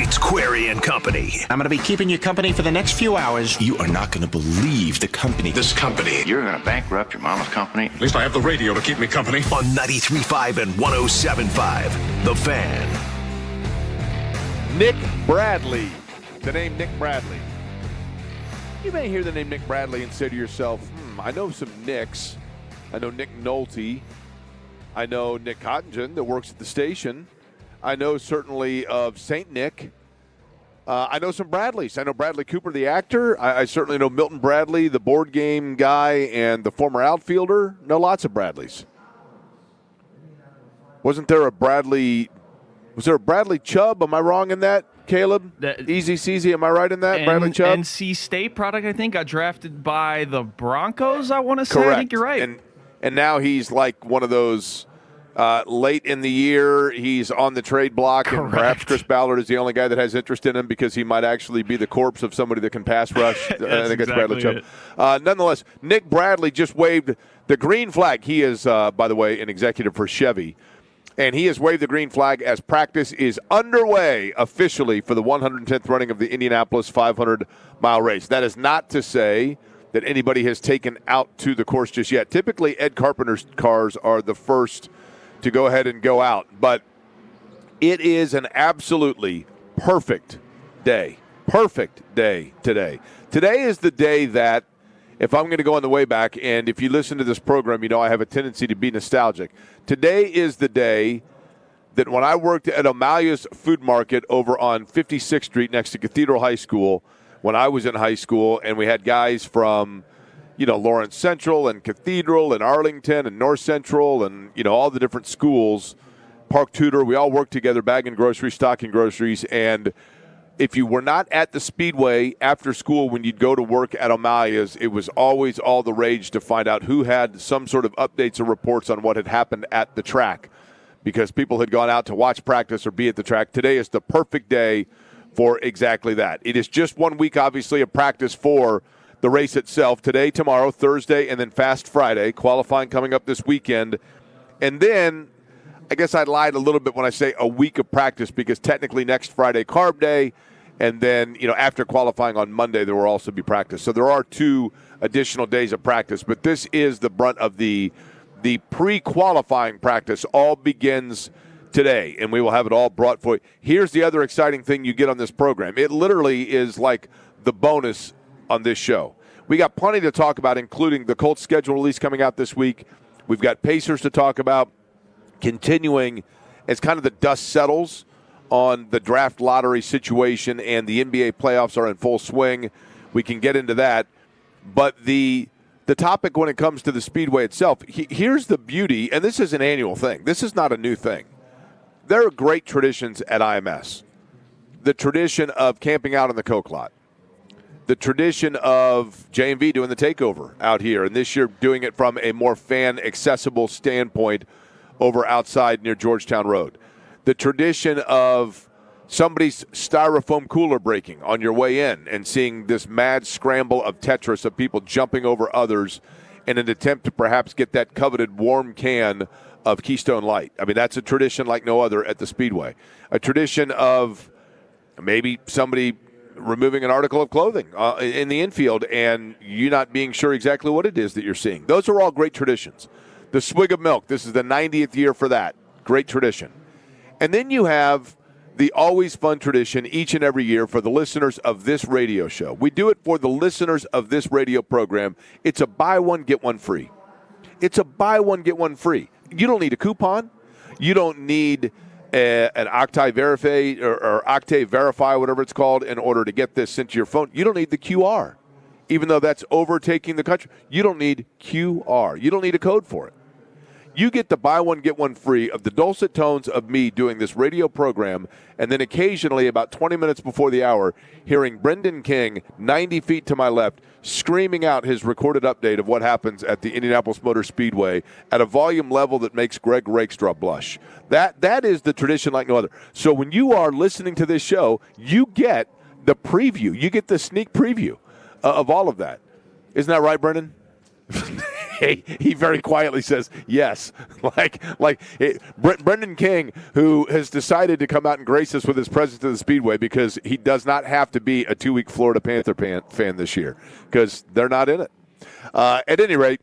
It's Query and Company. I'm going to be keeping you company for the next few hours. You are not going to believe the company. This company. You're going to bankrupt your mama's company? At least I have the radio to keep me company. On 93.5 and 107.5. The Fan. Nick Bradley. The name Nick Bradley. You may hear the name Nick Bradley and say to yourself, I know some Nicks. I know Nick Nolte. I know Nick Cottingen that works at the station. I know certainly of St. Nick. I know some Bradleys. I know Bradley Cooper, the actor. I certainly know Milton Bradley, the board game guy and the former outfielder. Know lots of Bradleys. Was there a Bradley Chubb? Am I wrong in that, Caleb? Easy Ceasy, am I right in that? Bradley Chubb? NC State product, I think, got drafted by the Broncos, I want to say. Correct. I think you're right. And now he's like one of those late in the year, he's on the trade block, Correct. and perhaps Chris Ballard is the only guy that has interest in him because he might actually be the corpse of somebody that can pass rush. I think it's Bradley Chubb. Nonetheless, Nick Bradley just waved the green flag. He is, by the way, an executive for Chevy. And he has waved the green flag as practice is underway officially for the 110th running of the Indianapolis 500-mile race. That is not to say that anybody has taken out to the course just yet. Typically, Ed Carpenter's cars are the first to go ahead and go out. But it is an absolutely perfect day. Perfect day today. Today is the day that, if I'm going to go on the way back, and if you listen to this program, you know I have a tendency to be nostalgic. Today is the day that when I worked at Amalia's Food Market over on 56th Street next to Cathedral High School, when I was in high school, and we had guys from, Lawrence Central and Cathedral and Arlington and North Central and, all the different schools, Park Tudor, we all worked together, bagging groceries, stocking groceries, and if you were not at the Speedway after school when you'd go to work at Amalia's, it was always all the rage to find out who had some sort of updates or reports on what had happened at the track because people had gone out to watch practice or be at the track. Today is the perfect day for exactly that. It is just 1 week, obviously, of practice for the race itself. Today, tomorrow, Thursday, and then Fast Friday. Qualifying coming up this weekend. And then I guess I lied a little bit when I say a week of practice because technically next Friday, Carb Day, and then, after qualifying on Monday, there will also be practice. So there are 2 additional days of practice, but this is the brunt of the pre-qualifying practice. All begins today, and we will have it all brought for you. Here's the other exciting thing you get on this program. It literally is like the bonus on this show. We got plenty to talk about, including the Colts schedule release coming out this week. We've got Pacers to talk about. Continuing as kind of the dust settles on the draft lottery situation and the NBA playoffs are in full swing, we can get into that. But the topic when it comes to the Speedway itself, here's the beauty, and this is an annual thing. This is not a new thing. There are great traditions at IMS. The tradition of camping out on the Coke lot. The tradition of J&V doing the takeover out here, and this year doing it from a more fan-accessible standpoint over outside near Georgetown Road. The tradition of somebody's styrofoam cooler breaking on your way in and seeing this mad scramble of Tetris of people jumping over others in an attempt to perhaps get that coveted warm can of Keystone Light. I mean, that's a tradition like no other at the Speedway. A tradition of maybe somebody removing an article of clothing in the infield and you not being sure exactly what it is that you're seeing. Those are all great traditions. The swig of milk, this is the 90th year for that. Great tradition. And then you have the always fun tradition each and every year for the listeners of this radio show. We do it for the listeners of this radio program. It's a buy one, get one free. It's a buy one, get one free. You don't need a coupon. You don't need an Octave Verify, whatever it's called, in order to get this sent to your phone. You don't need the QR. Even though that's overtaking the country, you don't need QR. You don't need a code for it. You get the buy one, get one free of the dulcet tones of me doing this radio program, and then occasionally, about 20 minutes before the hour, hearing Brendan King, 90 feet to my left, screaming out his recorded update of what happens at the Indianapolis Motor Speedway at a volume level that makes Greg Rakestraw blush. That is the tradition like no other. So when you are listening to this show, you get the preview. You get the sneak preview of all of that. Isn't that right, Brendan? he very quietly says yes. Brendan King, who has decided to come out and grace us with his presence at the Speedway because he does not have to be a 2-week Florida Panther fan this year because they're not in it. At any rate,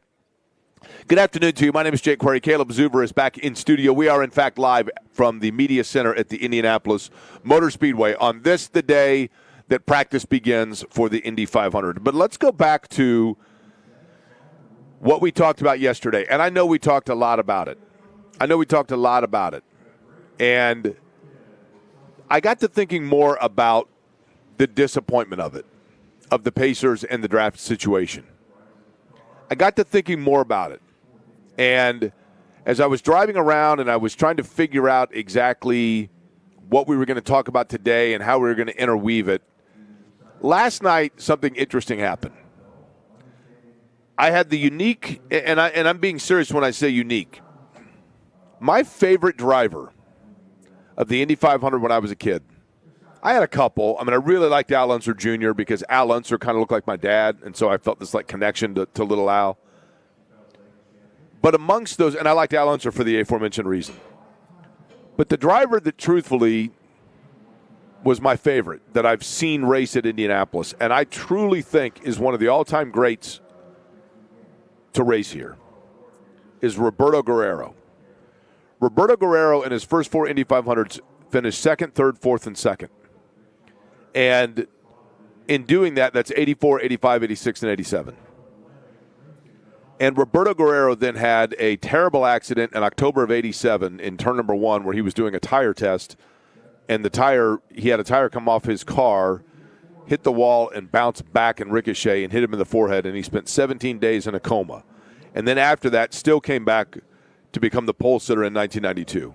good afternoon to you. My name is Jake Query. Caleb Zuber is back in studio. We are, in fact, live from the Media Center at the Indianapolis Motor Speedway on this, the day that practice begins for the Indy 500. But let's go back to what we talked about yesterday. And I know we talked a lot about it. And I got to thinking more about the disappointment of it, of the Pacers and the draft situation. I got to thinking more about it. And as I was driving around and I was trying to figure out exactly what we were going to talk about today and how we were going to interweave it, last night something interesting happened. I had the unique, and I'm being serious when I say unique. My favorite driver of the Indy 500 when I was a kid, I had a couple. I really liked Al Unser Jr. because Al Unser kind of looked like my dad, and so I felt this connection to little Al. But amongst those, and I liked Al Unser for the aforementioned reason. But the driver that truthfully was my favorite that I've seen race at Indianapolis, and I truly think is one of the all-time greats to race here, is Roberto Guerrero. Roberto Guerrero in his first 4 Indy 500s finished second, third, fourth, and second. And in doing that, that's 84, 85, 86, and 87. And Roberto Guerrero then had a terrible accident in October of 87 in turn number 1 where he was doing a tire test, and he had a tire come off his car, hit the wall, and bounce back and ricochet and hit him in the forehead, and he spent 17 days in a coma. And then after that, still came back to become the pole sitter in 1992.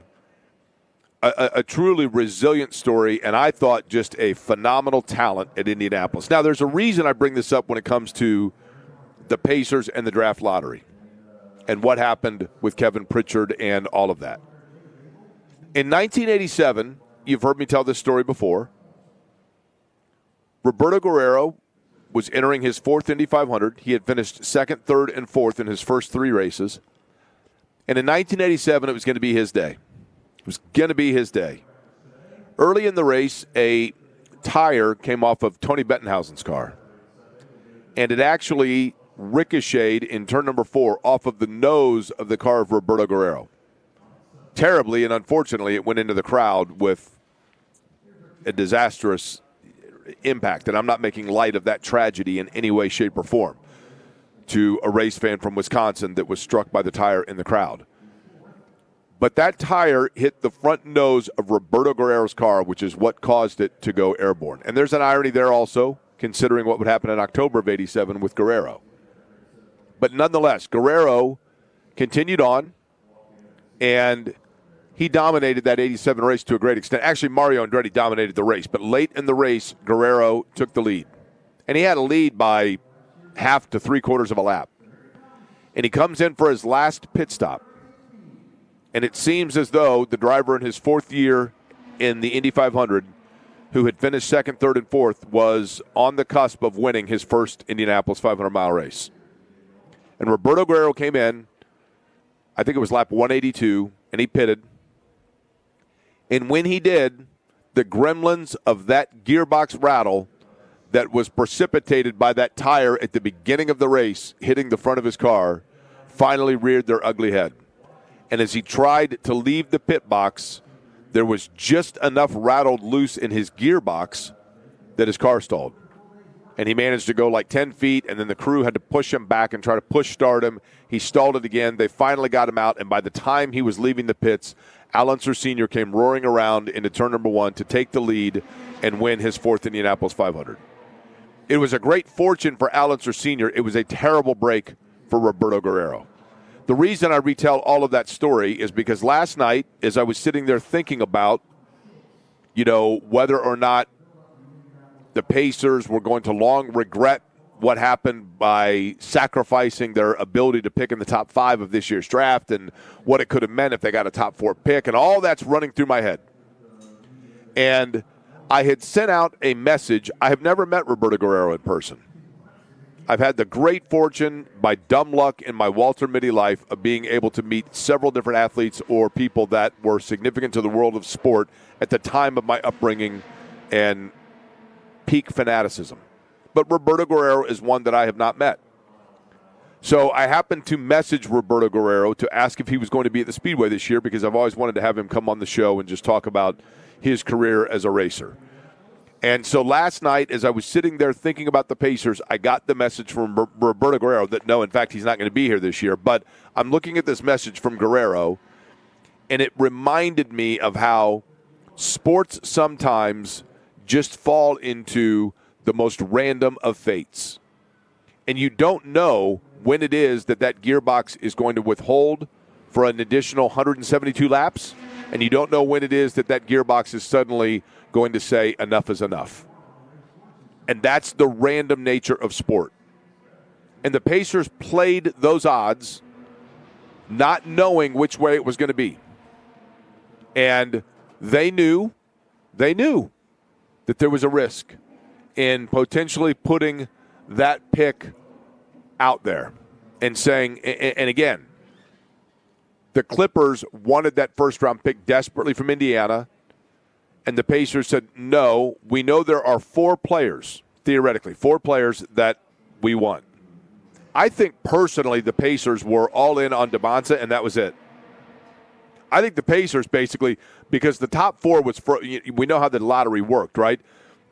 A truly resilient story, and I thought just a phenomenal talent at Indianapolis. Now, there's a reason I bring this up when it comes to the Pacers and the draft lottery and what happened with Kevin Pritchard and all of that. In 1987, you've heard me tell this story before, Roberto Guerrero was entering his 4th Indy 500. He had finished second, third, and fourth in his first 3 races. And in 1987, it was going to be his day. It was going to be his day. Early in the race, a tire came off of Tony Bettenhausen's car. And it actually ricocheted in turn number 4 off of the nose of the car of Roberto Guerrero. Terribly, and unfortunately, it went into the crowd with a disastrous impact. And I'm not making light of that tragedy in any way, shape, or form to a race fan from Wisconsin that was struck by the tire in the crowd. But that tire hit the front nose of Roberto Guerrero's car, which is what caused it to go airborne. And there's an irony there also, considering what would happen in October of 87 with Guerrero. But nonetheless, Guerrero continued on, and he dominated that 87 race to a great extent. Actually, Mario Andretti dominated the race, but late in the race, Guerrero took the lead. And he had a lead by half to 3/4 of a lap. And he comes in for his last pit stop. And it seems as though the driver in his 4th year in the Indy 500, who had finished second, third, and fourth, was on the cusp of winning his first Indianapolis 500-mile race. And Roberto Guerrero came in, I think it was lap 182, and he pitted. And when he did, the gremlins of that gearbox rattle that was precipitated by that tire at the beginning of the race hitting the front of his car finally reared their ugly head. And as he tried to leave the pit box, there was just enough rattled loose in his gearbox that his car stalled. And he managed to go 10 feet, and then the crew had to push him back and try to push start him. He stalled it again. They finally got him out, and by the time he was leaving the pits, Al Unser Sr. came roaring around into turn number 1 to take the lead and win his 4th Indianapolis 500. It was a great fortune for Al Unser Sr. It was a terrible break for Roberto Guerrero. The reason I retell all of that story is because last night, as I was sitting there thinking about, whether or not the Pacers were going to long regret what happened by sacrificing their ability to pick in the top 5 of this year's draft and what it could have meant if they got a top 4 pick, and all that's running through my head. And I had sent out a message. I have never met Roberto Guerrero in person. I've had the great fortune, by dumb luck in my Walter Mitty life, of being able to meet several different athletes or people that were significant to the world of sport at the time of my upbringing and peak fanaticism. But Roberto Guerrero is one that I have not met. So I happened to message Roberto Guerrero to ask if he was going to be at the Speedway this year, because I've always wanted to have him come on the show and just talk about his career as a racer. And so last night, as I was sitting there thinking about the Pacers, I got the message from Roberto Guerrero that, no, in fact, he's not going to be here this year. But I'm looking at this message from Guerrero, and it reminded me of how sports sometimes just fall into the most random of fates. And you don't know when it is that gearbox is going to withhold for an additional 172 laps, and you don't know when it is that gearbox is suddenly going to say enough is enough. And that's the random nature of sport. And the Pacers played those odds not knowing which way it was going to be. And they knew that there was a risk in potentially putting that pick out there and saying, and again, the Clippers wanted that first-round pick desperately from Indiana, and the Pacers said, no, we know there are 4 players, theoretically, 4 players that we want. I think personally the Pacers were all in on DeMonza, and that was it. I think the Pacers basically, because the top 4 was, we know how the lottery worked, right?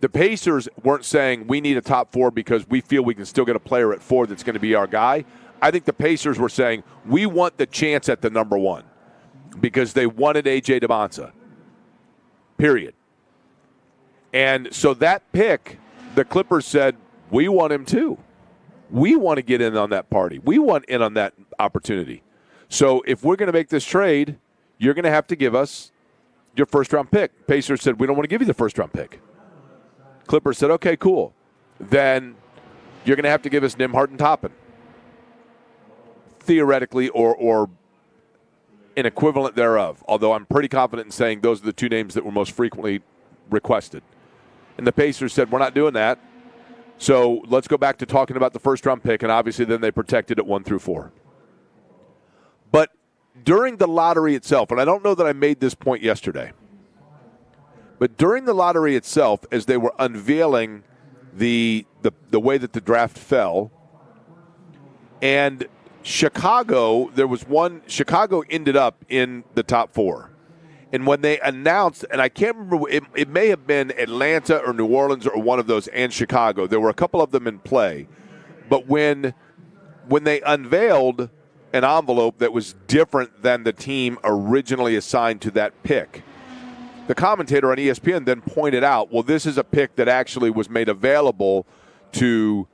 The Pacers weren't saying we need a top 4 because we feel we can still get a player at 4 that's going to be our guy. I think the Pacers were saying we want the chance at the number 1 because they wanted A.J. DeMonza, period. And so that pick, the Clippers said, we want him too. We want to get in on that party. We want in on that opportunity. So if we're going to make this trade, you're going to have to give us your first-round pick. Pacers said, we don't want to give you the first-round pick. Clippers said, okay, cool. Then you're going to have to give us Nimhart and Toppin. Theoretically, or an equivalent thereof, although I'm pretty confident in saying those are the 2 names that were most frequently requested. And the Pacers said, we're not doing that. So let's go back to talking about the first-round pick, and obviously then they protected it 1 through 4. But during the lottery itself, and I don't know that I made this point yesterday, but during the lottery itself, as they were unveiling the way that the draft fell, and Chicago ended up in the top 4. And when they announced, and I can't remember, it may have been Atlanta or New Orleans or one of those, and Chicago. There were a couple of them in play. But when they unveiled an envelope that was different than the team originally assigned to that pick, the commentator on ESPN then pointed out, well, this is a pick that actually was made available to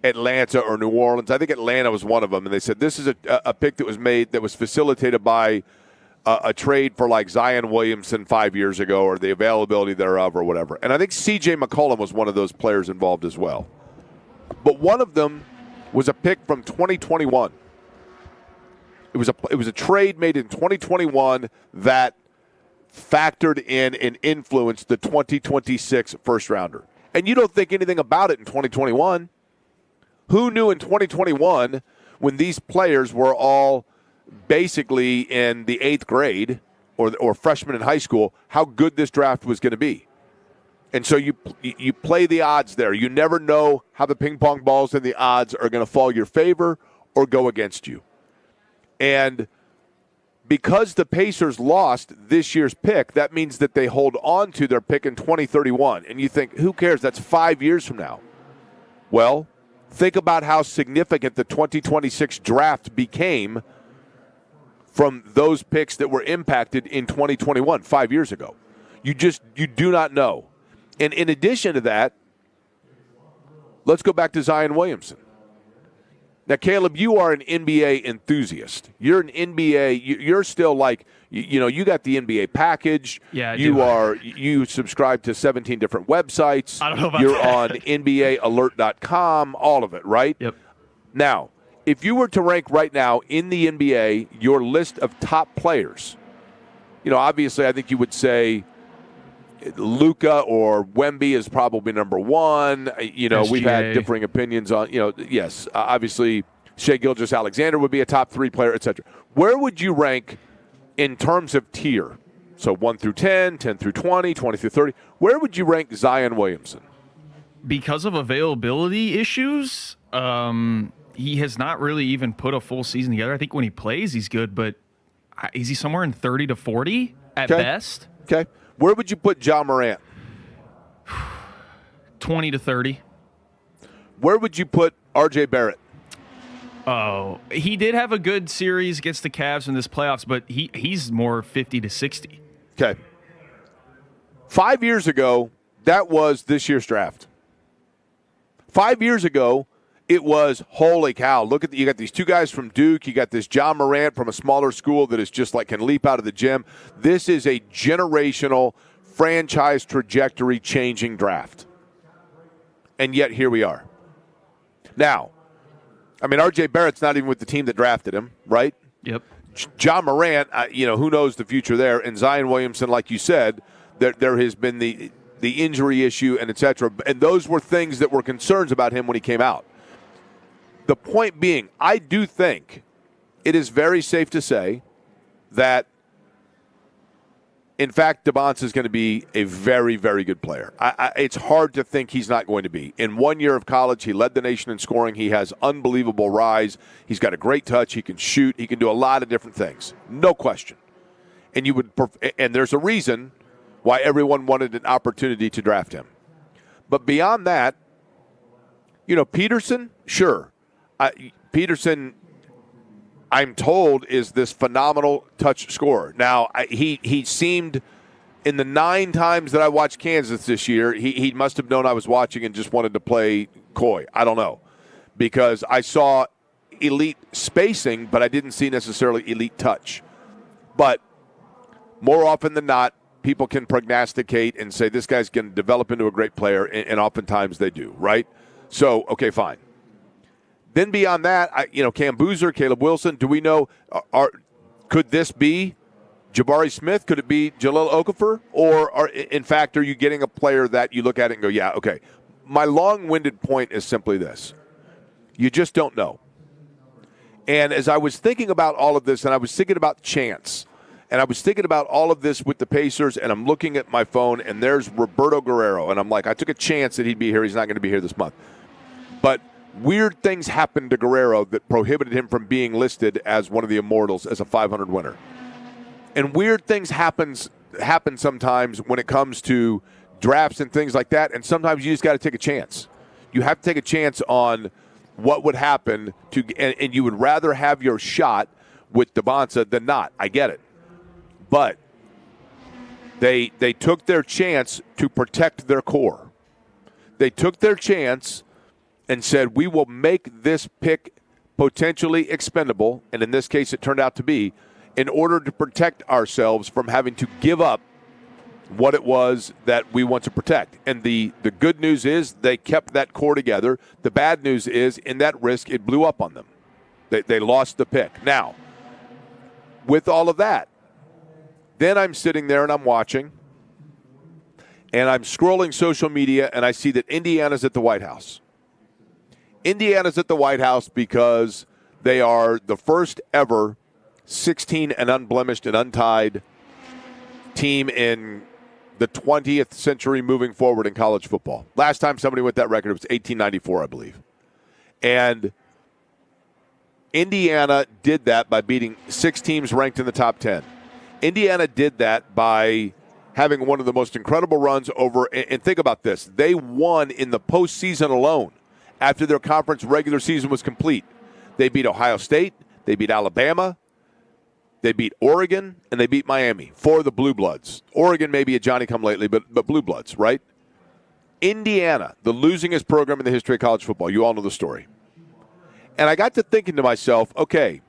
Atlanta or New Orleans. I think Atlanta was one of them. And they said this is a pick that was made, that was facilitated by a trade for like Zion Williamson 5 years ago, or the availability thereof, or whatever. And I think C.J. McCollum was one of those players involved as well. But one of them was a pick from 2021. It was a trade made in 2021 that factored in and influenced the 2026 first-rounder. And you don't think anything about it in 2021. Who knew in 2021, when these players were all basically in the 8th grade or freshmen in high school, how good this draft was going to be? And so you play the odds there. You never know how the ping pong balls and the odds are going to fall your favor or go against you. And because the Pacers lost this year's pick, that means that they hold on to their pick in 2031. And you think, who cares? That's 5 years from now. Well, think about how significant the 2026 draft became from those picks that were impacted in 2021, 5 years ago. You do not know. And in addition to that, let's go back to Zion Williamson. Now, Caleb, you are an NBA enthusiast. You're an NBA. You're still like, you got the NBA package. Yeah, you subscribe to 17 different websites. I don't know about You're that. on NBAalert.com, all of it, right? Yep. Now, if you were to rank right now in the NBA your list of top players, obviously I think you would say, Luka or Wemby is probably number one. We've had SGA. differing opinions on, yes, obviously Shai Gilgeous-Alexander would be a top 3 player, etc. Where would you rank in terms of tier? So 1 through 10, 10 through 20, 20 through 30. Where would you rank Zion Williamson? Because of availability issues, he has not really even put a full season together. I think when he plays, he's good, but is he somewhere in 30 to 40 at best? Okay. Where would you put Ja Morant? 20 to 30. Where would you put R.J. Barrett? Oh, he did have a good series against the Cavs in this playoffs, but he's more 50 to 60. Okay. 5 years ago, that was this year's draft. 5 years ago, it was, holy cow, look at you got these 2 guys from Duke, you got this Ja Morant from a smaller school that is just like can leap out of the gym. This is a generational franchise trajectory changing draft. And yet here we are. Now, R.J. Barrett's not even with the team that drafted him, right? Yep. Ja Morant, who knows the future there. And Zion Williamson, like you said, there has been the injury issue and et cetera. And those were things that were concerns about him when he came out. The point being, I do think it is very safe to say that, in fact, DeBonce is going to be a very, very good player. It's hard to think he's not going to be. In 1 year of college, he led the nation in scoring. He has unbelievable rise. He's got a great touch. He can shoot. He can do a lot of different things. No question. And there's a reason why everyone wanted an opportunity to draft him. But beyond that, Peterson, sure. Peterson, I'm told, is this phenomenal touch scorer. Now, he seemed, in the 9 times that I watched Kansas this year, he must have known I was watching and just wanted to play coy. I don't know. Because I saw elite spacing, but I didn't see necessarily elite touch. But more often than not, people can prognosticate and say this guy's going to develop into a great player, and oftentimes they do, right? So, okay, fine. Then beyond that, Cam Boozer, Caleb Wilson, do we know, could this be Jabari Smith? Could it be Jahlil Okafor? Or, in fact, are you getting a player that you look at it and go, yeah, okay. My long-winded point is simply this. You just don't know. And as I was thinking about all of this, and I was thinking about chance, and I was thinking about all of this with the Pacers, and I'm looking at my phone, and there's Roberto Guerrero, and I'm like, I took a chance that he'd be here. He's not going to be here this month. But weird things happened to Guerrero that prohibited him from being listed as one of the immortals, as a 500 winner. And weird things happen sometimes when it comes to drafts and things like that, and sometimes you just got to take a chance. You have to take a chance on what would happen, and you would rather have your shot with DeBonce than not. I get it. But they took their chance to protect their core. They took their chance and said, we will make this pick potentially expendable, and in this case it turned out to be, in order to protect ourselves from having to give up what it was that we want to protect. And the good news is they kept that core together. The bad news is, in that risk, it blew up on them. They lost the pick. Now, with all of that, then I'm sitting there and I'm watching, and I'm scrolling social media, and I see that Indiana's at the White House. Indiana's at the White House because they are the first ever 16 and unblemished and untied team in the 20th century moving forward in college football. Last time somebody went that record, it was 1894, I believe. And Indiana did that by beating 6 teams ranked in the top 10. Indiana did that by having one of the most incredible runs over, and think about this, they won in the postseason alone after their conference regular season was complete. They beat Ohio State, they beat Alabama, they beat Oregon, and they beat Miami for the Blue Bloods. Oregon may be a Johnny-come-lately, but Blue Bloods, right? Indiana, the losingest program in the history of college football. You all know the story. And I got to thinking to myself, okay,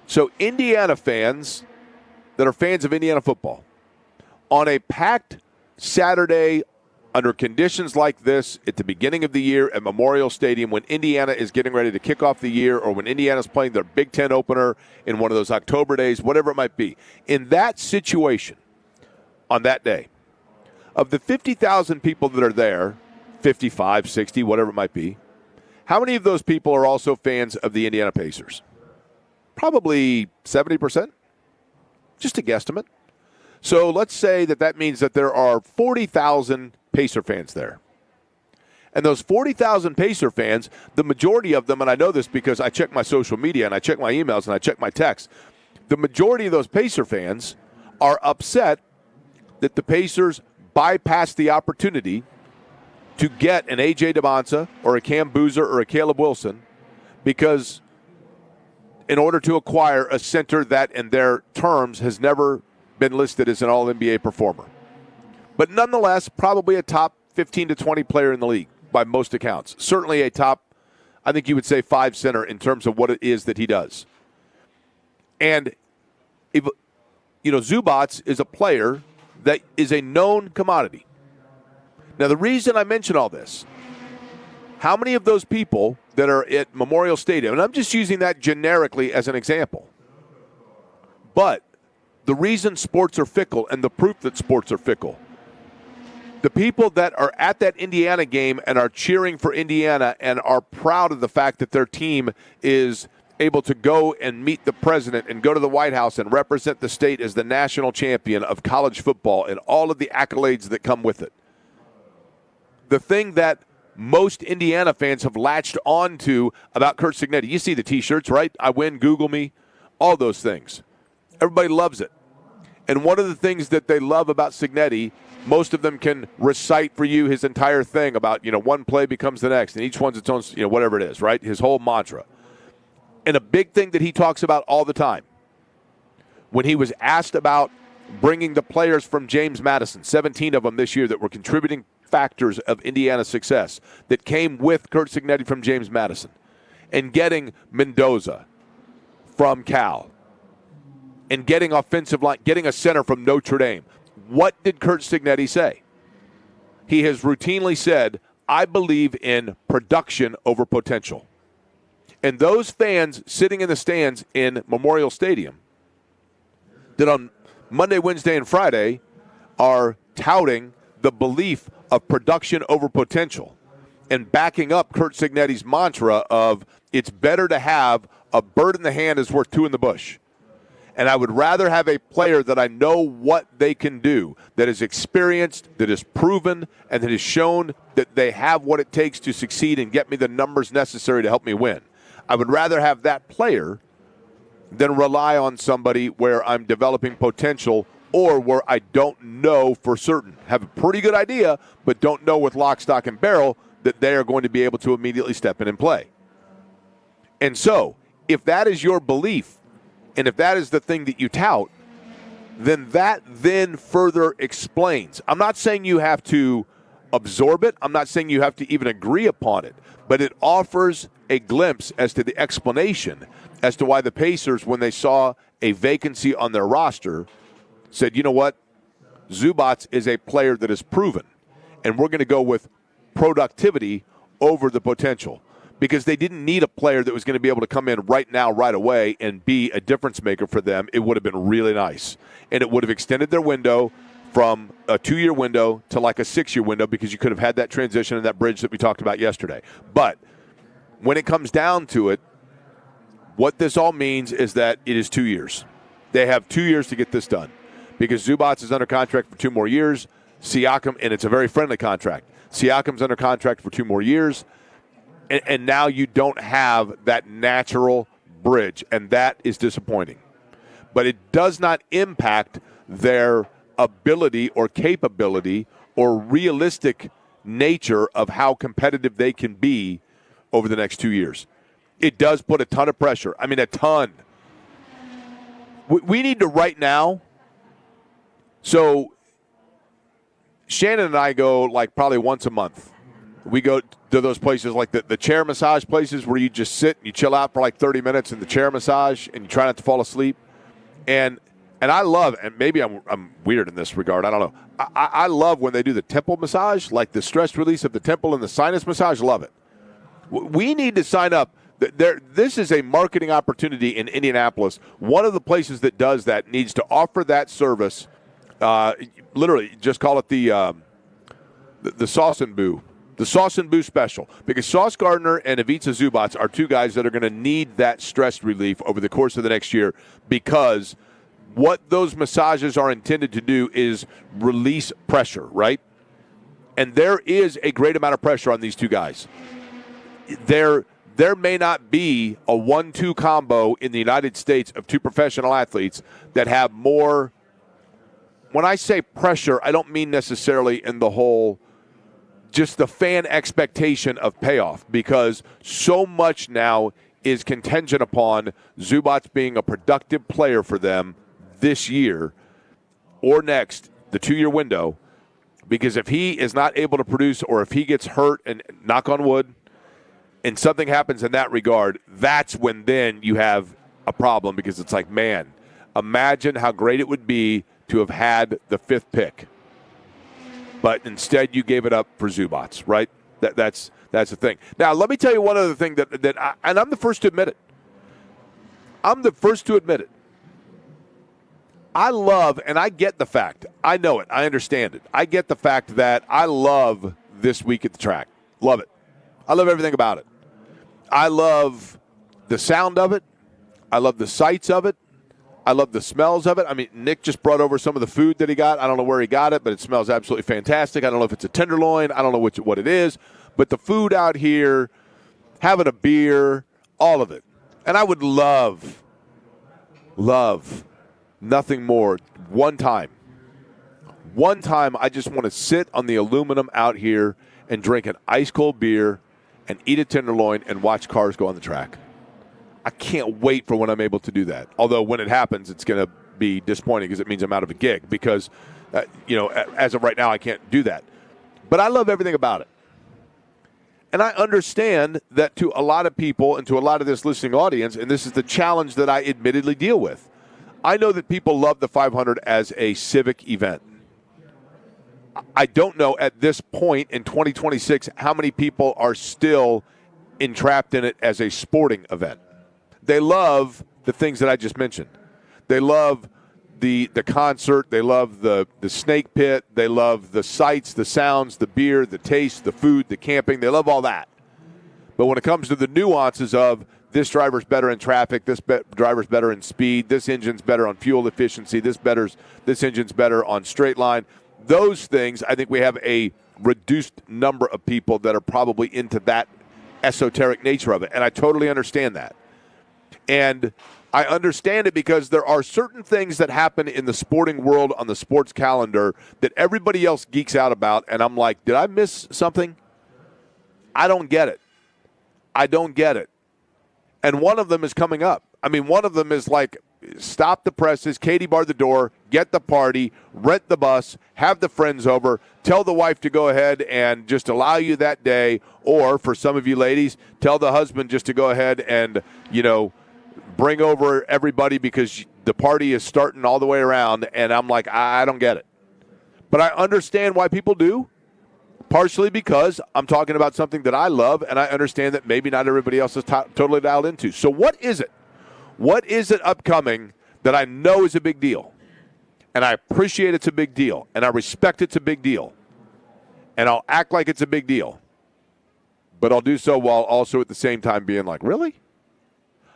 so Indiana fans that are fans of Indiana football, on a packed Saturday under conditions like this at the beginning of the year at Memorial Stadium, when Indiana is getting ready to kick off the year, or when Indiana's playing their Big Ten opener in one of those October days, whatever it might be, in that situation on that day, of the 50,000 people that are there, 55, 60, whatever it might be, how many of those people are also fans of the Indiana Pacers? Probably 70%, just a guesstimate. So let's say that means that there are 40,000 Pacer fans there. And those 40,000 Pacer fans, the majority of them, and I know this because I check my social media and I check my emails and I check my texts, the majority of those Pacer fans are upset that the Pacers bypassed the opportunity to get an A.J. DeBonsa or a Cam Boozer or a Caleb Wilson because in order to acquire a center that in their terms has never been listed as an All-NBA performer. But nonetheless, probably a top 15 to 20 player in the league by most accounts. Certainly a top, I think you would say, 5 center in terms of what it is that he does. And, if, Zubac is a player that is a known commodity. Now, the reason I mention all this, how many of those people that are at Memorial Stadium, and I'm just using that generically as an example, but the reason sports are fickle and the proof that sports are fickle, the people that are at that Indiana game and are cheering for Indiana and are proud of the fact that their team is able to go and meet the president and go to the White House and represent the state as the national champion of college football and all of the accolades that come with it. The thing that most Indiana fans have latched on to about Curt Cignetti, you see the T-shirts, right? I win, Google me, all those things. Everybody loves it. And one of the things that they love about Cignetti, most of them can recite for you his entire thing about, one play becomes the next, and each one's its own, whatever it is, right? His whole mantra. And a big thing that he talks about all the time, when he was asked about bringing the players from James Madison, 17 of them this year that were contributing factors of Indiana's success, that came with Curt Cignetti from James Madison, and getting Mendoza from Cal, and getting offensive line, getting a center from Notre Dame. What did Curt Cignetti say? He has routinely said, I believe in production over potential. And those fans sitting in the stands in Memorial Stadium that on Monday, Wednesday, and Friday are touting the belief of production over potential and backing up Curt Cignetti's mantra of it's better to have a bird in the hand is worth 2 in the bush. And I would rather have a player that I know what they can do, that is experienced, that is proven, and that has shown that they have what it takes to succeed and get me the numbers necessary to help me win. I would rather have that player than rely on somebody where I'm developing potential or where I don't know for certain. Have a pretty good idea, but don't know with lock, stock, and barrel that they are going to be able to immediately step in and play. And so, if that is your belief, and if that is the thing that you tout, then that then further explains. I'm not saying you have to absorb it. I'm not saying you have to even agree upon it. But it offers a glimpse as to the explanation as to why the Pacers, when they saw a vacancy on their roster, said, you know what, Zubac is a player that is proven, and we're going to go with productivity over the potential. Because they didn't need a player that was going to be able to come in right now, right away, and be a difference maker for them. It would have been really nice. And it would have extended their window from a 2-year window to like a 6-year window because you could have had that transition and that bridge that we talked about yesterday. But when it comes down to it, what this all means is that it is 2 years. They have 2 years to get this done because Zubac is under contract for 2 more years. Siakam, and it's a very friendly contract. Siakam's under contract for 2 more years. And now you don't have that natural bridge, and that is disappointing. But it does not impact their ability or capability or realistic nature of how competitive they can be over the next 2 years. It does put a ton of pressure. I mean, a ton. We need to right now. So Shannon and I go like probably once a month. We go to those places like the chair massage places where you just sit and you chill out for like 30 minutes in the chair massage and you try not to fall asleep. And I love, and maybe I'm weird in this regard, I don't know. I love when they do the temple massage, like the stress release of the temple and the sinus massage. Love it. We need to sign up. This is a marketing opportunity in Indianapolis. One of the places that does that needs to offer that service Literally, just call it the Sauce and Boo. The Sauce and Boo special. Because Sauce Gardner and Ivica Zubats are two guys that are going to need that stress relief over the course of the next year, because what those massages are intended to do is release pressure, right? And there is a great amount of pressure on these two guys. There may not be a 1-2 combo in the United States of two professional athletes that have more. When I say pressure, I don't mean necessarily in the whole, just the fan expectation of payoff, because so much now is contingent upon Zubats being a productive player for them this year or next, the 2-year window, because if he is not able to produce, or if he gets hurt, and knock on wood, and something happens in that regard, that's when then you have a problem, because it's like, man, imagine how great it would be to have had the 5th pick. But instead you gave it up for Zubats, right? That's the thing. Now, let me tell you one other thing and I'm the first to admit it. I love, and I get the fact, I know it, I understand it. I get the fact that I love this week at the track. Love it. I love everything about it. I love the sound of it. I love the sights of it. I love the smells of it. I mean, Nick just brought over some of the food that he got. I don't know where he got it, but it smells absolutely fantastic. I don't know if it's a tenderloin. I don't know what it is. But the food out here, having a beer, all of it. And I would love nothing more. One time, I just want to sit on the aluminum out here and drink an ice-cold beer and eat a tenderloin and watch cars go on the track. I can't wait for when I'm able to do that. Although when it happens, it's going to be disappointing, because it means I'm out of a gig, because, as of right now, I can't do that. But I love everything about it. And I understand that to a lot of people and to a lot of this listening audience, and this is the challenge that I admittedly deal with, I know that people love the 500 as a civic event. I don't know at this point in 2026 how many people are still entrapped in it as a sporting event. They love the things that I just mentioned. They love the concert. They love the snake pit. They love the sights, the sounds, the beer, the taste, the food, the camping. They love all that. But when it comes to the nuances of this driver's better in traffic, this driver's better in speed, this engine's better on fuel efficiency, this engine's better on straight line, those things, I think we have a reduced number of people that are probably into that esoteric nature of it. And I totally understand that. And I understand it because there are certain things that happen in the sporting world on the sports calendar that everybody else geeks out about. And I'm like, did I miss something? I don't get it. And one of them is coming up. I mean, one of them is like, stop the presses, Katie bar the door, get the party, rent the bus, have the friends over, tell the wife to go ahead and just allow you that day. Or for some of you ladies, tell the husband just to go ahead and, bring over everybody, because the party is starting all the way around. And I'm like, I don't get it. But I understand why people do, partially because I'm talking about something that I love, and I understand that maybe not everybody else is totally dialed into. So what is it? What is it upcoming that I know is a big deal? And I appreciate it's a big deal, and I respect it's a big deal, and I'll act like it's a big deal. But I'll do so while also at the same time being like, really?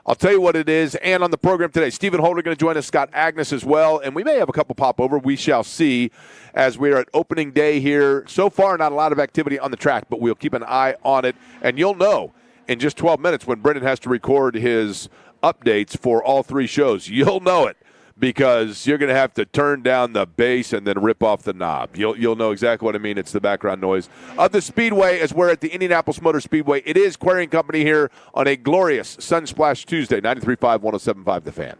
I'll tell you what it is. And on the program today, Stephen Holder going to join us, Scott Agnes as well, and we may have a couple pop over. We shall see as we are at opening day here. So far, not a lot of activity on the track, but we'll keep an eye on it. And you'll know in just 12 minutes when Brendan has to record his updates for all 3 shows. You'll know it, because you're going to have to turn down the bass and then rip off the knob. You'll know exactly what I mean. It's the background noise of the Speedway as we're at the Indianapolis Motor Speedway. It is Quarry & Company here on a glorious Sunsplash Tuesday, 93.5, 107.5 The Fan.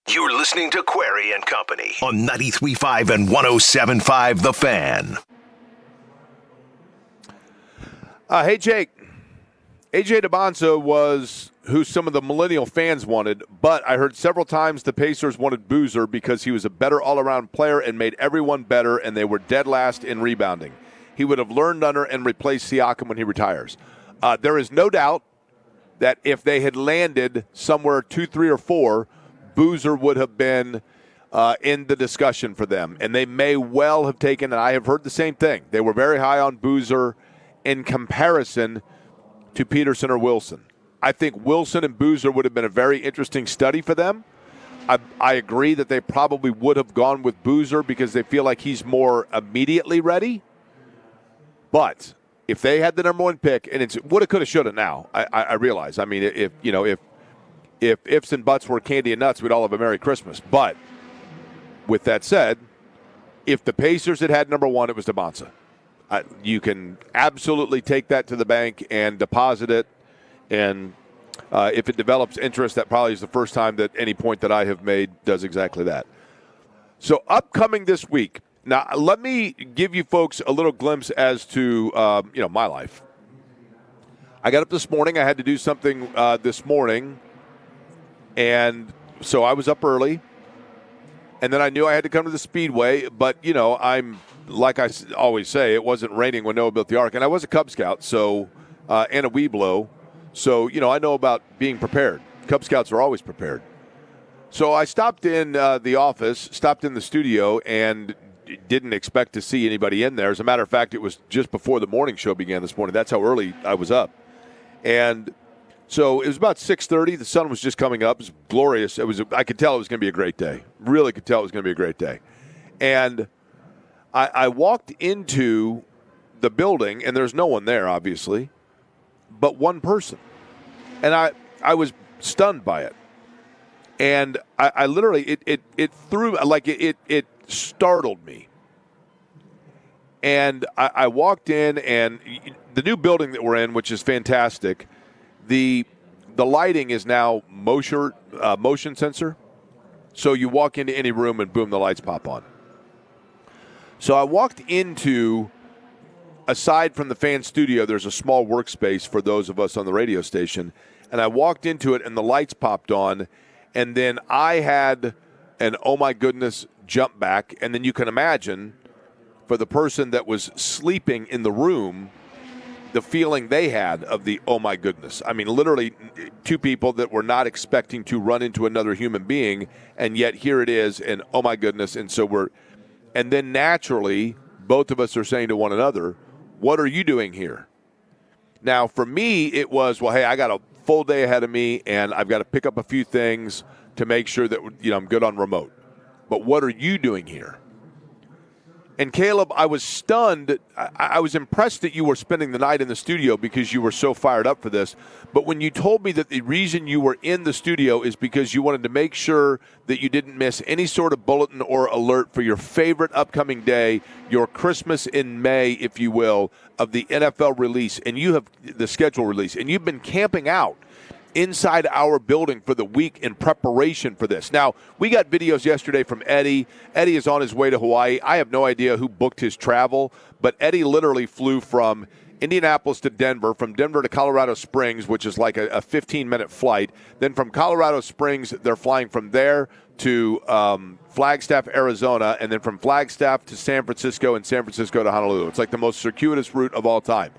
You're listening to Query and Company on 93.5 and 107.5 The Fan. Hey, Jake. A.J. DeBonza was who some of the millennial fans wanted, but I heard several times the Pacers wanted Boozer because he was a better all-around player and made everyone better, and they were dead last in rebounding. He would have learned under and replaced Siakam when he retires. There is no doubt that if they had landed somewhere 2, 3, or 4, Boozer would have been in the discussion for them, and they may well have taken, and I have heard the same thing, they were very high on Boozer in comparison to Peterson or Wilson. I think Wilson and Boozer would have been a very interesting study for them. I agree that they probably would have gone with Boozer because they feel like he's more immediately ready. But if they had the number 1 pick, and it's woulda, coulda, shoulda now, I realize. I mean, if ifs and buts were candy and nuts, we'd all have a Merry Christmas. But with that said, if the Pacers had number 1, it was DeBonza. You can absolutely take that to the bank and deposit it. And if it develops interest, that probably is the first time that any point that I have made does exactly that. So upcoming this week. Now, let me give you folks a little glimpse as to, my life. I got up this morning. I had to do something this morning. And so I was up early. And then I knew I had to come to the Speedway. But, I'm, like I always say, it wasn't raining when Noah built the Ark. And I was a Cub Scout, so and a Weeblo. So, I know about being prepared. Cub Scouts are always prepared. So I stopped in the office, stopped in the studio, and didn't expect to see anybody in there. As a matter of fact, it was just before the morning show began this morning. That's how early I was up. And so it was about 6:30. The sun was just coming up. It was glorious. I could tell it was going to be a great day. Really could tell it was going to be a great day. And I walked into the building, and there's no one there, obviously, but one person. And I was stunned by it. And I literally, it threw, like it startled me. And I walked in, and the new building that we're in, which is fantastic, the lighting is now motion sensor. So you walk into any room and boom, the lights pop on. So I walked into, aside from the fan studio, there's a small workspace for those of us on the radio station. And I walked into it, and the lights popped on. And then I had an oh my goodness jump back. And then you can imagine, for the person that was sleeping in the room, the feeling they had of the oh my goodness. I mean, literally 2 people that were not expecting to run into another human being, and yet here it is, and oh my goodness. And then naturally, both of us are saying to one another, what are you doing here? Now, for me, it was, well, hey, I got a full day ahead of me, and I've got to pick up a few things to make sure that I'm good on remote. But what are you doing here? And Caleb, I was stunned. I was impressed that you were spending the night in the studio because you were so fired up for this. But when you told me that the reason you were in the studio is because you wanted to make sure that you didn't miss any sort of bulletin or alert for your favorite upcoming day, your Christmas in May, if you will, of the NFL release, and you have the schedule release, and you've been camping out inside our building for the week in preparation for this. Now, we got videos yesterday from Eddie. Eddie is on his way to Hawaii. I have no idea who booked his travel, but Eddie literally flew from Indianapolis to Denver, from Denver to Colorado Springs, which is like a 15-minute flight. Then from Colorado Springs, they're flying from there to Flagstaff, Arizona, and then from Flagstaff to San Francisco and San Francisco to Honolulu. It's like the most circuitous route of all time.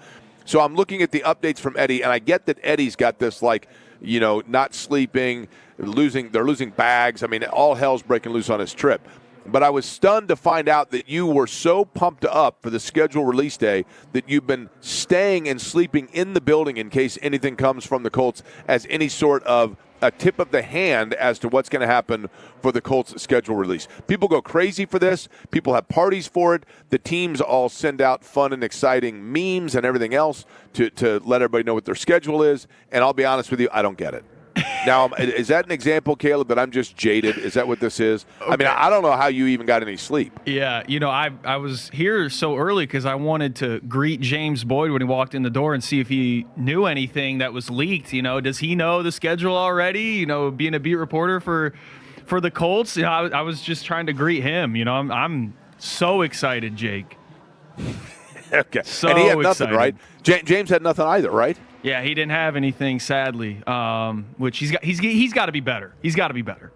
So I'm looking at the updates from Eddie, and I get that Eddie's got this, not sleeping, they're losing bags. I mean, all hell's breaking loose on his trip. But I was stunned to find out that you were so pumped up for the schedule release day that you've been staying and sleeping in the building in case anything comes from the Colts as any sort of a tip of the hand as to what's going to happen for the Colts schedule release. People go crazy for this. People have parties for it. The teams all send out fun and exciting memes and everything else to let everybody know what their schedule is. And I'll be honest with you, I don't get it. Now, is that an example, Caleb, that I'm just jaded? Is that what this is? Okay. I mean, I don't know how you even got any sleep. Yeah, I was here so early because I wanted to greet James Boyd when he walked in the door and see if he knew anything that was leaked. Does he know the schedule already? Being a beat reporter for for the Colts, I was just trying to greet him. I'm so excited, Jake. Okay. So and he had nothing, excited. right? James had nothing either, right? Yeah, he didn't have anything, sadly. Which he's got to be better. He's got to be better.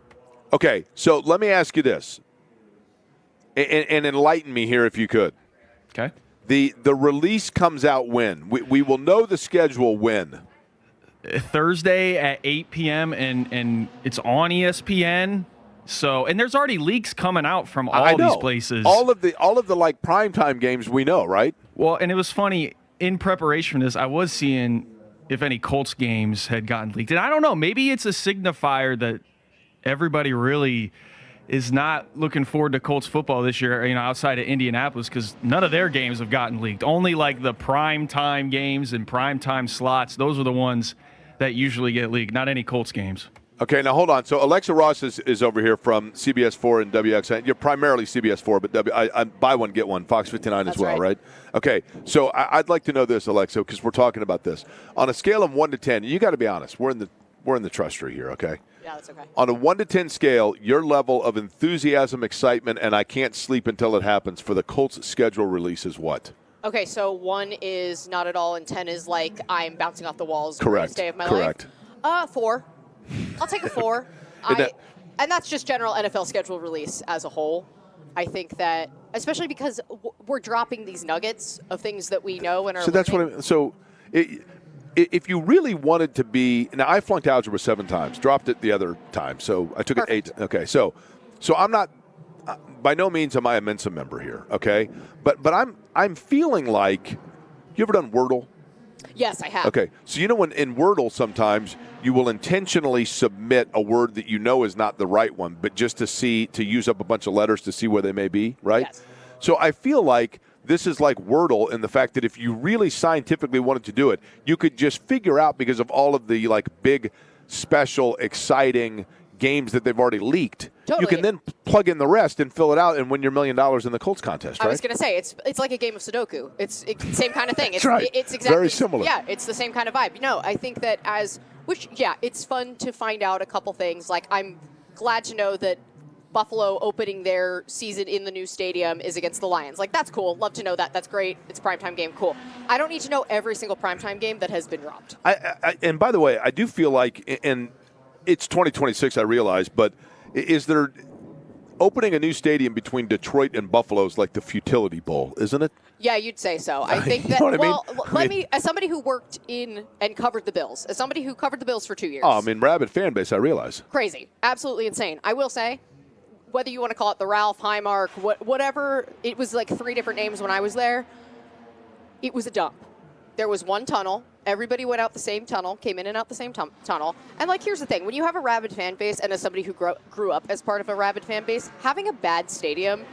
Okay, so let me ask you this, and enlighten me here if you could. Okay. The release comes out when? We will know the schedule when? Thursday at 8 p.m. and it's on ESPN. So, and there's already leaks coming out from all these places. All of the like primetime games we know, right? Well, and it was funny in preparation for this. I was seeing if any Colts games had gotten leaked, and I don't know. Maybe it's a signifier that everybody really is not looking forward to Colts football this year. Outside of Indianapolis, because none of their games have gotten leaked. Only like the primetime games and primetime slots. Those are the ones that usually get leaked. Not any Colts games. Okay, now hold on. So Alexa Ross is over here from CBS 4 and WXN. You're primarily CBS 4, but I buy one, get one, Fox 59 as well, right? Okay, so I'd like to know this, Alexa, because we're talking about this. On a scale of 1 to 10, you got to be honest. We're in the trust tree here, okay? Yeah, that's okay. On a 1 to 10 scale, your level of enthusiasm, excitement, and I can't sleep until it happens for the Colts schedule release is what? Okay, so 1 is not at all, and 10 is like I'm bouncing off the walls. Correct. Day of my Correct. life. 4. I'll take a 4. And that's just general NFL schedule release as a whole. I think that, especially because we're dropping these nuggets of things that we know and are. So that's what. If you really wanted to be, now I flunked algebra 7 times, dropped it the other time, so I took Perfect. it 8. Okay, so I'm not. By no means am I a Mensa member here. Okay, but I'm feeling like, you ever done Wordle? Yes, I have. Okay, so when in Wordle sometimes you will intentionally submit a word that you know is not the right one, but just to use up a bunch of letters to see where they may be, right? Yes. So I feel like this is like Wordle in the fact that if you really scientifically wanted to do it, you could just figure out, because of all of the like big, special, exciting games that they've already leaked. Totally. You can then plug in the rest and fill it out and win your $1 million in the Colts contest, right? I was going to say, it's like a game of Sudoku. It's the same kind of thing. That's right. It's exactly very similar. Yeah, it's the same kind of vibe. I think that it's fun to find out a couple things. Like, I'm glad to know that Buffalo opening their season in the new stadium is against the Lions. Like, that's cool. Love to know that. That's great. It's a primetime game. Cool. I don't need to know every single primetime game that has been dropped. And by the way, I do feel like, and it's 2026, I realize, but is there opening a new stadium between Detroit and Buffalo is like the futility bowl, isn't it? Yeah, you'd say so. I think that. Let me, as somebody who worked in and covered the Bills, as somebody who covered the Bills for 2 years. Oh, I mean, rabid fan base, I realize. Crazy, absolutely insane. I will say, whether you want to call it the Ralph Highmark, whatever, it was like 3 different names when I was there. It was a dump. There was one tunnel. Everybody went out the same tunnel, came in and out the same tunnel. And, here's the thing. When you have a rabid fan base, and as somebody who grew up as part of a rabid fan base, having a bad stadium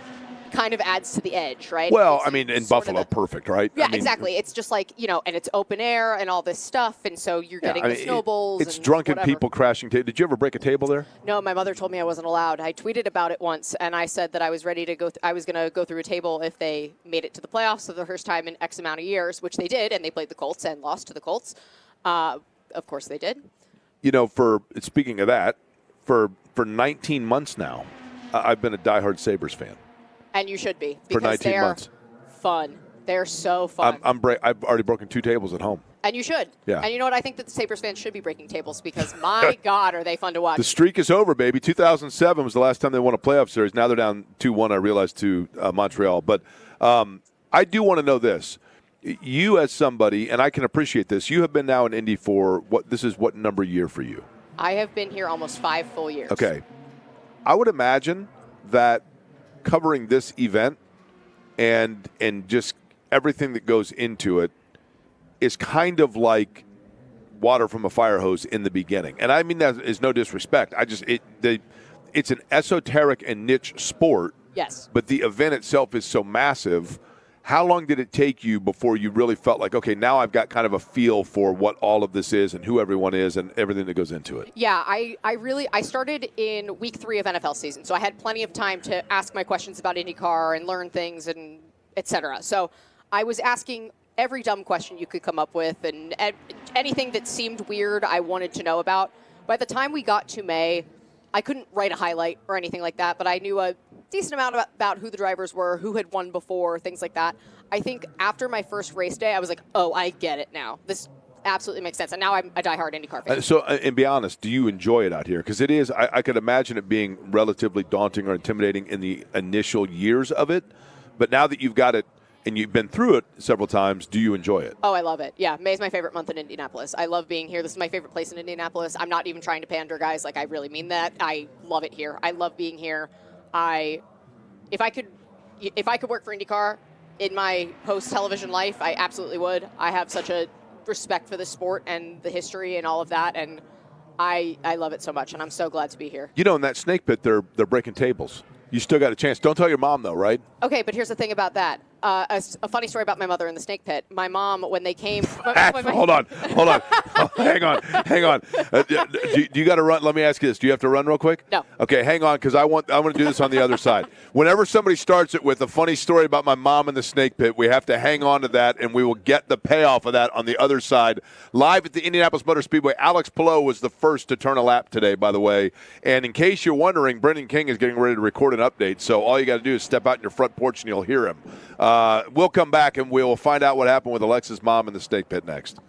kind of adds to the edge, right? Well, in Buffalo, perfect, right? Yeah, exactly. It's just like, and it's open air and all this stuff, and so you're getting the snowballs. It's drunken people crashing. Did you ever break a table there? No, my mother told me I wasn't allowed. I tweeted about it once, and I said that I was ready to go. I was going to go through a table if they made it to the playoffs for the first time in X amount of years, which they did, and they played the Colts and lost to the Colts. Of course they did. Speaking of that, for 19 months now, I've been a diehard Sabres fan. And you should be, for because 19 months. Fun. They're so fun. I've already broken 2 tables at home. And you should. Yeah. And you know what? I think that the Sabres fans should be breaking tables because, my God, are they fun to watch. The streak is over, baby. 2007 was the last time they won a playoff series. Now they're down 2-1, I realize, to Montreal. But I do want to know this. You as somebody, and I can appreciate this, you have been now in Indy for what number year for you? I have been here almost 5 full years. Okay. I would imagine that covering this event and just everything that goes into it is kind of like water from a fire hose in the beginning. And I mean that is no disrespect. It's an esoteric and niche sport. Yes. But the event itself is so massive. How long did it take you before you really felt like, okay, now I've got kind of a feel for what all of this is and who everyone is and everything that goes into it? Yeah, I started in week 3 of NFL season, so I had plenty of time to ask my questions about IndyCar and learn things and et cetera. So I was asking every dumb question you could come up with and anything that seemed weird I wanted to know about. By the time we got to May, I couldn't write a highlight or anything like that, but I knew a decent amount about who the drivers were, who had won before, things like that. I think after my first race day, I was like, oh, I get it now. This absolutely makes sense. And now I'm a diehard IndyCar fan. And be honest, do you enjoy it out here? Because it is, I could imagine it being relatively daunting or intimidating in the initial years of it. But now that you've got it and you've been through it several times, do you enjoy it? Oh, I love it. Yeah, May's my favorite month in Indianapolis. I love being here. This is my favorite place in Indianapolis. I'm not even trying to pander, guys. Like, I really mean that. I love it here. I love being here. If I could work for IndyCar in my post-television life, I absolutely would. I have such a respect for the sport and the history and all of that, and I love it so much, and I'm so glad to be here. You know, in that snake pit, they're breaking tables. You still got a chance. Don't tell your mom, though, right? Okay, but here's the thing about that. A funny story about my mother in the snake pit. My mom, when they came... Hold on. Hang on. Do you got to run? Let me ask you this. Do you have to run real quick? No. Okay, hang on, because I want to do this on the other side. Whenever somebody starts it with a funny story about my mom in the snake pit, we have to hang on to that, and we will get the payoff of that on the other side. Live at the Indianapolis Motor Speedway, Alex Palou was the first to turn a lap today, by the way. And in case you're wondering, Brendan King is getting ready to record an update, so all you got to do is step out in your front porch and you'll hear him. We'll come back and we'll find out what happened with Alexa's mom in the snake pit next.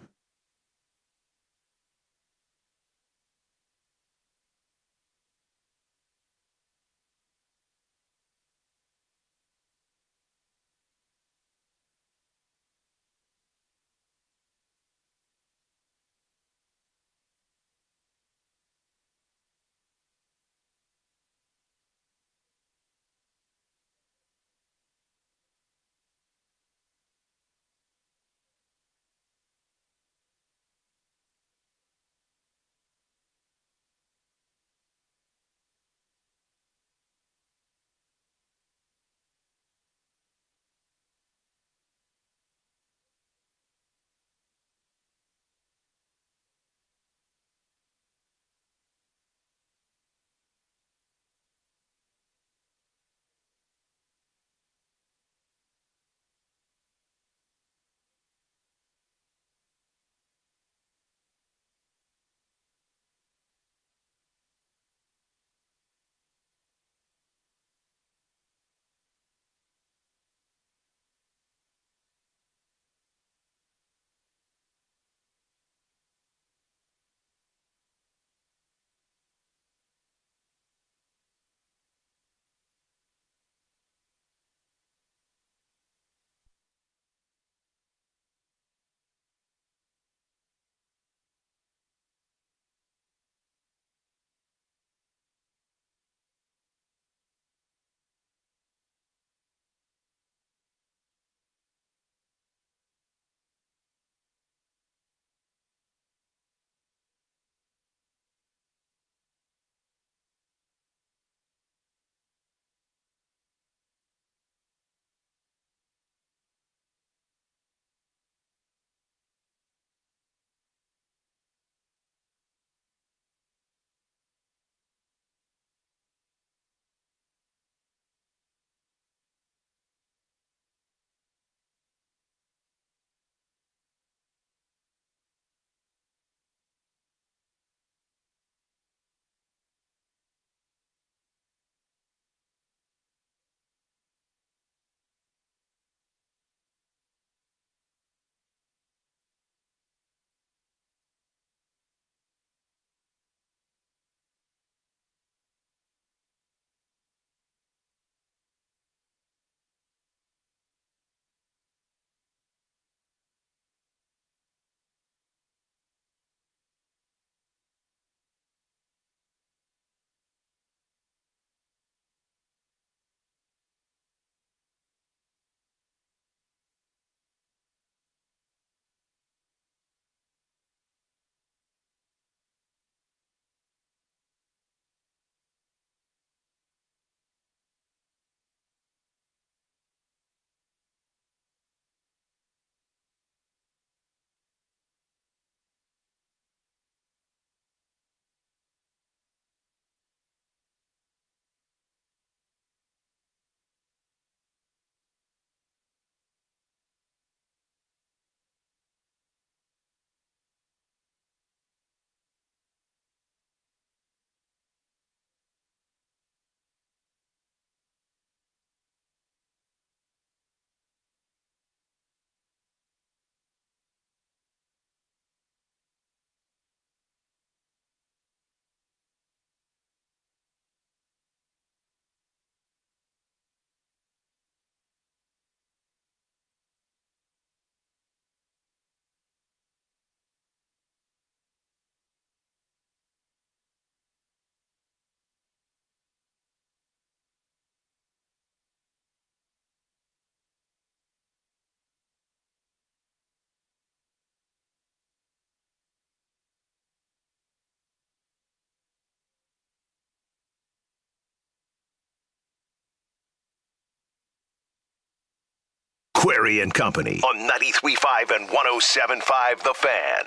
Query and Company on 93.5 and 107.5 The Fan.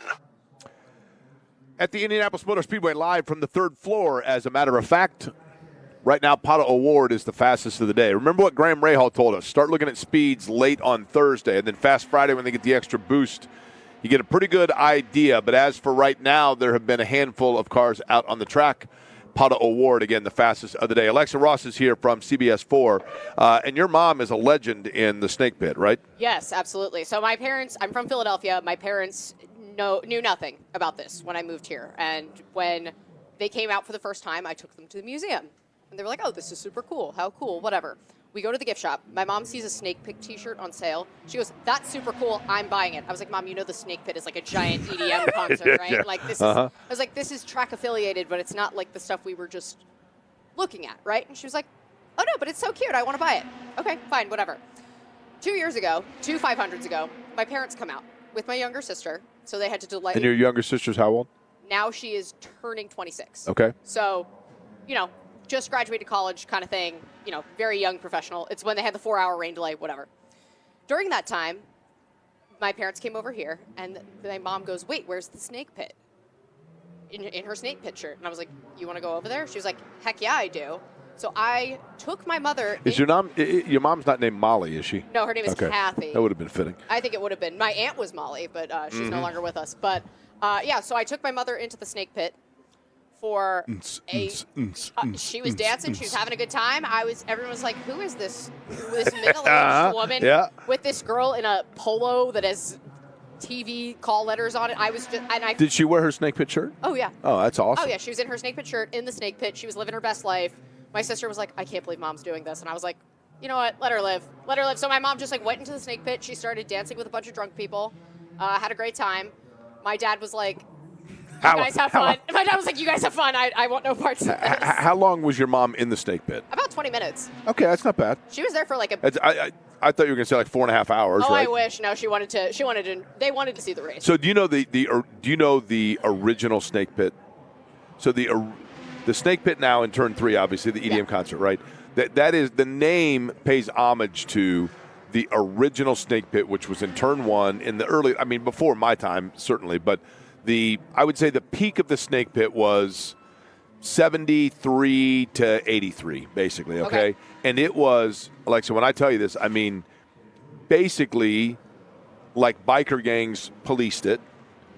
At the Indianapolis Motor Speedway, live from the third floor. As a matter of fact, right now, Pato O'Ward is the fastest of the day. Remember what Graham Rahal told us. Start looking at speeds late on Thursday, and then Fast Friday when they get the extra boost. You get a pretty good idea, but as for right now, there have been a handful of cars out on the track. Pato O'Ward, again, the fastest of the day. Alexa Ross is here from CBS 4, and your mom is a legend in the snake pit, right? Yes, absolutely. So my parents, I'm from Philadelphia. My parents knew nothing about this when I moved here. And when they came out for the first time, I took them to the museum. And they were like, oh, this is super cool. How cool, whatever. We go to the gift shop. My mom sees a snake pit t-shirt on sale. She goes, that's super cool. I'm buying it. I was like, Mom, you know the snake pit is like a giant EDM concert, right? Yeah. Like this is, I was like, this is track affiliated, but it's not like the stuff we were just looking at, right? And she was like, oh no, but it's so cute. I want to buy it. Okay, fine, whatever. 2 years ago, 2 500s ago, my parents come out with my younger sister. So they had to delay. And your younger sister's how old? Now she is turning 26. Okay. So, just graduated college kind of thing, very young professional. It's when they had the 4-hour rain delay, whatever. During that time, my parents came over here, and my mom goes, wait, where's the snake pit? In her snake pit shirt. And I was like, you want to go over there? She was like, heck yeah, I do. So I took my mother. Is your mom's not named Molly, is she? No, her name is Kathy. That would have been fitting. I think it would have been. My aunt was Molly, but she's no longer with us. But, so I took my mother into the snake pit for she was dancing. She was having a good time. Everyone was like, who is this middle-aged woman with this girl in a polo that has TV call letters on it? Did she wear her snake pit shirt? Oh, yeah. Oh, that's awesome. Oh, yeah. She was in her snake pit shirt in the snake pit. She was living her best life. My sister was like, I can't believe Mom's doing this. And I was like, you know what? Let her live. Let her live. So my mom just went into the snake pit. She started dancing with a bunch of drunk people. Had a great time. My dad was like, you guys have fun. My dad was like, you guys have fun. I want no parts of this. How long was your mom in the snake pit? About 20 minutes. Okay, that's not bad. She was there for like I thought you were going to say like 4.5 hours. Oh, right? I wish. No, they wanted to see the race. So do you know the original snake pit? So the snake pit now in turn 3, obviously the EDM concert, right? That is the name pays homage to the original snake pit, which was in turn 1 in the early. I mean, before my time certainly, but I would say the peak of the snake pit was 73 to 83, basically. Okay, and it was Alexa. When I tell you this, I mean basically like biker gangs policed it.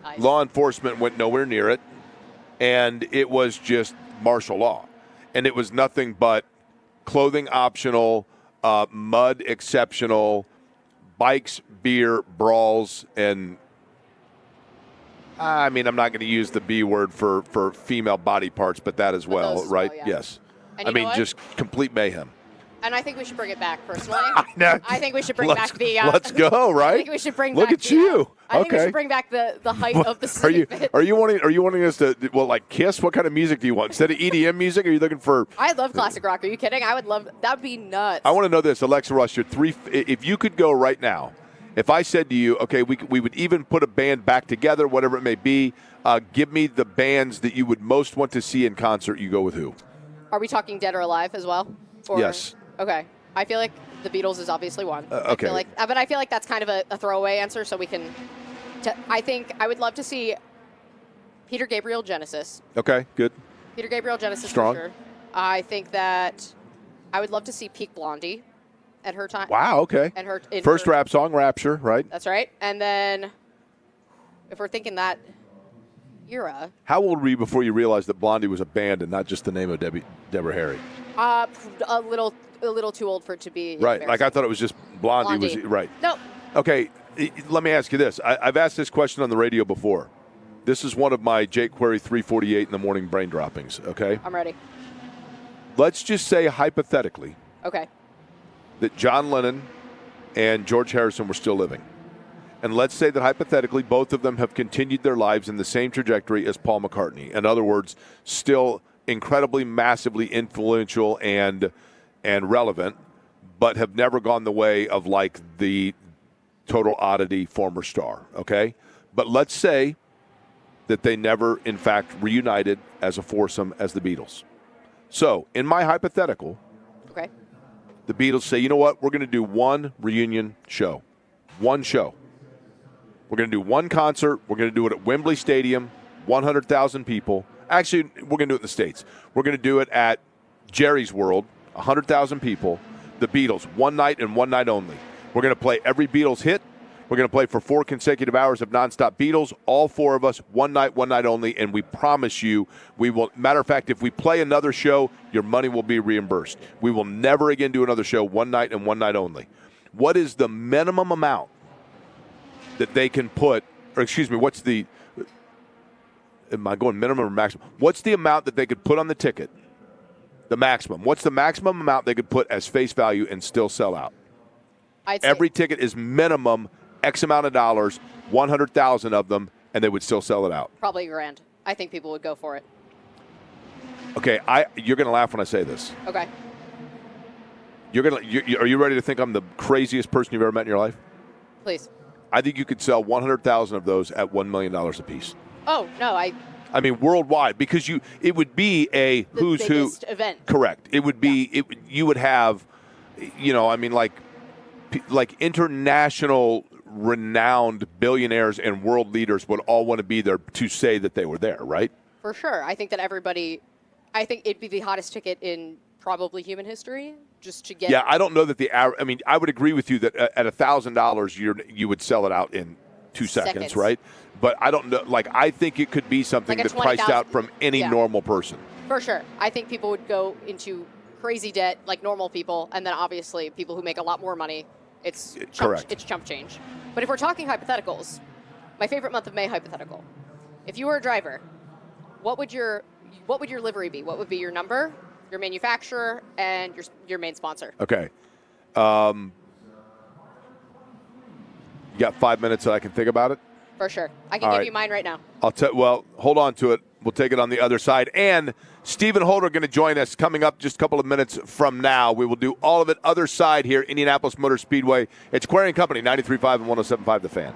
Nice. Law enforcement went nowhere near it, and it was just martial law, and it was nothing but clothing optional, mud exceptional, bikes, beer, brawls, and I mean, I'm not going to use the B word for female body parts, but that as well, right? Well, yeah. Yes. And I mean, just complete mayhem. And I think we should bring it back, personally. I think we should bring back the... let's go, right? I think we should bring Look back at you. I think we should bring back the height of the snake pit. Are you wanting us to, like Kiss? What kind of music do you want? Instead of EDM music, are you looking for... I love classic rock. Are you kidding? I would love... That would be nuts. I want to know this, Alexa Ross, if you could go right now, if I said to you, okay, we would even put a band back together, whatever it may be, give me the bands that you would most want to see in concert, you go with who? Are we talking dead or alive as well? Yes. Okay. I feel like the Beatles is obviously one. Okay. But I feel like that's kind of a throwaway answer, so we can... I think I would love to see Peter Gabriel, Genesis. Okay, good. Peter Gabriel, Genesis, strong. For sure. I think that I would love to see Peak Blondie at her time. Wow, okay. And first rap song, Rapture, right? That's right. And then if we're thinking that era... How old were you before you realized that Blondie was a band and not just the name of Deborah Harry? A little too old for it to be right. Like I thought it was just Blondie. Was right. No. Okay, let me ask you this. I've asked this question on the radio before. This is one of my Jake Query 348 in the morning brain droppings. Okay. I'm ready. Let's just say hypothetically. Okay. That John Lennon and George Harrison were still living. And let's say that hypothetically both of them have continued their lives in the same trajectory as Paul McCartney. In other words, still incredibly, massively influential and relevant, but have never gone the way of like the total oddity former star, okay? But let's say that they never, in fact, reunited as a foursome as the Beatles. So, in my hypothetical, okay, the Beatles say, you know what, we're going to do one reunion show. one show. We're going to do one concert. We're going to do it at Wembley Stadium, 100,000 people. Actually, we're going to do it in the States. We're going to do it at Jerry's World, 100,000 people. The Beatles, one night and one night only. We're going to play every Beatles hit. We're going to play for 4 consecutive hours of nonstop Beatles, all 4 of us, one night only, and we promise you we will. Matter of fact, if we play another show, your money will be reimbursed. We will never again do another show, one night and one night only. What is the minimum amount that they can put, or excuse me, what's the, am I going minimum or maximum? What's the amount that they could put on the ticket? The maximum. What's the maximum amount they could put as face value and still sell out? Every ticket is minimum X amount of dollars, 100,000 of them, and they would still sell it out. Probably $1,000. I think people would go for it. Okay, you're going to laugh when I say this. Okay. Are you ready to think I'm the craziest person you've ever met in your life? Please. I think you could sell 100,000 of those at $1 million a piece. Oh, no, I mean, worldwide, because it would be a who's who biggest event. Correct. It would be. You would have, like international renowned billionaires and world leaders would all want to be there to say that they were there, right? For sure. I think that I think it'd be the hottest ticket in probably human history, just to get. Yeah, I don't know that I would agree with you that at $1,000 you would sell it out in 2 seconds, right? But I don't know. Like, I think it could be something like that's priced out from any normal person. For sure. I think people would go into crazy debt like normal people, and then obviously people who make a lot more money, it's chump change. But if we're talking hypotheticals, my favorite month of May hypothetical. If you were a driver, what would your livery be? What would be your number, your manufacturer, and your main sponsor? Okay. You got 5 minutes that I can think about it? For sure. I can give you mine right now. Well, hold on to it. We'll take it on the other side. And Stephen Holder going to join us coming up just a couple of minutes from now. We will do all of it other side here, Indianapolis Motor Speedway. It's Query & Company, 93.5 and 107.5 The Fan.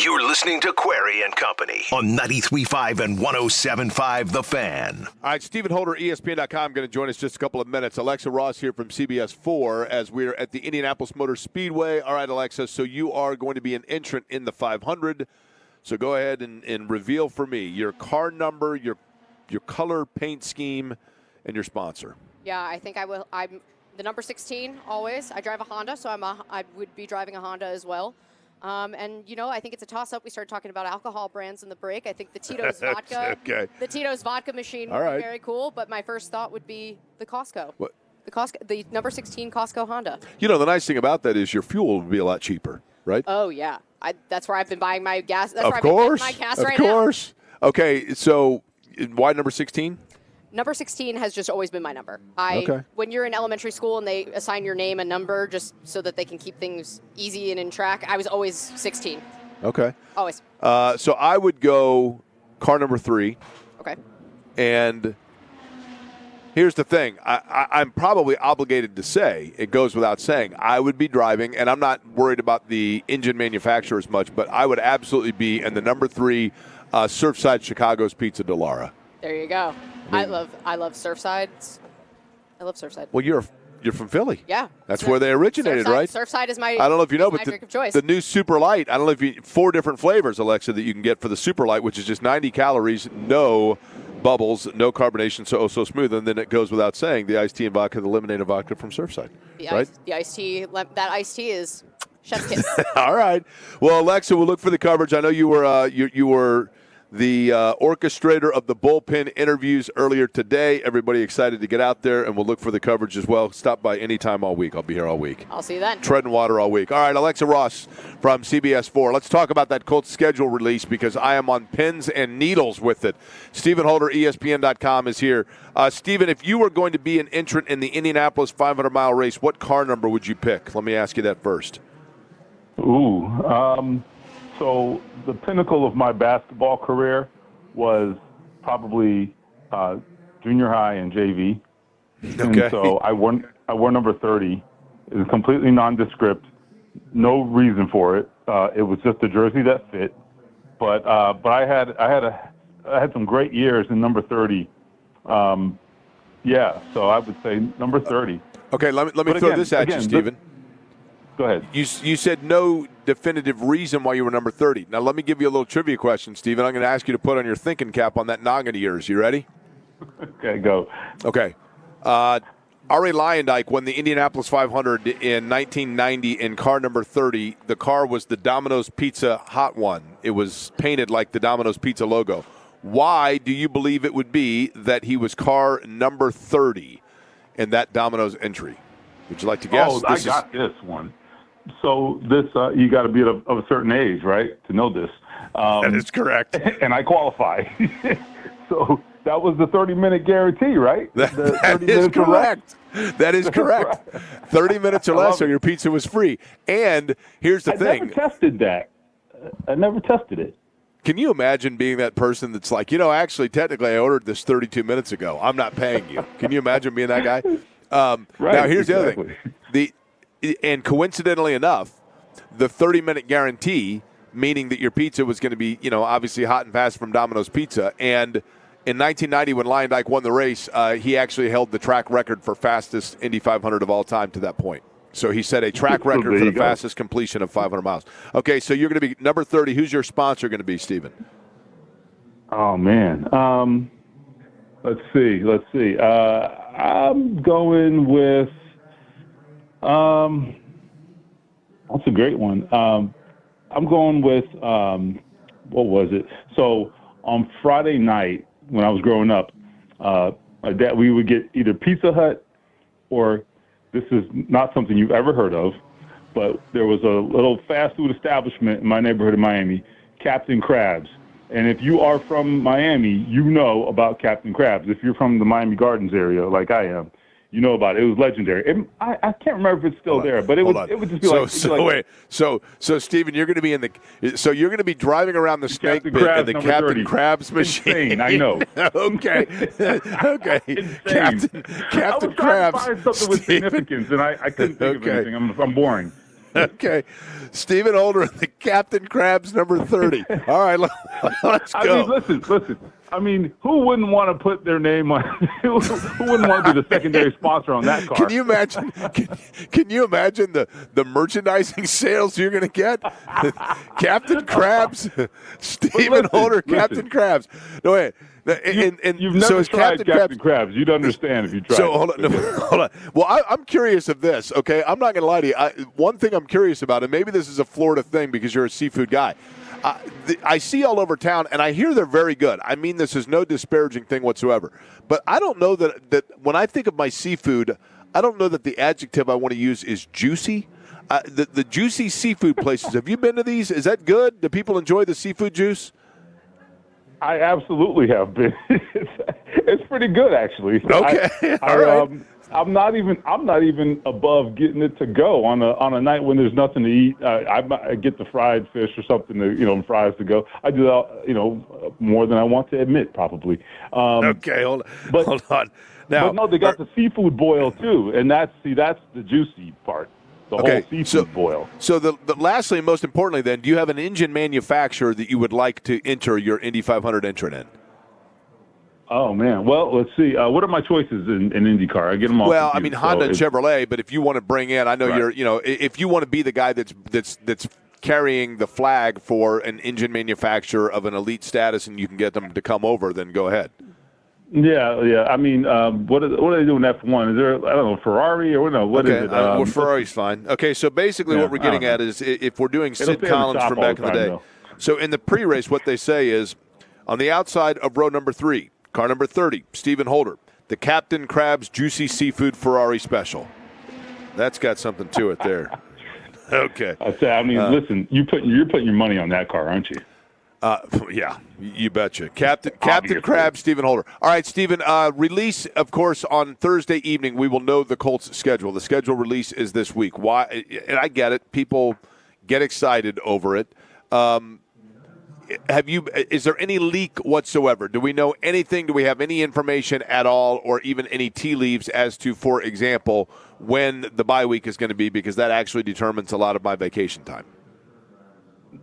You're listening to Query and Company on 93.5 and 107.5 The Fan. All right, Stephen Holder, ESPN.com, going to join us just a couple of minutes. Alexa Ross here from CBS 4 as we're at the Indianapolis Motor Speedway. All right, Alexa, so you are going to be an entrant in the 500. So go ahead and reveal for me your car number, your color, paint scheme, and your sponsor. Yeah, I think I will. I'm the number 16 always. I drive a Honda, so I would be driving a Honda as well. And, I think it's a toss-up. We started talking about alcohol brands in the break. I think the Tito's vodka, the Tito's vodka machine would be very cool. But my first thought would be the Costco. What? The number 16 Costco Honda. The nice thing about that is your fuel would be a lot cheaper, right? Oh, yeah. That's where I've been buying my gas. That's where I've been getting my gas right now. Of course. Okay, so why number 16? Number 16 has just always been my number. When you're in elementary school and they assign your name and number just so that they can keep things easy and in track, I was always 16. Okay. Always. So I would go car number 3. Okay. And here's the thing. I'm probably obligated to say, it goes without saying, I would be driving, and I'm not worried about the engine manufacturer as much, but I would absolutely be in the number 3 Surfside Chicago's Pizza DeLara. There you go. I love Surfsides. I love Surfside. Well, you're from Philly. Yeah. That's where they originated, right? Surfside is my I don't know if you know, but drink of choice. the new Super Light, I don't know if 4 different flavors, Alexa, that you can get for the Super Light, which is just 90 calories, no bubbles, no carbonation, so smooth. And then it goes without saying, the iced tea and vodka, the lemonade and vodka from Surfside. The right? Iced tea, that iced tea is chef's kiss. All right. Well, Alexa, we'll look for the coverage. I know you were you were the orchestrator of the bullpen interviews earlier today. Everybody excited to get out there, and we'll look for the coverage as well. Stop by anytime all week. I'll be here all week. I'll see you then. Treading water all week. All right, Alexa Ross from CBS 4. Let's talk about that Colts schedule release because I am on pins and needles with it. Stephen Holder, ESPN.com, is here. Stephen, if you were going to be an entrant in the Indianapolis 500-mile race, what car number would you pick? Let me ask you that first. So the pinnacle of my basketball career was probably junior high and JV. Okay. And so I wore number 30. It was completely nondescript, no reason for it. It was just a jersey that fit. But I had some great years in number 30. So I would say number 30. Okay, let me throw this at you, Stephen. Go ahead. You said no definitive reason why you were number 30. Now, let me give you a little trivia question, Stephen. I'm going to ask you to put on your thinking cap on that noggin of yours. You ready? Okay, go. Okay. Ari Luyendyk won the Indianapolis 500 in 1990 in car number 30. The car was the Domino's Pizza Hot One. It was painted like the Domino's Pizza logo. Why do you believe it would be that he was car number 30 in that Domino's entry? Would you like to guess? I got this one. So this, you got to be of a certain age, right, to know this. That is correct. And I qualify. So that was the 30-minute guarantee, right? That is correct. That is correct. 30 minutes or less, or your pizza was free. And here's the thing. I never tested that. I never tested it. Can you imagine being that person that's like, actually, technically, I ordered this 32 minutes ago. I'm not paying you. Can you imagine being that guy? Right, now, here's the other thing. And coincidentally enough, the 30-minute guarantee, meaning that your pizza was going to be, obviously hot and fast from Domino's Pizza. And in 1990, when Luyendyk won the race, he actually held the track record for fastest Indy 500 of all time to that point. So he set a track record for the fastest completion of 500 miles. Okay, so you're going to be number 30. Who's your sponsor going to be, Stephen? Oh, man. Let's see. I'm going with that's a great one. I'm going with what was it? So on Friday night when I was growing up, we would get either Pizza Hut or, this is not something you've ever heard of, but there was a little fast food establishment in my neighborhood in Miami, Captain Crab's. And if you are from Miami, you know about Captain Crab's. If you're from the Miami Gardens area, like I am, you know about it. It was legendary. I can't remember if it's still there, but it would just be So Stephen, you're going to be you're going to be driving around the snake pit in the Captain Crab's machine. Insane, I know. Okay. Captain I was trying Crab's. to find something with significance, and I couldn't think of anything. I'm boring. Okay. Stephen Holder, the Captain Crabs, number 30. All right, let's go. Listen. I mean, who wouldn't want to put their name on? Who wouldn't want to be the secondary sponsor on that car? Can you imagine? Can you imagine the merchandising sales you're going to get? Captain Crabs, Stephen Holder, Captain Crabs. No wait. You've never tried Captain Crabs. You'd understand if you tried. So hold on. Well, I'm curious of this. Okay, I'm not going to lie to you. One thing I'm curious about, and maybe this is a Florida thing because you're a seafood guy. I see all over town, and I hear they're very good. I mean, this is no disparaging thing whatsoever. But I don't know that when I think of my seafood, I don't know that the adjective I want to use is juicy. The juicy seafood places, have you been to these? Is that good? Do people enjoy the seafood juice? I absolutely have been. It's pretty good, actually. Okay, all right. I'm not even above getting it to go on a night when there's nothing to eat. I get the fried fish or something to fries to go. I do that more than I want to admit, probably. Okay, hold on. Now, but no, they got the seafood boil too, and that's the juicy part. The whole seafood boil. So lastly, and most importantly, then, do you have an engine manufacturer that you would like to enter your Indy 500 entrant in? Oh, man. Well, let's see. What are my choices in IndyCar? I get them all. Well, confused, I mean, Honda and Chevrolet, but if you want to bring in, I know right. if you want to be the guy that's carrying the flag for an engine manufacturer of an elite status and you can get them to come over, then go ahead. Yeah. I mean, what are they doing in F1? Is there, I don't know, Ferrari or no? What is it? Well, Ferrari's fine. Okay, so basically what we're getting at is if we're doing Sid Collins from back in the day. Though. So in the pre-race, what they say is on the outside of row number 3, car number 30, Stephen Holder, the Captain Crab's Juicy Seafood Ferrari Special. That's got something to it there. Okay. Listen, you're putting your money on that car, aren't you? Yeah, you betcha. Captain Crab, Stephen Holder. All right, Stephen, release, of course, on Thursday evening, we will know the Colts' schedule. The schedule release is this week. Why? And I get it. People get excited over it. Is there any leak whatsoever? Do we know anything? Do we have any information at all or even any tea leaves as to, for example, when the bye week is going to be? Because that actually determines a lot of my vacation time.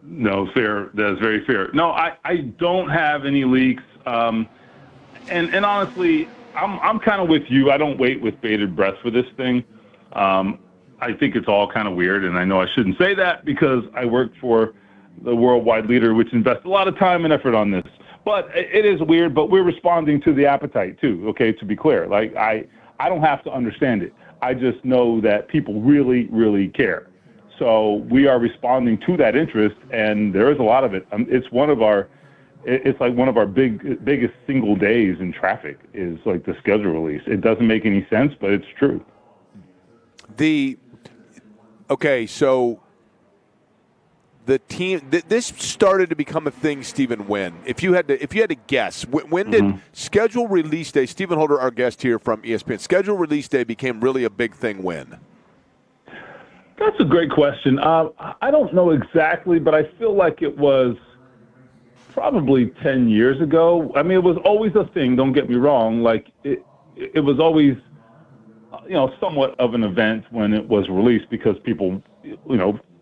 No, fair. That's very fair. No, I don't have any leaks. And honestly, I'm kind of with you. I don't wait with bated breath for this thing. I think it's all kind of weird, and I know I shouldn't say that because I work for the worldwide leader, which invests a lot of time and effort on this. But it is weird, but we're responding to the appetite too, okay, to be clear. Like, I don't have to understand it. I just know that people really, really care. So we are responding to that interest, and there is a lot of it. It's like one of our biggest single days in traffic is like the schedule release. It doesn't make any sense, but it's true. So the team this started to become a thing, Stephen. When, if you had to guess, when did schedule release day? Stephen Holder, our guest here from ESPN. Schedule release day became really a big thing when? That's a great question. I don't know exactly, but I feel like it was probably 10 years ago. I mean, it was always a thing. Don't get me wrong. Like it was always, somewhat of an event when it was released because people,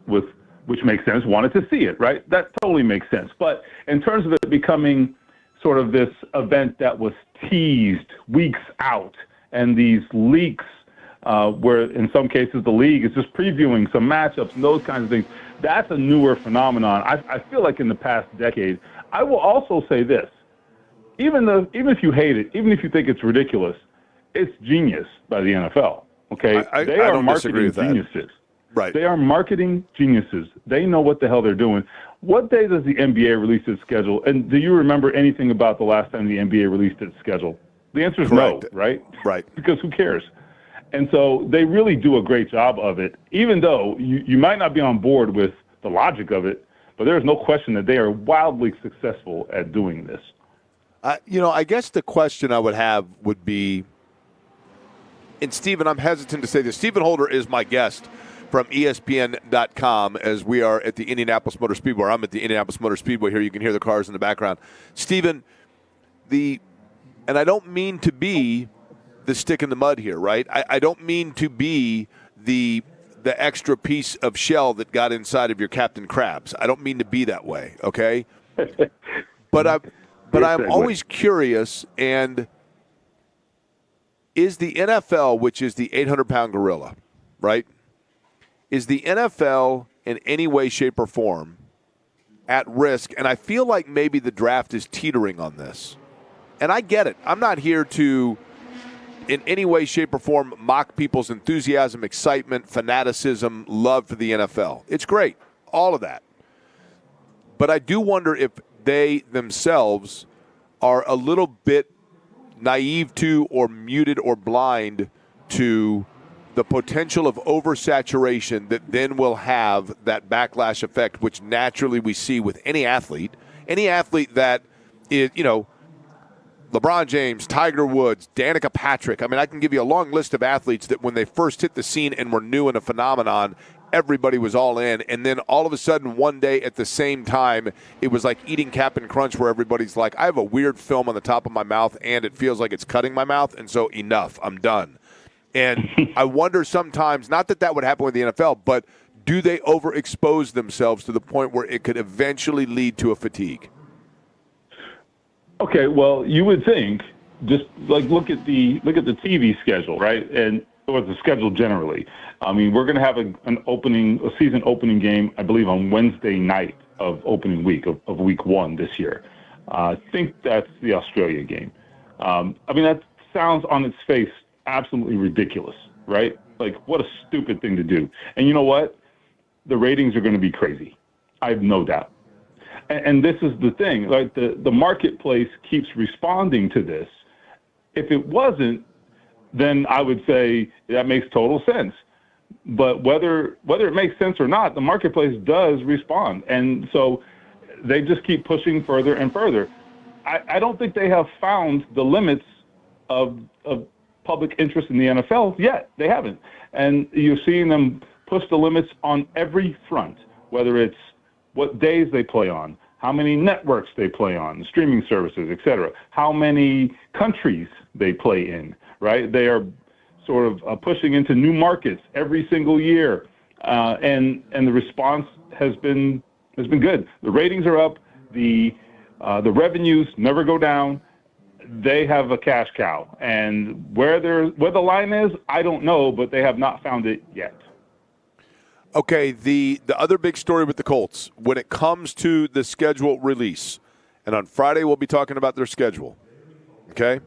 which makes sense, wanted to see it, right? That totally makes sense. But in terms of it becoming sort of this event that was teased weeks out and these leaks, where in some cases the league is just previewing some matchups and those kinds of things. That's a newer phenomenon. I feel like in the past decade. I will also say this: even if you hate it, even if you think it's ridiculous, it's genius by the NFL. Okay, they are marketing geniuses. Right. They are marketing geniuses. They know what the hell they're doing. What day does the NBA release its schedule? And do you remember anything about the last time the NBA released its schedule? The answer is no, right? Right. Because who cares? And so they really do a great job of it, even though you might not be on board with the logic of it, but there's no question that they are wildly successful at doing this. I guess the question I would have would be, and Stephen, I'm hesitant to say this. Stephen Holder is my guest from ESPN.com as we are at the Indianapolis Motor Speedway. I'm at the Indianapolis Motor Speedway here. You can hear the cars in the background. Stephen, and I don't mean to be the stick in the mud here, right? I don't mean to be the the extra piece of shell that got inside of your Captain Krabs. I don't mean to be that way, okay? But I'm always curious, and is the NFL, which is the 800-pound gorilla, right? Is the NFL in any way, shape, or form at risk? And I feel like maybe the draft is teetering on this. And I get it. I'm not here to, in any way, shape, or form, mock people's enthusiasm, excitement, fanaticism, love for the NFL. It's great, all of that. But I do wonder if they themselves are a little bit naive to or muted or blind to the potential of oversaturation that then will have that backlash effect, which naturally we see with any athlete that is, LeBron James, Tiger Woods, Danica Patrick. I mean, I can give you a long list of athletes that when they first hit the scene and were new and a phenomenon, everybody was all in. And then all of a sudden, one day at the same time, it was like eating Cap'n Crunch where everybody's like, I have a weird film on the top of my mouth and it feels like it's cutting my mouth. And so enough, I'm done. And I wonder sometimes, not that would happen with the NFL, but do they overexpose themselves to the point where it could eventually lead to a fatigue? Okay, well, you would think, just like look at the TV schedule, right, or the schedule generally. I mean, we're going to have a season opening game, I believe, on Wednesday night of opening week of week 1 this year. I think that's the Australia game. I mean, that sounds on its face absolutely ridiculous, right? Like, what a stupid thing to do. And you know what? The ratings are going to be crazy. I have no doubt. And this is the thing, like the marketplace keeps responding to this. If it wasn't, then I would say that makes total sense. But whether it makes sense or not, the marketplace does respond. And so they just keep pushing further and further. I don't think they have found the limits of public interest in the NFL yet. They haven't. And you're seeing them push the limits on every front, whether it's what days they play on, how many networks they play on, streaming services, et cetera, how many countries they play in, right? They are sort of pushing into new markets every single year, and the response has been good. The ratings are up, the revenues never go down. They have a cash cow, and where the line is, I don't know, but they have not found it yet. Okay, the other big story with the Colts, when it comes to the schedule release, and on Friday we'll be talking about their schedule, okay?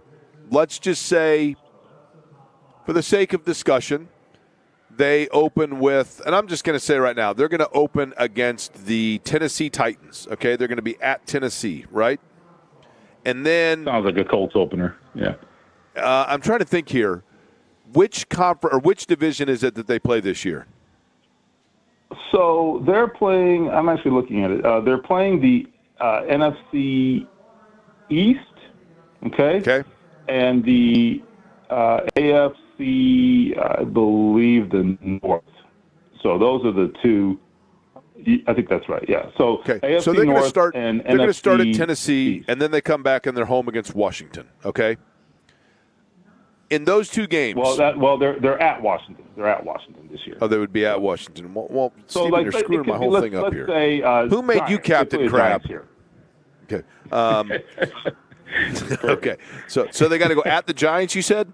Let's just say, for the sake of discussion, they open with, and I'm just going to say right now, they're going to open against the Tennessee Titans, okay? They're going to be at Tennessee, right? And then... Sounds like a Colts opener, yeah. I'm trying to think here. Which division is it that they play this year? So they're playing, I'm actually looking at it. They're playing the NFC East, okay? And the AFC, I believe, the North. So those are the two. I think that's right, yeah. So, okay. AFC So they're going to start. They're going to start at Tennessee, East. And then they come back and they're home against Washington. Okay. In those two games, they're at Washington. They're at Washington this year. Oh, they would be at Washington. Well, so Steven, you're screwing my whole thing up here. Say, who made you Captain Crab here? Okay. Okay. So they got to go at the Giants. You said.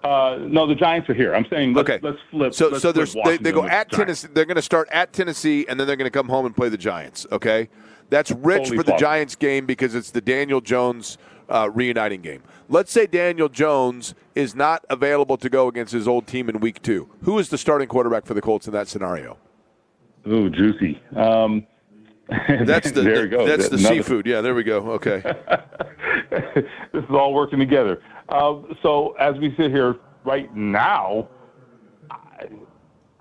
No, the Giants are here. I'm saying let's flip. So they go at Tennessee. They're going to start at Tennessee, and then they're going to come home and play the Giants. Okay, that's rich totally for the Giants game because it's the Daniel Jones reuniting game. Let's say Daniel Jones is not available to go against his old team in Week 2. Who is the starting quarterback for the Colts in that scenario? Ooh, juicy. That's the seafood. Yeah, there we go. Okay. This is all working together. So as we sit here right now,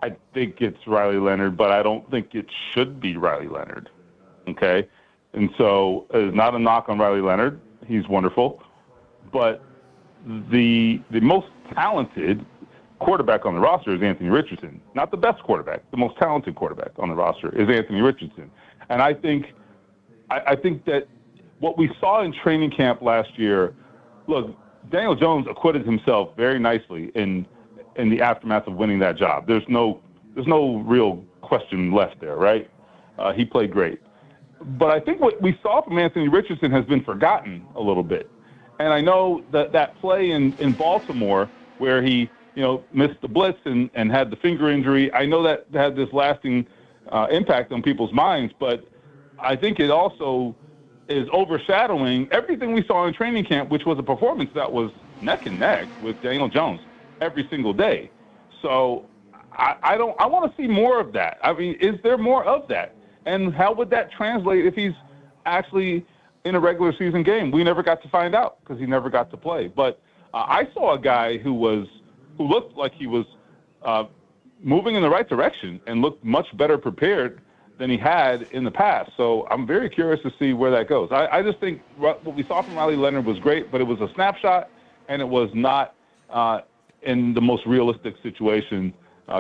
I think it's Riley Leonard, but I don't think it should be Riley Leonard. Okay? And so it's not a knock on Riley Leonard. He's wonderful. But the most talented quarterback on the roster is Anthony Richardson. Not the best quarterback. The most talented quarterback on the roster is Anthony Richardson. And I think that what we saw in training camp last year, look, Daniel Jones acquitted himself very nicely in in the aftermath of winning that job. There's no real question left there, right? He played great. But I think what we saw from Anthony Richardson has been forgotten a little bit. And I know that play in Baltimore where he, missed the blitz and had the finger injury, I know that had this lasting impact on people's minds, but I think it also is overshadowing everything we saw in training camp, which was a performance that was neck and neck with Daniel Jones every single day. So I want to see more of that. I mean, is there more of that? And how would that translate if he's actually in a regular season game? We never got to find out because he never got to play. But I saw a guy who looked like he was moving in the right direction and looked much better prepared than he had in the past. So I'm very curious to see where that goes. I just think what we saw from Riley Leonard was great, but it was a snapshot, and it was not in the most realistic situation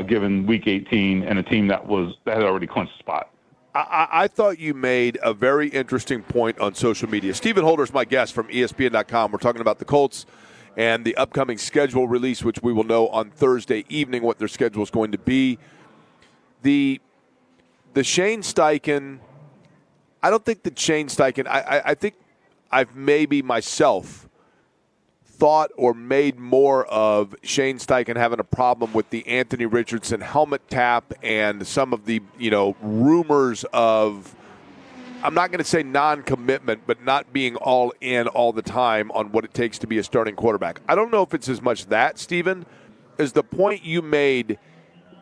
given Week 18 and a team that had already clinched a spot. I thought you made a very interesting point on social media. Stephen Holder is my guest from ESPN.com. We're talking about the Colts and the upcoming schedule release, which we will know on Thursday evening what their schedule is going to be. The Shane Steichen, I don't think that Shane Steichen, I think I've maybe myself thought or made more of Shane Steichen having a problem with the Anthony Richardson helmet tap and some of the, rumors of, I'm not going to say non-commitment, but not being all in all the time on what it takes to be a starting quarterback. I don't know if it's as much that, Stephen, as the point you made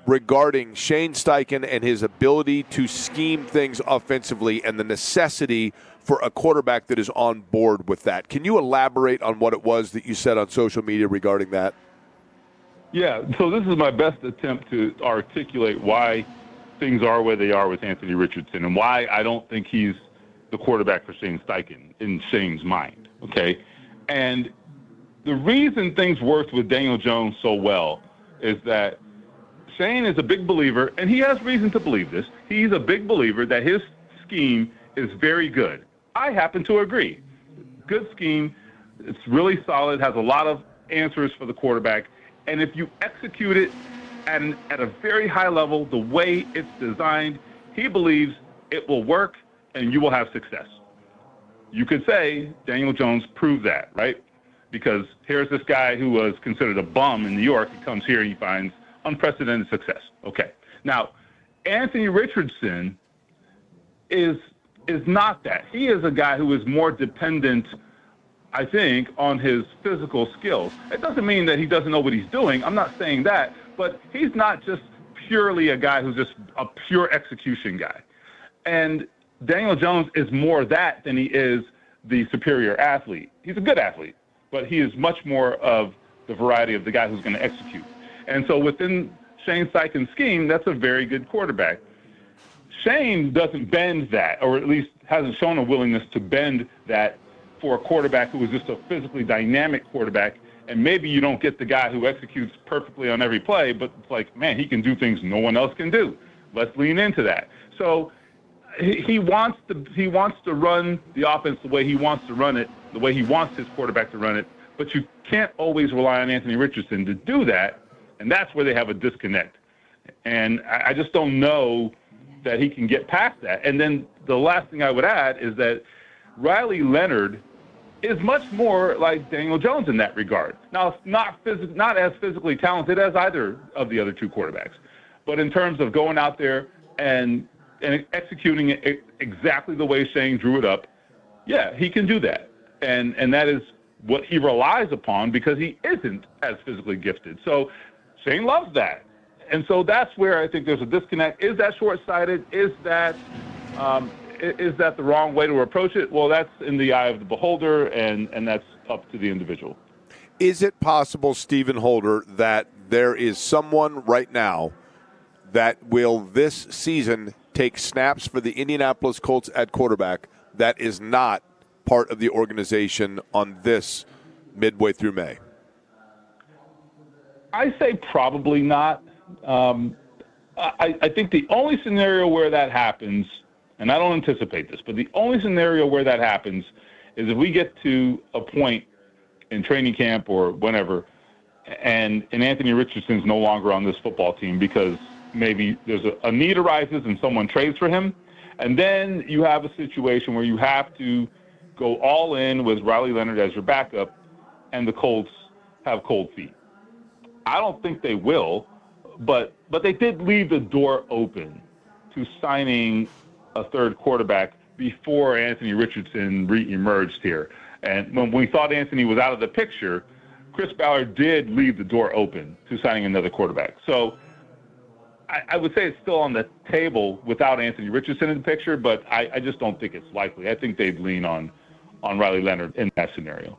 regarding Shane Steichen and his ability to scheme things offensively and the necessity for a quarterback that is on board with that. Can you elaborate on what it was that you said on social media regarding that? Yeah, so this is my best attempt to articulate why things are where they are with Anthony Richardson and why I don't think he's the quarterback for Shane Steichen in Shane's mind, okay? And the reason things worked with Daniel Jones so well is that Shane is a big believer, and he has reason to believe this. He's a big believer that his scheme is very good. I happen to agree. Good scheme. It's really solid, has a lot of answers for the quarterback. And if you execute it at a very high level, the way it's designed, he believes it will work and you will have success. You could say Daniel Jones proved that, right? Because here's this guy who was considered a bum in New York. He comes here and he finds unprecedented success. Okay. Now, Anthony Richardson is not that. He is a guy who is more dependent, I think, on his physical skills. It doesn't mean that he doesn't know what he's doing. I'm not saying that. But he's not just purely a guy who's just a pure execution guy. And Daniel Jones is more that than he is the superior athlete. He's a good athlete, but he is much more of the variety of the guy who's going to execute. And so within Shane Steichen's scheme, that's a very good quarterback. Shane doesn't bend that, or at least hasn't shown a willingness to bend that for a quarterback who is just a physically dynamic quarterback. And maybe you don't get the guy who executes perfectly on every play, but it's like, man, he can do things no one else can do. Let's lean into that. So he wants to run the offense the way he wants to run it, the way he wants his quarterback to run it. But you can't always rely on Anthony Richardson to do that, and that's where they have a disconnect. And I just don't know that he can get past that. And then the last thing I would add is that Riley Leonard is much more like Daniel Jones in that regard. Now, not as physically talented as either of the other two quarterbacks, but in terms of going out there and executing it exactly the way Shane drew it up, yeah, he can do that. And that is what he relies upon because he isn't as physically gifted. So Shane loves that. And so that's where I think there's a disconnect. Is that short-sighted? Is that the wrong way to approach it? Well, that's in the eye of the beholder, and that's up to the individual. Is it possible, Stephen Holder, that there is someone right now that will this season take snaps for the Indianapolis Colts at quarterback that is not part of the organization on this midway through May? I say probably not. I think the only scenario where that happens, and I don't anticipate this, but the only scenario where that happens is if we get to a point in training camp or whenever and Anthony Richardson's no longer on this football team because maybe there's a need arises and someone trades for him. And then you have a situation where you have to go all in with Riley Leonard as your backup, and the Colts have cold feet. I don't think they will, but they did leave the door open to signing a third quarterback before Anthony Richardson re-emerged here. And when we thought Anthony was out of the picture, Chris Ballard did leave the door open to signing another quarterback. So I would say it's still on the table without Anthony Richardson in the picture, but I just don't think it's likely. I think they'd lean on Riley Leonard in that scenario.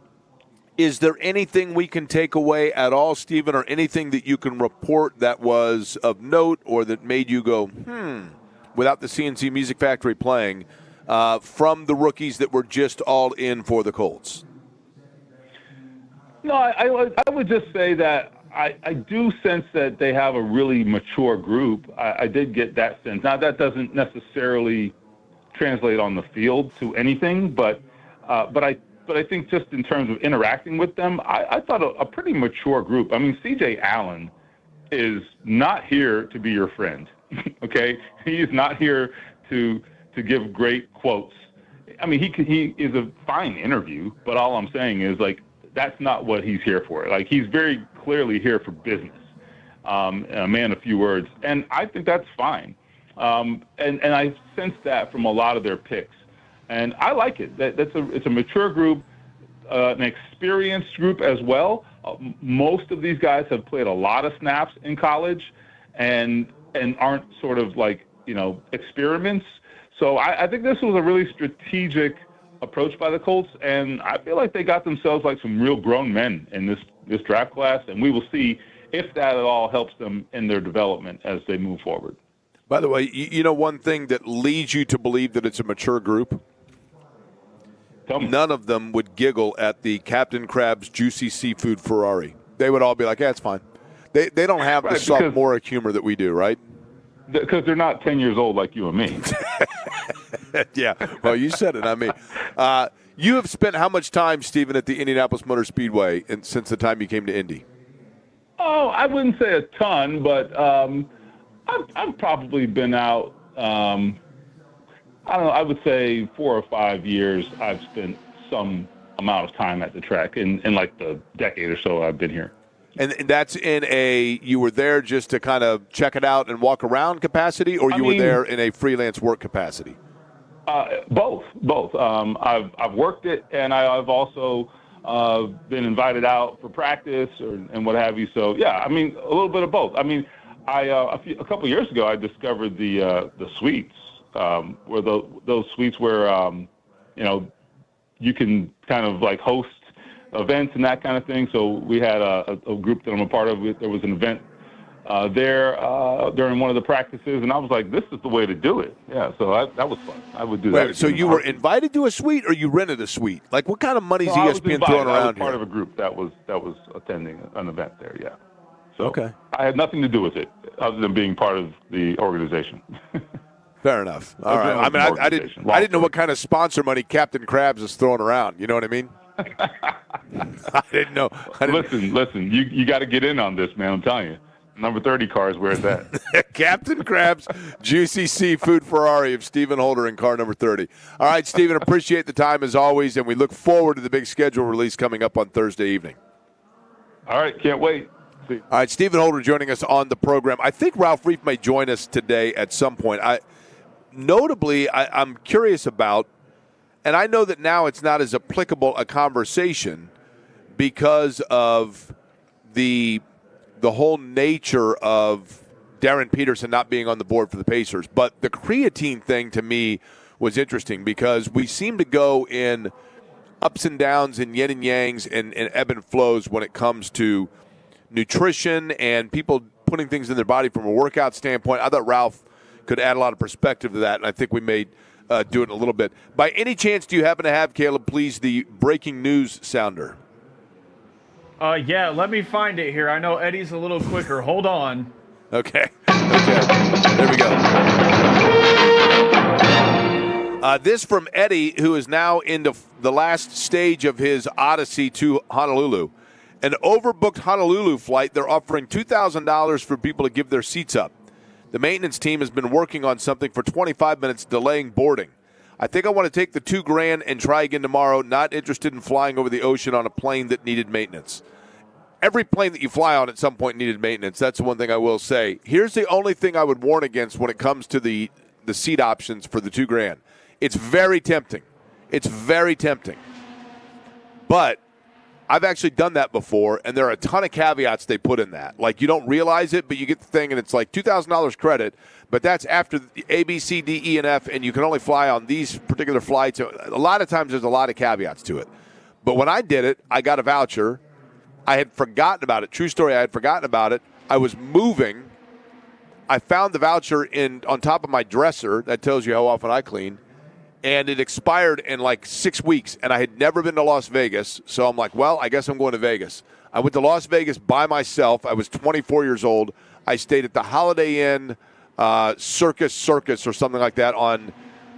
Is there anything we can take away at all, Stephen, or anything that you can report that was of note or that made you go, without the CNC Music Factory playing, from the rookies that were just all in for the Colts? No, I would just say that I do sense that they have a really mature group. I did get that sense. Now, that doesn't necessarily translate on the field to anything, but I think just in terms of interacting with them, I thought a pretty mature group. I mean, C.J. Allen is not here to be your friend, okay? He is not here to give great quotes. I mean, he is a fine interview, but all I'm saying is, like, that's not what he's here for. Like, he's very clearly here for business, a man of few words, and I think that's fine. And I sense that from a lot of their picks. And I like it. It's a mature group, an experienced group as well. Most of these guys have played a lot of snaps in college and aren't sort of like, experiments. So I think this was a really strategic approach by the Colts, and I feel like they got themselves like some real grown men in this draft class, and we will see if that at all helps them in their development as they move forward. By the way, one thing that leads you to believe that it's a mature group, none of them would giggle at the Captain Crab's Juicy Seafood Ferrari. They would all be like, it's fine. They don't have the sophomoric humor that we do, right? Because they're not 10 years old like you and me. Yeah, well, you said it. I mean, you have spent how much time, Stephen, at the Indianapolis Motor Speedway since the time you came to Indy? Oh, I wouldn't say a ton, but I've probably been out, I don't know, I would say 4 or 5 years I've spent some amount of time at the track in like the decade or so I've been here. And that's you were there just to kind of check it out and walk around capacity, or were there in a freelance work capacity? Both. I've worked it, and I've also been invited out for practice and what have you. So, yeah, I mean, a little bit of both. I mean, a couple of years ago, I discovered the suites, where those suites where, you can kind of like host events and that kind of thing. So we had a group that I'm a part of. There was an event there during one of the practices, and I was like, this is the way to do it. Yeah, so that was fun. I would do that. So you were invited to a suite, or you rented a suite? Like, what kind of money is ESPN throwing around here? I was part of a group that was attending an event there, yeah. So okay. I had nothing to do with it other than being part of the organization. Fair enough. All right. I mean, I didn't know what kind of sponsor money Captain Krabs is throwing around. You know what I mean? I didn't know. Listen. You got to get in on this, man. I'm telling you. Number 30 car is where it's at. Captain Krabs Juicy Seafood Ferrari of Stephen Holder in car number 30. All right, Stephen, appreciate the time as always, and we look forward to the big schedule release coming up on Thursday evening. All right, can't wait. All right, Stephen Holder joining us on the program. I think Ralph Reef may join us today at some point. Notably, I'm curious about, and I know that now it's not as applicable a conversation because of the whole nature of Darren Peterson not being on the board for the Pacers. But the creatine thing to me was interesting because we seem to go in ups and downs and yin and yangs and ebb and flows when it comes to nutrition and people putting things in their body from a workout standpoint. I thought Ralph could add a lot of perspective to that, and I think we may do it in a little bit. By any chance, do you happen to have, Caleb, please, the breaking news sounder? Yeah, let me find it here. I know Eddie's a little quicker. Hold on. Okay. There we go. This from Eddie, who is now into the last stage of his odyssey to Honolulu. An overbooked Honolulu flight, they're offering $2,000 for people to give their seats up. The maintenance team has been working on something for 25 minutes, delaying boarding. I think I want to take the $2,000 and try again tomorrow. Not interested in flying over the ocean on a plane that needed maintenance. Every plane that you fly on at some point needed maintenance. That's the one thing I will say. Here's the only thing I would warn against when it comes to the seat options for the $2,000. It's very tempting. It's very tempting. But I've actually done that before, and there are a ton of caveats they put in that. Like, you don't realize it, but you get the thing, and it's like $2,000 credit, but that's after the A, B, C, D, E, and F, and you can only fly on these particular flights. A lot of times there's a lot of caveats to it. But when I did it, I got a voucher. I had forgotten about it. True story, I had forgotten about it. I was moving. I found the voucher on top of my dresser. That tells you how often I clean. And it expired in like 6 weeks, and I had never been to Las Vegas. So I'm like, well, I guess I'm going to Vegas. I went to Las Vegas by myself. I was 24 years old. I stayed at the Holiday Inn Circus or something like that on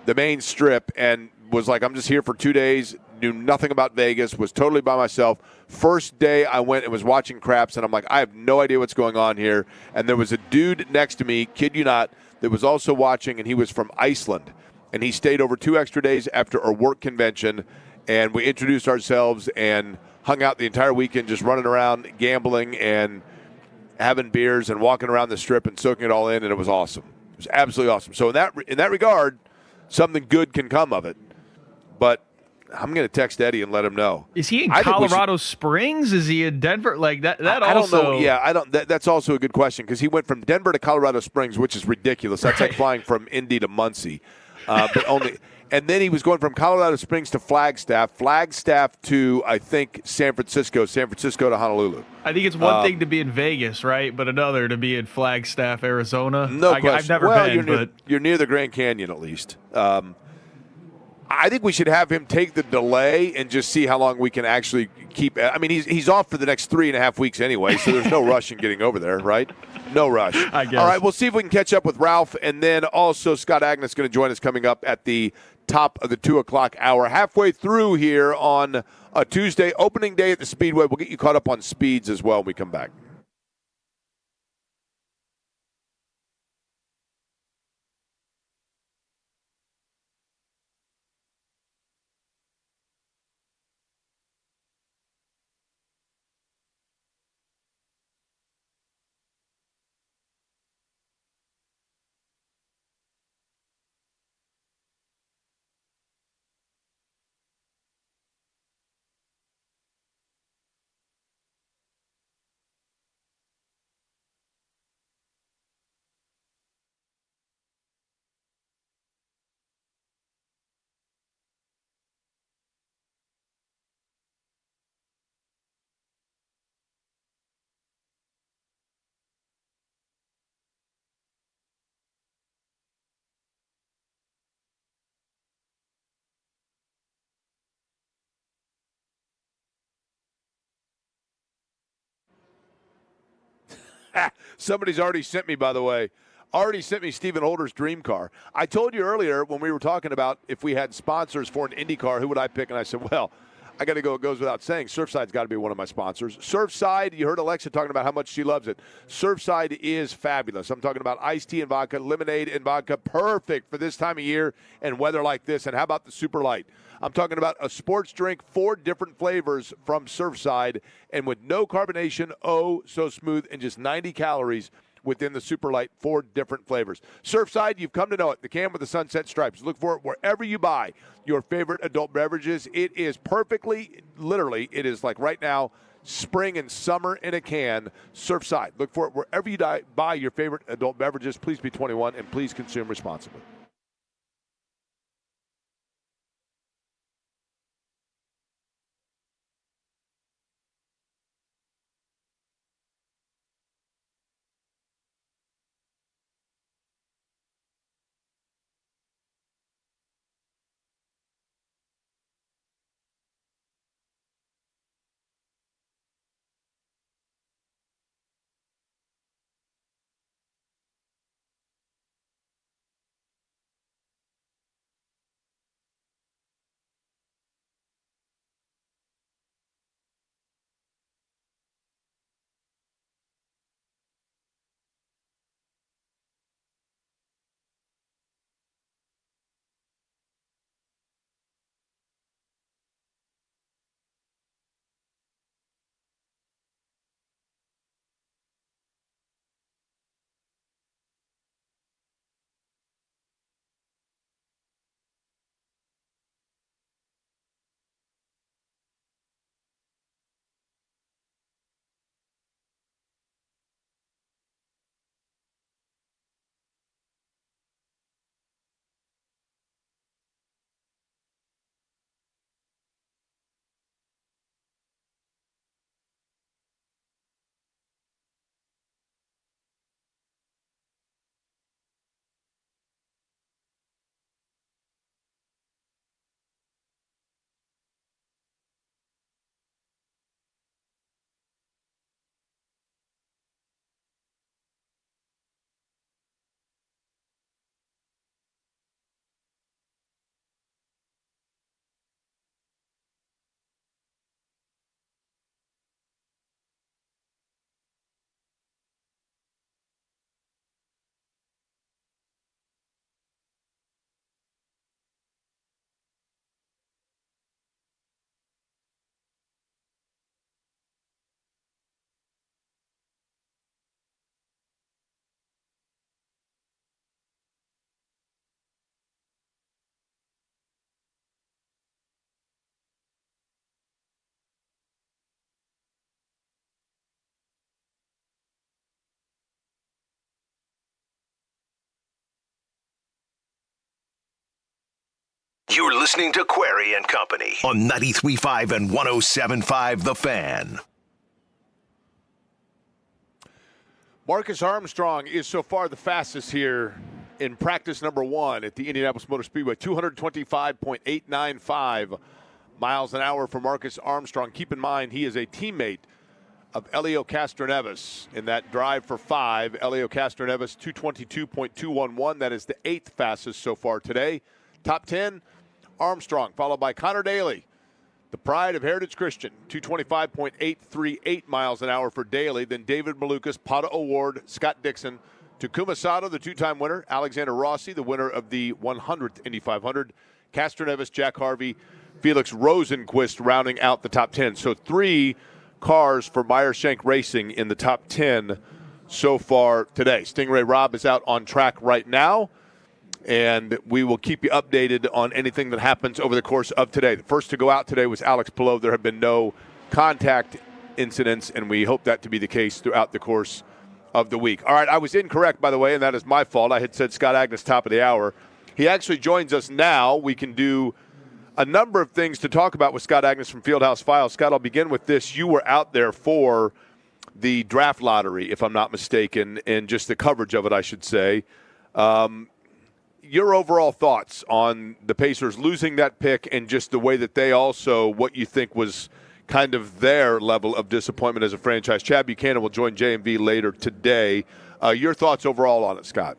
the main strip, and was like, I'm just here for 2 days, knew nothing about Vegas, was totally by myself. First day I went and was watching craps, and I'm like, I have no idea what's going on here. And there was a dude next to me, kid you not, that was also watching, and he was from Iceland. And he stayed over 2 extra days after our work convention, and we introduced ourselves and hung out the entire weekend just running around, gambling and having beers and walking around the strip and soaking it all in, and it was awesome. It was absolutely awesome. So in that regard, something good can come of it. But I'm going to text Eddie and let him know. Is he in Colorado Springs? Is he in Denver? Like that I also. don't know. Yeah, I don't. That's also a good question, because he went from Denver to Colorado Springs, which is ridiculous. That's like flying from Indy to Muncie. And then he was going from Colorado Springs to Flagstaff to, I think, San Francisco to Honolulu. I think it's one thing to be in Vegas, right? But another to be in Flagstaff, Arizona. No question. I've never been, you're near the Grand Canyon at least. I think we should have him take the delay and just see how long we can actually keep. I mean, he's off for the next 3.5 weeks anyway, so there's no rush in getting over there, right? No rush. I guess. All right, we'll see if we can catch up with Ralph, and then also Scott Agnes is going to join us coming up at the top of the 2 o'clock hour. Halfway through here on a Tuesday, opening day at the Speedway. We'll get you caught up on speeds as well when we come back. Somebody's already sent me, by the way. Already sent me Stephen Holder's dream car. I told you earlier when we were talking about if we had sponsors for an Indy car, who would I pick? And I said, well, I got to go. It goes without saying. Surfside's got to be one of my sponsors. Surfside, you heard Alexa talking about how much she loves it. Surfside is fabulous. I'm talking about iced tea and vodka, lemonade and vodka, perfect for this time of year and weather like this. And how about the super light? I'm talking about a sports drink, 4 different flavors from Surfside, and with no carbonation, oh, so smooth, and just 90 calories within the Super Light, 4 different flavors. Surfside, you've come to know it, the can with the sunset stripes. Look for it wherever you buy your favorite adult beverages. It is perfectly, literally, it is like right now, spring and summer in a can. Surfside. Look for it wherever you buy your favorite adult beverages. Please be 21 and please consume responsibly. You're listening to Query and Company on 93.5 and 107.5 The Fan. Marcus Armstrong is so far the fastest here in practice number 1 at the Indianapolis Motor Speedway. 225.895 miles an hour for Marcus Armstrong. Keep in mind, he is a teammate of Elio Castroneves in that drive for 5. Elio Castroneves, 222.211. That is the 8th fastest so far today. Top 10, Armstrong, followed by Connor Daly, the pride of Heritage Christian, 225.838 miles an hour for Daly. Then David Malukas, Pata Award, Scott Dixon, Takuma Sato, the 2-time winner, Alexander Rossi, the winner of the 100th Indy 500, Castroneves, Jack Harvey, Felix Rosenquist rounding out the top 10. So 3 cars for Meyer Shank Racing in the top 10 so far today. Stingray Rob is out on track right now, and we will keep you updated on anything that happens over the course of today. The first to go out today was Alex Palou. There have been no contact incidents, and we hope that to be the case throughout the course of the week. All right, I was incorrect, by the way, and that is my fault. I had said Scott Agnes top of the hour. He actually joins us now. We can do a number of things to talk about with Scott Agnes from Fieldhouse Files. Scott, I'll begin with this. You were out there for the draft lottery, if I'm not mistaken, and just the coverage of it, I should say. Your overall thoughts on the Pacers losing that pick and just the way that they also, what you think was kind of their level of disappointment as a franchise. Chad Buchanan will join JMV later today. Your thoughts overall on it, Scott?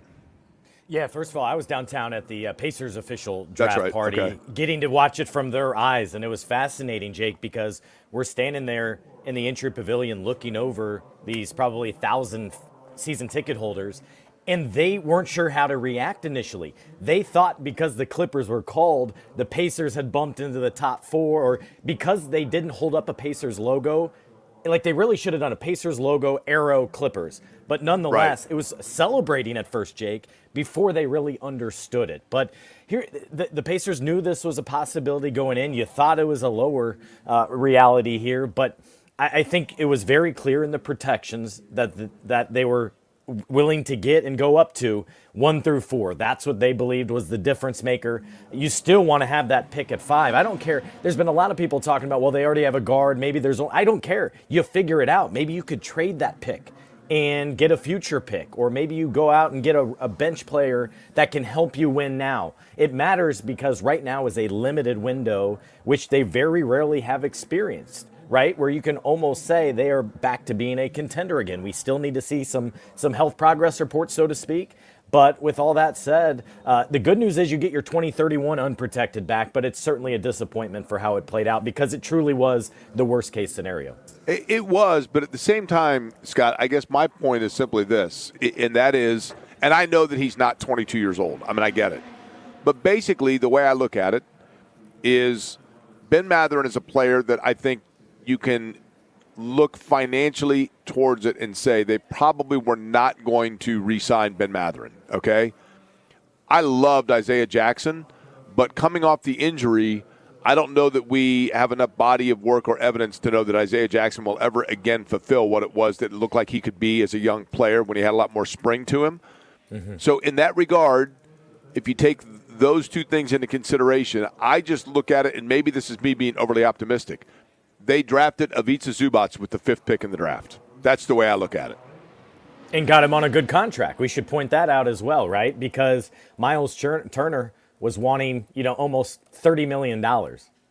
Yeah, first of all, I was downtown at the Pacers official draft party, okay, getting to watch it from their eyes, and it was fascinating, Jake, because we're standing there in the entry pavilion looking over these probably 1,000 season ticket holders, and they weren't sure how to react initially. They thought because the Clippers were called, the Pacers had bumped into the top 4, or because they didn't hold up a Pacers logo, like they really should have done a Pacers logo, arrow, Clippers. But nonetheless, It was celebrating at first, Jake, before they really understood it. But here, the Pacers knew this was a possibility going in. You thought it was a lower reality here, but I think it was very clear in the protections that they were willing to get and go up to 1 through 4. That's what they believed was the difference maker. You still want to have that pick at 5. I don't care. There's been a lot of people talking about, well, they already have a guard. Maybe I don't care. You figure it out. Maybe you could trade that pick and get a future pick, or maybe you go out and get a bench player that can help you win now. It matters because right now is a limited window, which they very rarely have experienced. Right, where you can almost say they are back to being a contender again. We still need to see some health progress reports, so to speak. But with all that said, the good news is you get your 2031 unprotected back, but it's certainly a disappointment for how it played out because it truly was the worst case scenario. It was, but at the same time, Scott, I guess my point is simply this, and that is, and I know that he's not 22 years old. I mean, I get it. But basically, the way I look at it is Ben Mathurin is a player that I think you can look financially towards it and say they probably were not going to re-sign Ben Mathurin, okay? I loved Isaiah Jackson, but coming off the injury, I don't know that we have enough body of work or evidence to know that Isaiah Jackson will ever again fulfill what it was that it looked like he could be as a young player when he had a lot more spring to him. Mm-hmm. So in that regard, if you take those two things into consideration, I just look at it, and maybe this is me being overly optimistic. They drafted Ivica Zubac with the 5th pick in the draft. That's the way I look at it. And got him on a good contract. We should point that out as well, right? Because Miles Turner was wanting, almost $30 million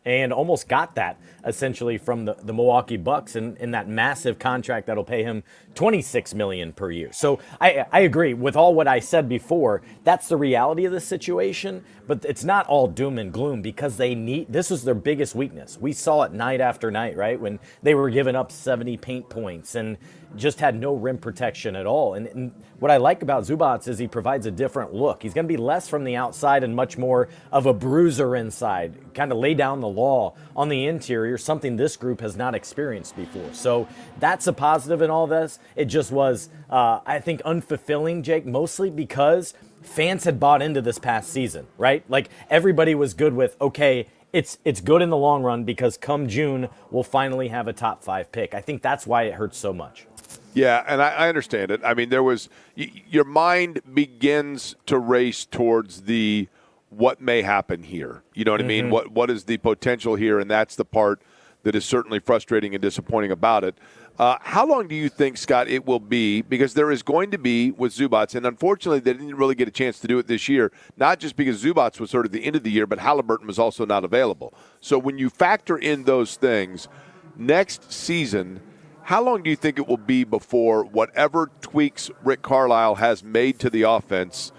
and almost got that essentially from the Milwaukee Bucks in that massive contract that'll pay him $26 million per year. So I agree with all what I said before. That's the reality of the situation, but it's not all doom and gloom because this was their biggest weakness. We saw it night after night, right? When they were giving up 70 paint points and just had no rim protection at all. And what I like about Zubac is he provides a different look. He's going to be less from the outside and much more of a bruiser inside, kind of lay down the law on the interior, something this group has not experienced before. So that's a positive in all this. It just was, I think, unfulfilling, Jake, mostly because fans had bought into this past season, right? Like everybody was good with, okay, it's good in the long run because come June, we'll finally have a top 5 pick. I think that's why it hurts so much. Yeah, and I understand it. I mean, your mind begins to race towards the what may happen here. You know what I mean? What is the potential here? And that's the part that is certainly frustrating and disappointing about it. How long do you think, Scott, it will be? Because there is going to be with Zubats, and unfortunately they didn't really get a chance to do it this year, not just because Zubats was sort of the end of the year, but Halliburton was also not available. So when you factor in those things, next season, how long do you think it will be before whatever tweaks Rick Carlisle has made to the offense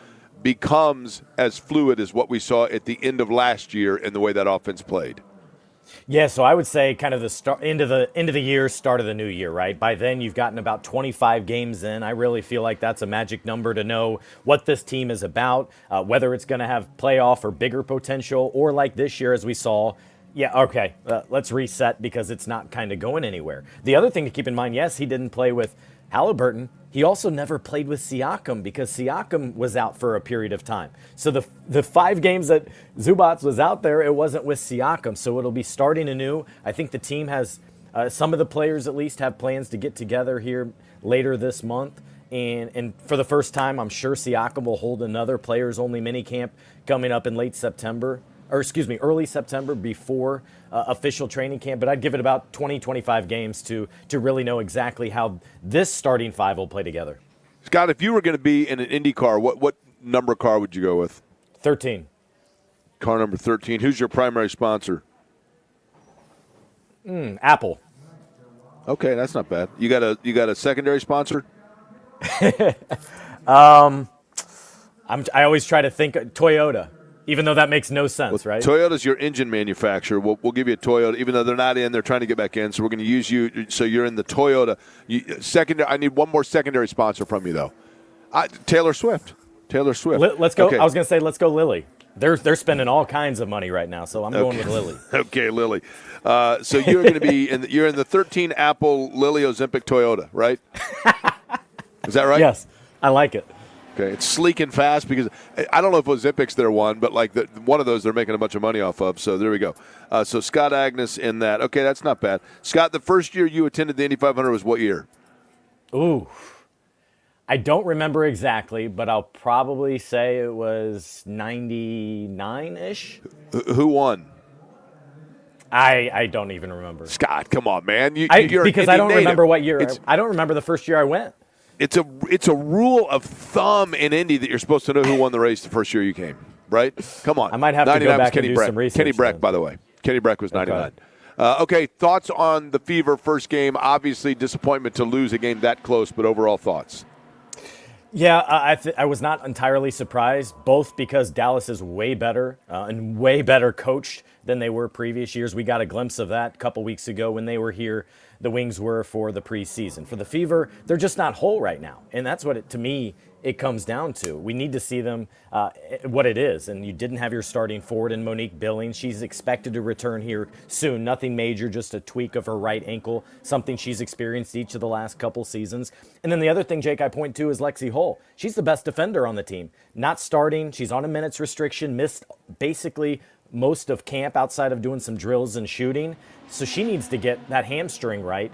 becomes as fluid as what we saw at the end of last year in the way that offense played? Yeah, so I would say kind of the end of the year, start of the new year, right? By then you've gotten about 25 games in. I really feel like that's a magic number to know what this team is about, whether it's going to have playoff or bigger potential, or like this year as we saw, let's reset because it's not kind of going anywhere. The other thing to keep in mind, yes, he didn't play with Halliburton. He also never played with Siakam because Siakam was out for a period of time. So the 5 games that Zubats was out there, it wasn't with Siakam. So it'll be starting anew. I think the team has, some of the players at least have plans to get together here later this month. And for the first time, I'm sure Siakam will hold another players-only minicamp coming up in early September before official training camp. But I'd give it about 20, 25 games to really know exactly how this starting 5 will play together. Scott, if you were going to be in an Indy car, what number car would you go with? 13. Car number 13. Who's your primary sponsor? Apple. Okay, that's not bad. You got a secondary sponsor? I always try to think Toyota, even though that makes no sense, right? Toyota's your engine manufacturer. We'll give you a Toyota, even though they're not in. They're trying to get back in, so we're going to use you. So you're in the Toyota. I need one more secondary sponsor from you, though. Taylor Swift. Let's go. Okay. I was going to say, let's go Lily. They're spending all kinds of money right now, so I'm going with Lily. Okay, Lily. So you're going to be you're in the 13 Apple Lily Ozempic Toyota, right? Is that right? Yes, I like it. Okay, it's sleek and fast because I don't know if Ozempic's their one, but like one of those they're making a bunch of money off of. So there we go. So Scott Agnes in that. Okay, that's not bad. Scott, the first year you attended the Indy 500 was what year? Ooh, I don't remember exactly, but I'll probably say it was 99-ish. Who won? I don't even remember. Scott, come on, man. Because I don't remember what year. I don't remember the first year I went. It's a rule of thumb in Indy that you're supposed to know who won the race the first year you came, right? Come on. I might have to go back and do some research. Kenny Breck, by the way. Kenny Breck was 99. Okay, thoughts on the Fever first game? Obviously, disappointment to lose a game that close, but overall thoughts? Yeah, I was not entirely surprised, both because Dallas is way better and way better coached than they were previous years. We got a glimpse of that a couple weeks ago when they were here. The Wings were for the preseason. For the Fever, they're just not whole right now. And that's what, to me, it comes down to. We need to see them what it is. And you didn't have your starting forward in Monique Billings. She's expected to return here soon. Nothing major, just a tweak of her right ankle, something she's experienced each of the last couple seasons. And then the other thing, Jake, I point to is Lexi Hull. She's the best defender on the team. Not starting. She's on a minutes restriction, missed basically most of camp outside of doing some drills and shooting. So she needs to get that hamstring right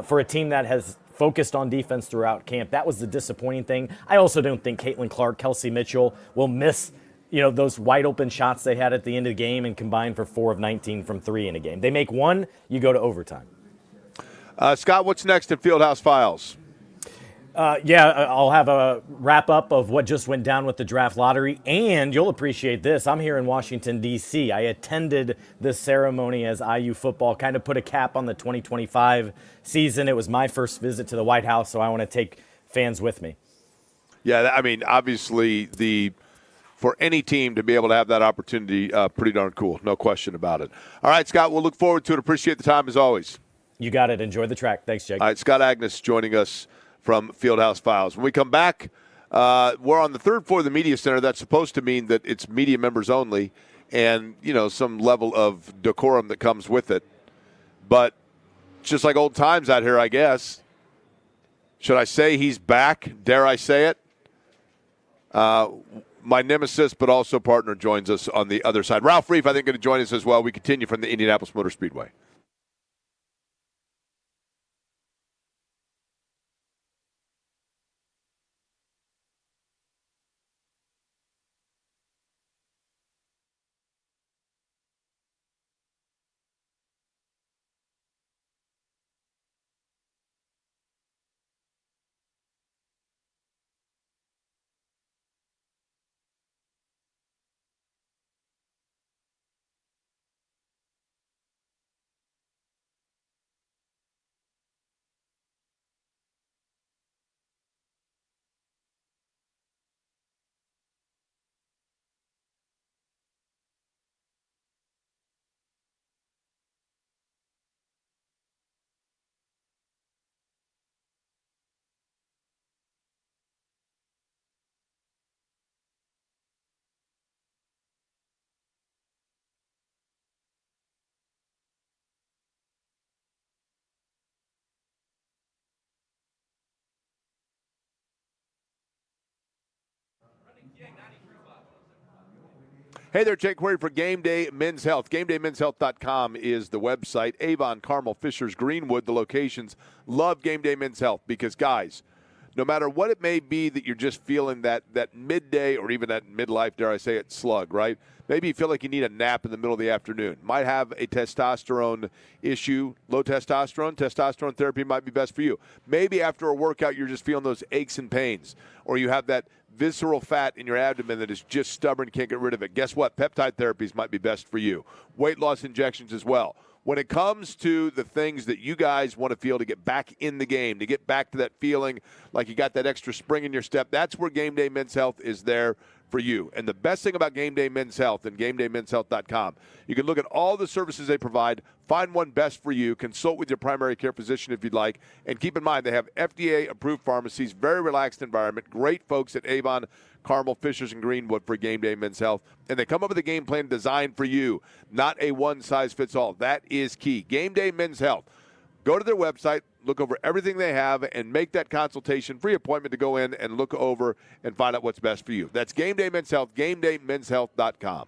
for a team that has focused on defense throughout camp. That was the disappointing thing. I also don't think Caitlin Clark, Kelsey Mitchell will miss those wide open shots they had at the end of the game and combine for 4 of 19 from 3 in a game. They make one, you go to overtime. Scott, what's next in Fieldhouse Files? I'll have a wrap-up of what just went down with the draft lottery, and you'll appreciate this. I'm here in Washington, D.C. I attended this ceremony as IU football kind of put a cap on the 2025 season. It was my first visit to the White House, so I want to take fans with me. Yeah, I mean, obviously, for any team to be able to have that opportunity, pretty darn cool. No question about it. All right, Scott, we'll look forward to it. Appreciate the time as always. You got it. Enjoy the track. Thanks, Jake. All right, Scott Agnes joining us from Fieldhouse Files. When we come back, we're on the third floor of the media center. That's supposed to mean that it's media members only and, some level of decorum that comes with it. But just like old times out here, I guess. Should I say he's back? Dare I say it? My nemesis, but also partner, joins us on the other side. Ralph Reef, I think, going to join us as well. We continue from the Indianapolis Motor Speedway. Hey there, Jake Query for Game Day Men's Health. GameDayMen'sHealth.com is the website. Avon, Carmel, Fishers, Greenwood, the locations. Love Game Day Men's Health because, guys, no matter what it may be that you're just feeling that midday or even that midlife, dare I say it, slug, right? Maybe you feel like you need a nap in the middle of the afternoon. Might have a testosterone issue, low testosterone. Testosterone therapy might be best for you. Maybe after a workout you're just feeling those aches and pains, or you have that visceral fat in your abdomen that is just stubborn, can't get rid of it. Guess what? Peptide therapies might be best for you. Weight loss injections as well. When it comes to the things that you guys want to feel to get back in the game, to get back to that feeling like you got that extra spring in your step, that's where Game Day Men's Health is there for you. And the best thing about Game Day Men's Health and GameDayMen'sHealth.com, you can look at all the services they provide, find one best for you, consult with your primary care physician if you'd like, and keep in mind they have FDA-approved pharmacies, very relaxed environment, great folks at Avon, Carmel, Fishers, and Greenwood for Game Day Men's Health. And they come up with a game plan designed for you, not a one-size-fits-all. That is key. Game Day Men's Health. Go to their website, look over everything they have, and make that consultation, free appointment to go in and look over and find out what's best for you. That's Game Day Men's Health, GameDayMen'sHealth.com.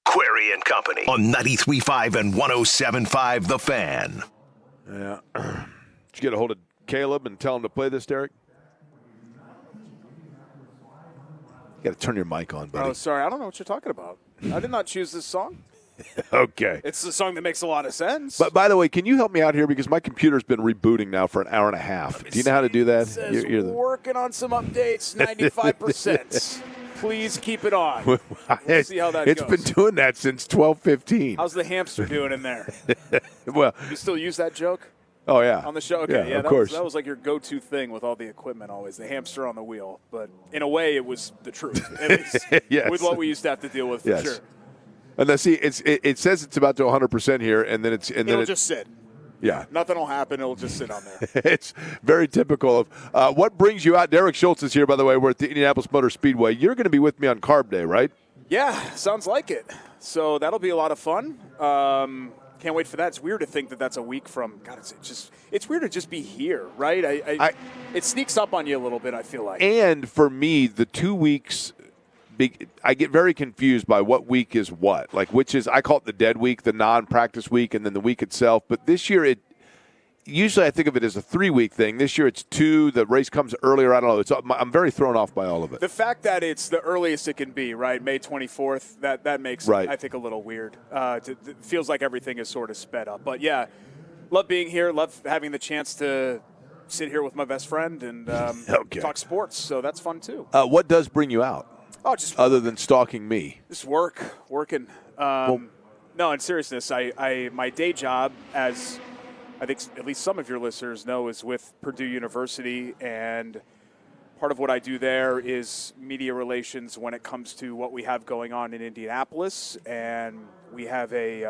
Query and Company on 93.5 and 107.5 The Fan. Yeah. Did you get a hold of Caleb and tell him to play this, Derek? You got to turn your mic on, buddy. Oh, sorry. I don't know what you're talking about. I did not choose this song. Okay. It's a song that makes a lot of sense. But by the way, can you help me out here because my computer's been rebooting now for an hour and a half. Do you know how to do that? It says working on some updates, 95%. Please keep it on. We'll see how that goes. It's been doing that since 12:15. How's the hamster doing in there? Well, you still use that joke? Oh, yeah. On the show? Okay, yeah, of course. That was like your go-to thing with all the equipment always, the hamster on the wheel. But in a way, it was the truth, at least yes. with what we used to have to deal with, for sure. And then, see, it says it's about to 100% here, and then it'll just sit. Yeah. Nothing will happen. It'll just sit on there. It's very typical of what brings you out. Derek Schultz is here, by the way. We're at the Indianapolis Motor Speedway. You're going to be with me on Carb Day, right? Yeah, sounds like it. So that'll be a lot of fun. Can't wait for that. It's weird to think that that's a week from. God, it's weird to just be here, right? It sneaks up on you a little bit, I feel like. And for me, the 2 weeks, I get very confused by what week is what. Like, which is, I call it the dead week, the non-practice week, and then the week itself. But this year, usually I think of it as a 3-week thing. This year it's 2. The race comes earlier. I don't know. I'm very thrown off by all of it. The fact that it's the earliest it can be, right, May 24th, that makes it, I think, a little weird. It feels like everything is sort of sped up. But, yeah, love being here. Love having the chance to sit here with my best friend and talk sports. So that's fun, too. What does bring you out? Oh, just other than stalking me. Just working. No, in seriousness, I my day job, as I think at least some of your listeners know, is with Purdue University, and Part of what I do there is media relations when it comes to what we have going on in Indianapolis. And we have a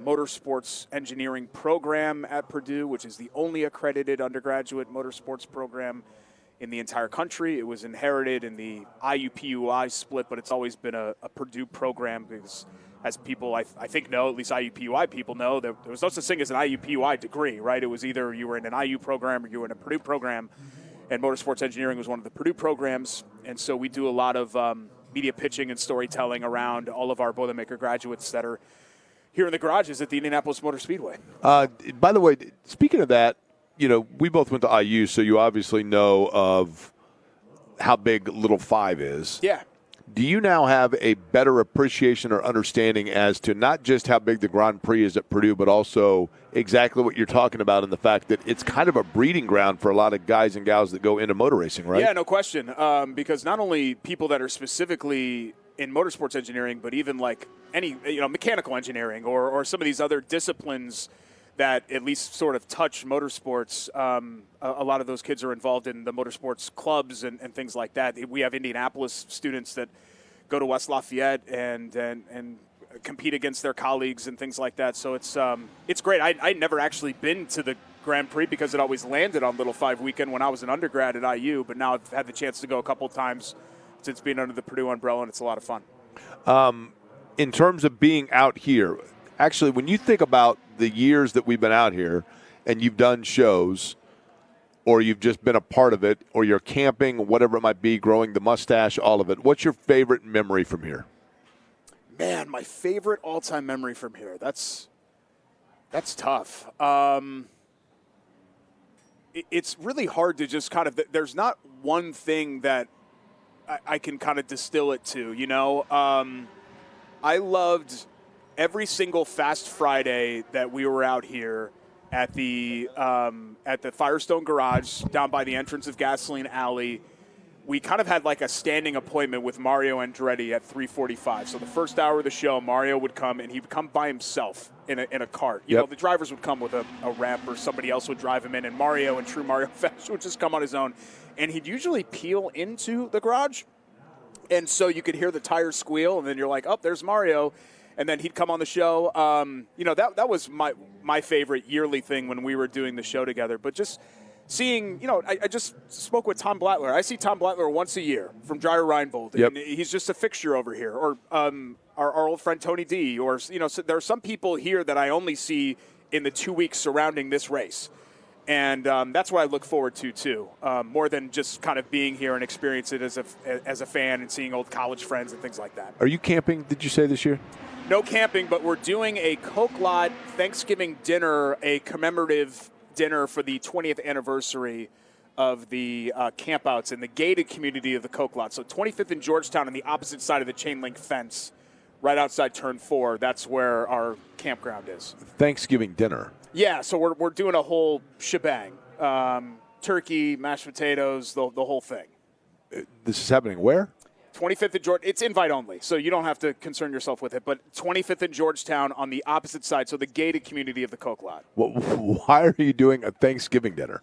motorsports engineering program at Purdue, which is the only accredited undergraduate motorsports program in the entire country. It was inherited in the IUPUI split, but it's always been a Purdue program because, as people I think know, at least IUPUI people know, there was no such thing as an IUPUI degree, right? It was either you were in an IU program or you were in a Purdue program. And motorsports engineering was one of the Purdue programs. And so we do a lot of media pitching and storytelling around all of our Boilermaker graduates that are here in the garages at the Indianapolis Motor Speedway. By the way, speaking of that, we both went to IU, so you obviously know of how big Little 5 is. Yeah. Do you now have a better appreciation or understanding as to not just how big the Grand Prix is at Purdue, but also exactly what you're talking about in the fact that it's kind of a breeding ground for a lot of guys and gals that go into motor racing, right? Yeah, no question. Because not only people that are specifically in motorsports engineering, but even like any mechanical engineering or some of these other disciplines that at least sort of touch motorsports. A lot of those kids are involved in the motorsports clubs and things like that. We have Indianapolis students that go to West Lafayette and compete against their colleagues and things like that. So it's great. I'd never actually been to the Grand Prix because it always landed on Little 5 weekend when I was an undergrad at IU, but now I've had the chance to go a couple of times since being under the Purdue umbrella, and it's a lot of fun. In terms of being out here, actually, when you think about the years that we've been out here and you've done shows or you've just been a part of it or you're camping, whatever it might be, growing the mustache, all of it, what's your favorite memory from here? Man, my favorite all-time memory from here. That's tough. It's really hard to just kind of – there's not one thing that I can kind of distill it to, I loved – every single Fast Friday that we were out here at the Firestone Garage down by the entrance of Gasoline Alley, we kind of had like a standing appointment with Mario Andretti at 3:45. So the first hour of the show, Mario would come, and he would come by himself in a cart. You know, the drivers would come with a rep or somebody else would drive him in, and Mario, in true Mario fashion, would just come on his own. And he'd usually peel into the garage, and so you could hear the tires squeal, and then you're like, oh, there's Mario. And then he'd come on the show. That was my favorite yearly thing when we were doing the show together. But just seeing, I just spoke with Tom Blattler. I see Tom Blattler once a year from Dreyer Reinbold. And he's just a fixture over here. Or our old friend Tony D. Or, so there are some people here that I only see in the 2 weeks surrounding this race. And that's what I look forward to, too, more than just kind of being here and experience it as a fan and seeing old college friends and things like that. Are you camping, did you say, this year? No camping, but we're doing a Coke Lot Thanksgiving dinner, a commemorative dinner for the 20th anniversary of the campouts in the gated community of the Coke Lot. So 25th and Georgetown on the opposite side of the chain link fence, right outside Turn 4. That's where our campground is. Thanksgiving dinner. Yeah, so we're doing a whole shebang. Turkey, mashed potatoes, the whole thing. This is happening where? 25th and Georgetown. It's invite only, so you don't have to concern yourself with it. But 25th and Georgetown on the opposite side, so the gated community of the Coke Lot. Well, why are you doing a Thanksgiving dinner?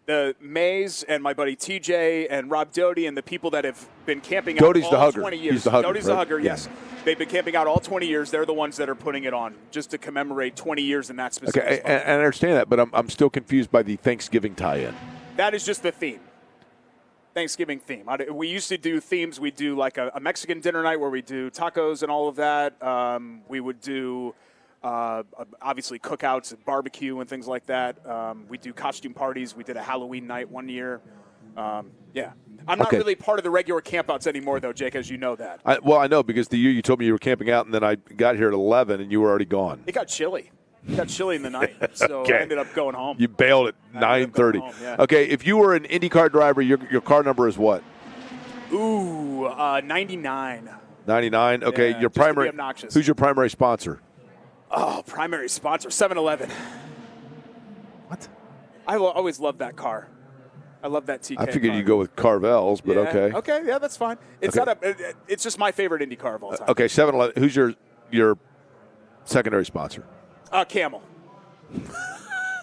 The Mays and my buddy TJ and Rob Doty and the people that have been camping Doty's out the all hugger. 20 years. He's the hugger, Doty's right? the hugger, Yeah. yes. They've been camping out all 20 years. They're the ones that are putting it on just to commemorate 20 years in that specific Okay, spot. and I understand that, but I'm still confused by the Thanksgiving tie-in. That is just the theme. Thanksgiving theme. We used to do themes. We'd do like a Mexican dinner night where we do tacos and all of that. We would do obviously cookouts and barbecue and things like that. We do costume parties. We did a Halloween night one year. Yeah. I'm not really part of the regular campouts anymore, though, Jake, as you know that. I know because the year you told me you were camping out, and then I got here at 11, and you were already gone. It got chilly. It got chilly in the night, so Okay. I ended up going home. You bailed at 9:30. Yeah. Okay, if you were an IndyCar driver, your car number is what? Ooh, 99. 99. Okay, Yeah, your just to be primary. obnoxious. Who's your primary sponsor? Oh, primary sponsor, 7-Eleven. What? I always loved that car. I love that TK I figured car. you'd go with Carvel's, but Yeah. okay. Okay, yeah, that's fine. It's not it's just my favorite Indy car of all time. Okay, 7-Eleven. Who's your secondary sponsor? Camel.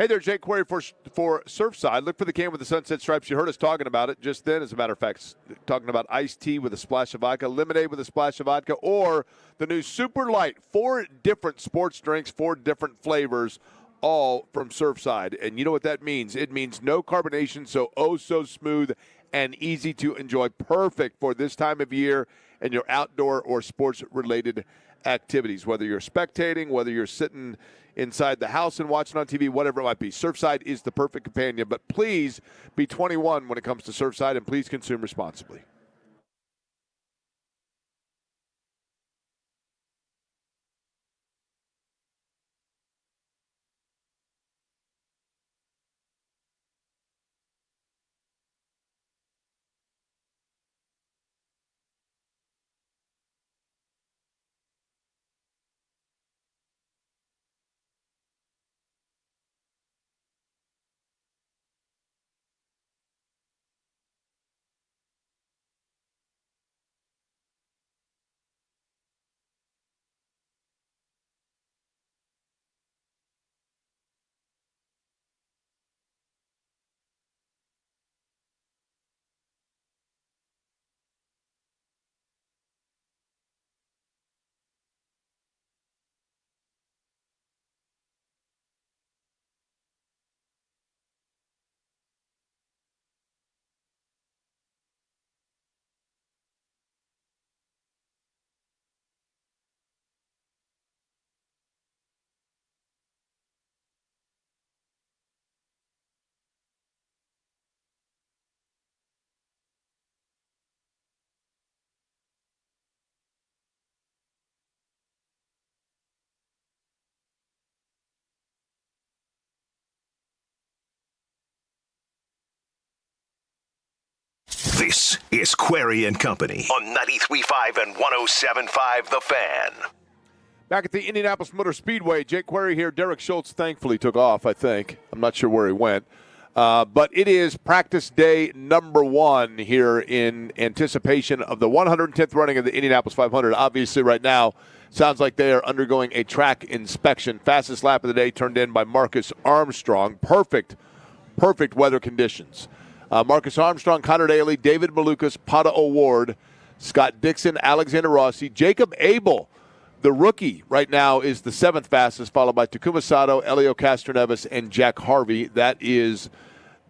Hey there, Jake Query for Surfside. Look for the can with the sunset stripes. You heard us talking about it just then, as a matter of fact, talking about iced tea with a splash of vodka, lemonade with a splash of vodka, or the new Super Light. 4 different sports drinks, 4 different flavors, all from Surfside. And you know what that means? It means no carbonation, so so smooth and easy to enjoy. Perfect for this time of year and your outdoor or sports-related activities, whether you're spectating, whether you're sitting inside the house and watching on TV, whatever it might be. Surfside is the perfect companion, but please be 21 when it comes to Surfside, and please consume responsibly. This is Query and Company on 93.5 and 107.5 The Fan. Back at the Indianapolis Motor Speedway, Jake Query here. Derek Schultz thankfully took off, I think. I'm not sure where he went. But it is practice day number 1 here in anticipation of the 110th running of the Indianapolis 500. Obviously, right now, sounds like they are undergoing a track inspection. Fastest lap of the day turned in by Marcus Armstrong. Perfect weather conditions. Marcus Armstrong, Connor Daly, David Malukas, Pata O'Ward, Scott Dixon, Alexander Rossi, Jacob Abel. The rookie right now is the 7th fastest, followed by Takuma Sato, Elio Castroneves, and Jack Harvey. That is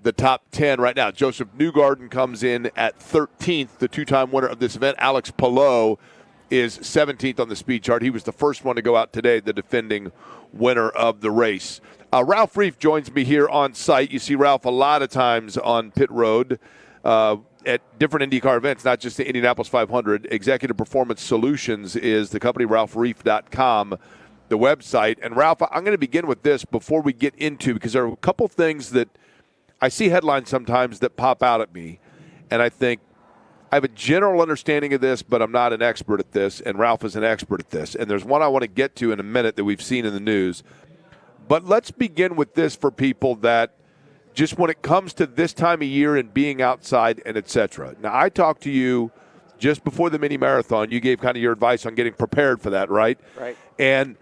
the top 10 right now. Joseph Newgarden comes in at 13th, the 2-time winner of this event. Alex Palou is 17th on the speed chart. He was the first one to go out today, the defending winner of the race. Ralph Reif joins me here on site. You see Ralph a lot of times on pit road at different IndyCar events, not just the Indianapolis 500. Executive Performance Solutions is the company, ralphreif.com, the website. And, Ralph, I'm going to begin with this before we get into, because there are a couple things that I see headlines sometimes that pop out at me, and I think I have a general understanding of this, but I'm not an expert at this, and Ralph is an expert at this. And there's one I want to get to in a minute that we've seen in the news. But let's begin with this for people that just when it comes to this time of year and being outside and et cetera. Now, I talked to you just before the mini marathon. You gave kind of your advice on getting prepared for that, right? Right. And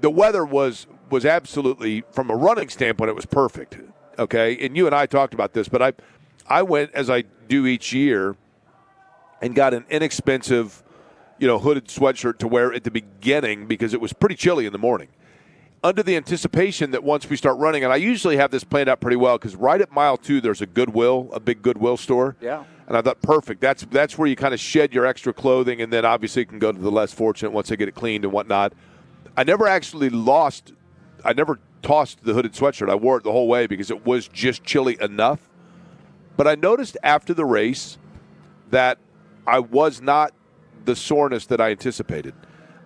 the weather was absolutely, from a running standpoint, it was perfect, okay? And you and I talked about this, but I went, as I do each year, and got an inexpensive, hooded sweatshirt to wear at the beginning because it was pretty chilly in the morning, under the anticipation that once we start running, and I usually have this planned out pretty well, because right at mile 2 there's a Goodwill, a big Goodwill store. Yeah. And I thought, perfect. That's where you kind of shed your extra clothing, and then obviously you can go to the less fortunate once they get it cleaned and whatnot. I never tossed the hooded sweatshirt. I wore it the whole way because it was just chilly enough. But I noticed after the race that I was not the soreness that I anticipated.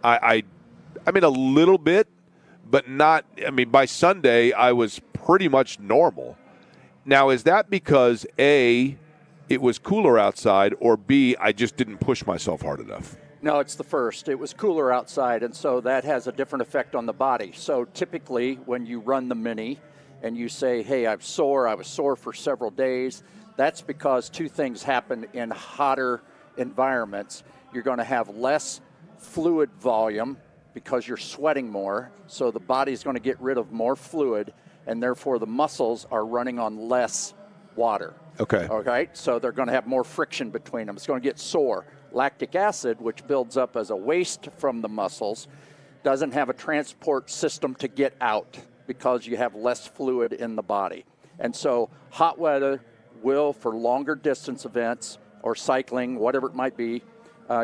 I mean, a little bit, but not, by Sunday, I was pretty much normal. Now, is that because, A, it was cooler outside, or B, I just didn't push myself hard enough? No, it's the first. It was cooler outside, and so that has a different effect on the body. So typically, when you run the mini and you say, hey, I was sore for several days, that's because 2 things happen in hotter environments. You're going to have less fluid volume because you're sweating more, so the body's going to get rid of more fluid, and therefore the muscles are running on less water. Okay, so they're going to have more friction between them. It's going to get sore. Lactic acid, which builds up as a waste from the muscles, doesn't have a transport system to get out because you have less fluid in the body. And so hot weather will, for longer distance events or cycling, whatever it might be,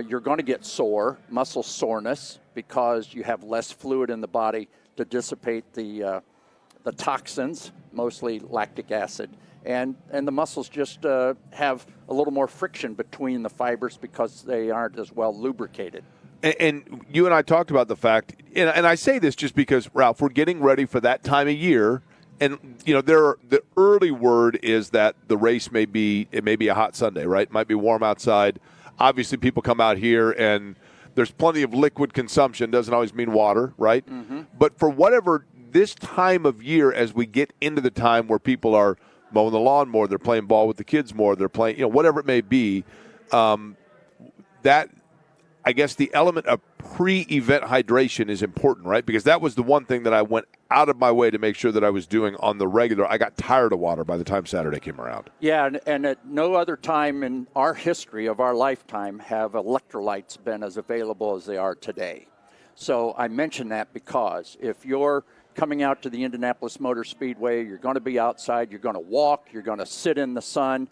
you're going to get sore, muscle soreness, because you have less fluid in the body to dissipate the toxins, mostly lactic acid. And the muscles just have a little more friction between the fibers because they aren't as well lubricated. And you and I talked about the fact, and I say this just because, Ralph, we're getting ready for that time of year. And, the early word is that the race may be a hot Sunday, right? It might be warm outside. Obviously, people come out here, and there's plenty of liquid consumption. Doesn't always mean water, right? Mm-hmm. But for whatever this time of year, as we get into the time where people are mowing the lawn more, they're playing ball with the kids more, they're playing, whatever it may be, that, I guess, the element of pre-event hydration is important, right? Because that was the one thing that I went out of my way to make sure that I was doing on the regular. I got tired of water by the time Saturday came around. Yeah, and at no other time in our history of our lifetime have electrolytes been as available as they are today. So I mention that because if you're coming out to the Indianapolis Motor Speedway, you're going to be outside, you're going to walk, you're going to sit in the sun.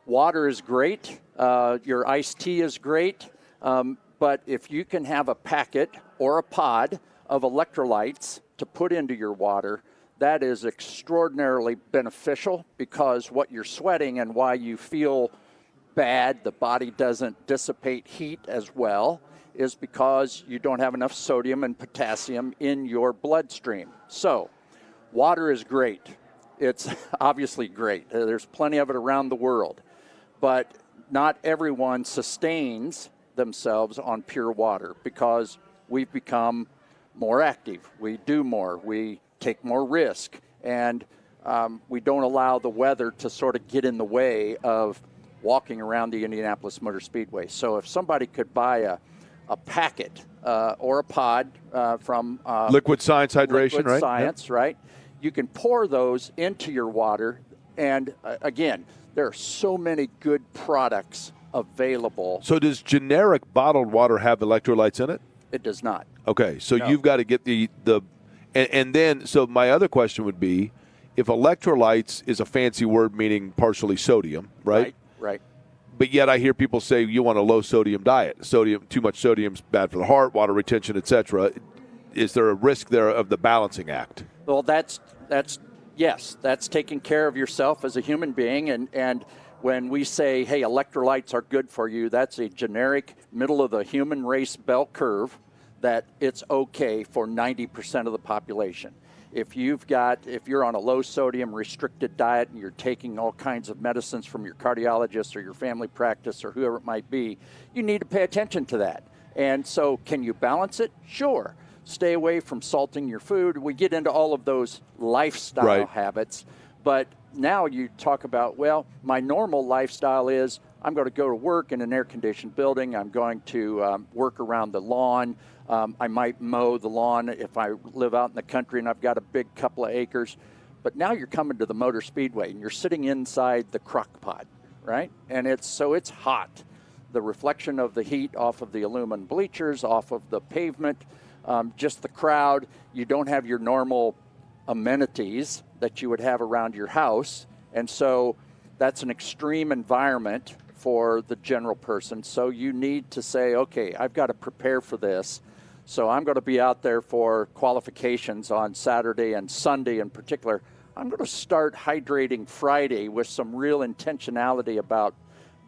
Water is great. Your iced tea is great. But if you can have a packet or a pod of electrolytes to put into your water, that is extraordinarily beneficial, because what you're sweating and why you feel bad, the body doesn't dissipate heat as well, is because you don't have enough sodium and potassium in your bloodstream. So water is great. It's obviously great. There's plenty of it around the world. But not everyone sustains themselves on pure water because we've become more active. We do more. We take more risk. And we don't allow the weather to sort of get in the way of walking around the Indianapolis Motor Speedway. So if somebody could buy a packet or a pod from Liquid Science Hydration, Liquid Science, right? You can pour those into your water. And again, there are so many good products available. So does generic bottled water have electrolytes in it? It does not. Okay, so No. you've got to get and then, so my other question would be, if electrolytes is a fancy word meaning partially sodium, right? Right. But yet I hear people say you want a low sodium diet. Too much sodium's bad for the heart, water retention, etc. Is there a risk there of the balancing act? Well, that's taking care of yourself as a human being. And when we say, hey, electrolytes are good for you, that's a generic middle of the human race bell curve that it's okay for 90% of the population. If you're on a low sodium restricted diet and you're taking all kinds of medicines from your cardiologist or your family practice or whoever it might be, you need to pay attention to that. And so can you balance it? Sure. Stay away from salting your food. We get into all of those lifestyle habits. But now you talk about, well, my normal lifestyle is I'm going to go to work in an air-conditioned building. I'm going to work around the lawn. I might mow the lawn if I live out in the country and I've got a big couple of acres. But now you're coming to the Motor Speedway and you're sitting inside the crock pot, right? And it's hot. The reflection of the heat off of the aluminum bleachers, off of the pavement, just the crowd. You don't have your normal amenities that you would have around your house. And so that's an extreme environment for the general person. So you need to say, okay, I've got to prepare for this. So I'm going to be out there for qualifications on Saturday and Sunday in particular. I'm going to start hydrating Friday with some real intentionality about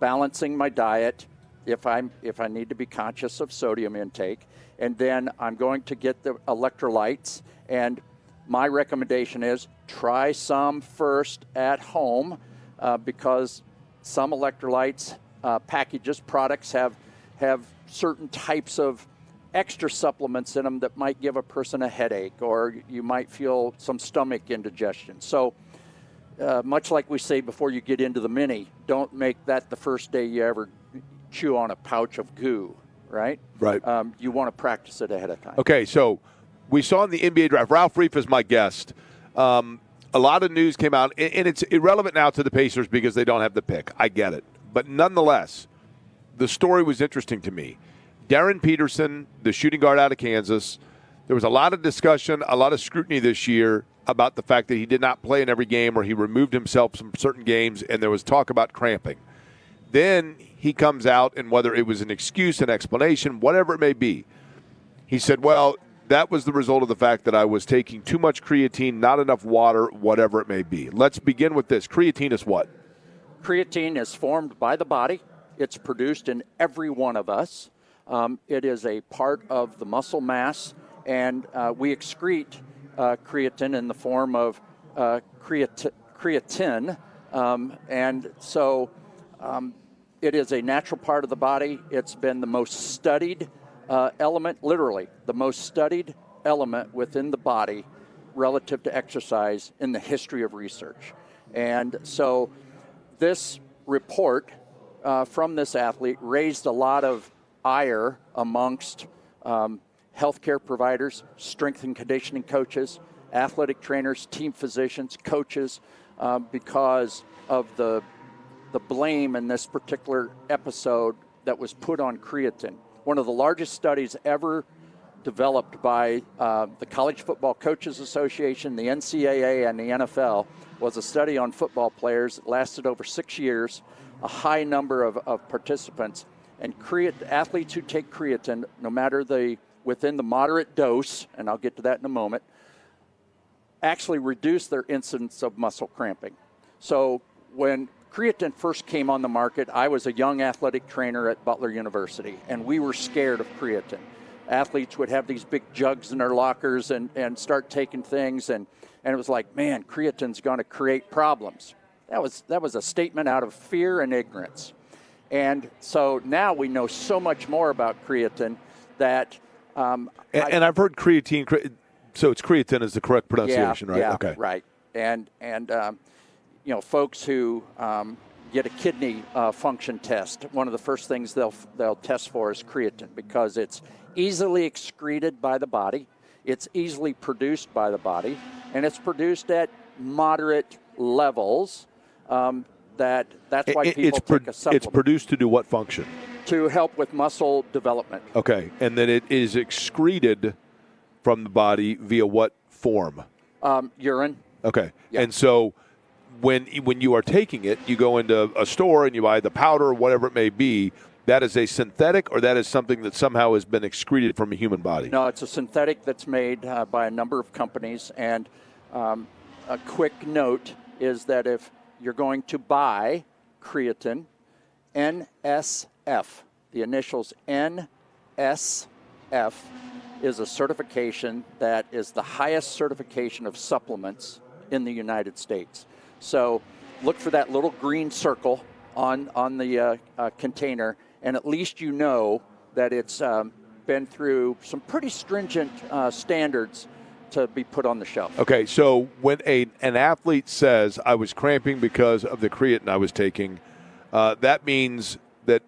balancing my diet if I need to be conscious of sodium intake. And then I'm going to get the electrolytes. And my recommendation is try some first at home because some electrolytes packages, products have certain types of extra supplements in them that might give a person a headache, or you might feel some stomach indigestion. So much like we say before you get into the Mini, don't make that the first day you ever chew on a pouch of goo, right? Right. You want to practice it ahead of time. Okay, so we saw in the NBA draft, Ralph Reif is my guest. a lot of news came out, and it's irrelevant now to the Pacers because they don't have the pick. I get it. But nonetheless, the story was interesting to me. Darren Peterson, the shooting guard out of Kansas, there was a lot of discussion, a lot of scrutiny this year about the fact that he did not play in every game or he removed himself from certain games, and there was talk about cramping. Then he comes out, and whether it was an excuse, an explanation, whatever it may be, he said, well, that was the result of the fact that I was taking too much creatine, not enough water, whatever it may be. Let's begin with this. Creatine is what? Creatine is formed by the body. It's produced in every one of us. It is a part of the muscle mass, and we excrete creatine in the form of creatine. And so it is a natural part of the body. It's been the most studied element, literally, the most studied element within the body relative to exercise in the history of research. And so this report from this athlete raised a lot of ire amongst healthcare providers, strength and conditioning coaches, athletic trainers, team physicians, coaches, because of the blame in this particular episode that was put on creatine. One of the largest studies ever developed by the College Football Coaches Association, the NCAA, and the NFL was a study on football players. It lasted over 6 years, a high number of participants. And athletes who take creatine, no matter within the moderate dose, and I'll get to that in a moment, actually reduce their incidence of muscle cramping. So when creatine first came on the market, I was a young athletic trainer at Butler University, and we were scared of creatine. Athletes would have these big jugs in their lockers and start taking things, and it was like, man, creatine's going to create problems. That was a statement out of fear and ignorance. And so now we know so much more about creatine that... and I've heard creatine, so it's creatine is the correct pronunciation, right? Yeah, okay. Right. And folks who get a kidney function test, one of the first things they'll test for is creatine because it's easily excreted by the body, it's easily produced by the body, and it's produced at moderate levels. That's why people take a supplement. It's produced to do what function? To help with muscle development. Okay, and then it is excreted from the body via what form? Urine. Okay, Yeah. And so when you are taking it, you go into a store and you buy the powder or whatever it may be. That is a synthetic, or that is something that somehow has been excreted from a human body? No, it's a synthetic that's made by a number of companies. And a quick note is that if you're going to buy creatine, NSF, the initials NSF, is a certification that is the highest certification of supplements in the United States. So look for that little green circle on the container, and at least you know that it's been through some pretty stringent standards to be put on the shelf. Okay, so when an athlete says, I was cramping because of the creatine I was taking, that means that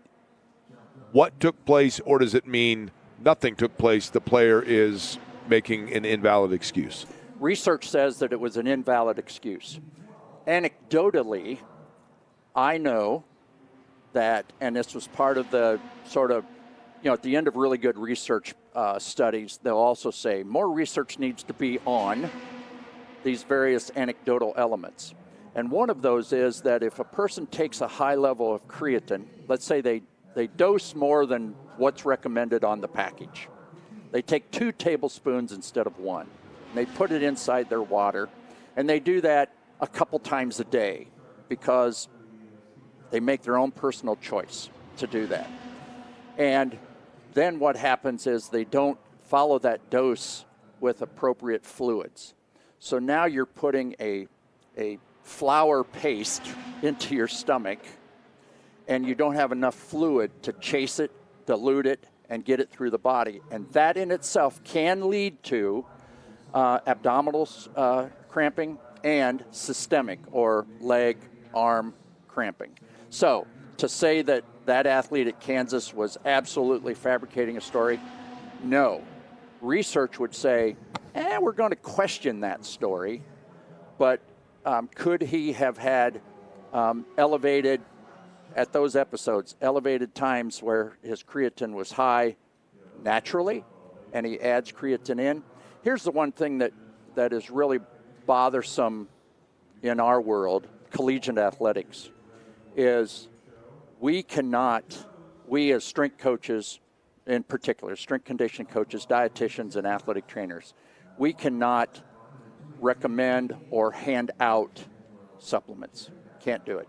what took place, or does it mean nothing took place, the player is making an invalid excuse? Research says that it was an invalid excuse. Anecdotally, I know that, and this was part of the sort of, at the end of really good research studies, they'll also say more research needs to be on these various anecdotal elements. And one of those is that if a person takes a high level of creatine, let's say they dose more than what's recommended on the package. They take 2 tablespoons instead of 1. And they put it inside their water. And they do that a couple times a day because they make their own personal choice to do that. And then what happens is they don't follow that dose with appropriate fluids. So now you're putting a flour paste into your stomach, and you don't have enough fluid to chase it, dilute it, and get it through the body. And that in itself can lead to abdominal cramping and systemic or leg, arm cramping. So to say that athlete at Kansas was absolutely fabricating a story, no. Research would say, we're going to question that story, but could he have had elevated, at those episodes, elevated times where his creatine was high naturally, and he adds creatine in? Here's the one thing that is really bothersome in our world, collegiate athletics, is we as strength coaches, in particular, strength conditioning coaches, dietitians, and athletic trainers, we cannot recommend or hand out supplements. Can't do it.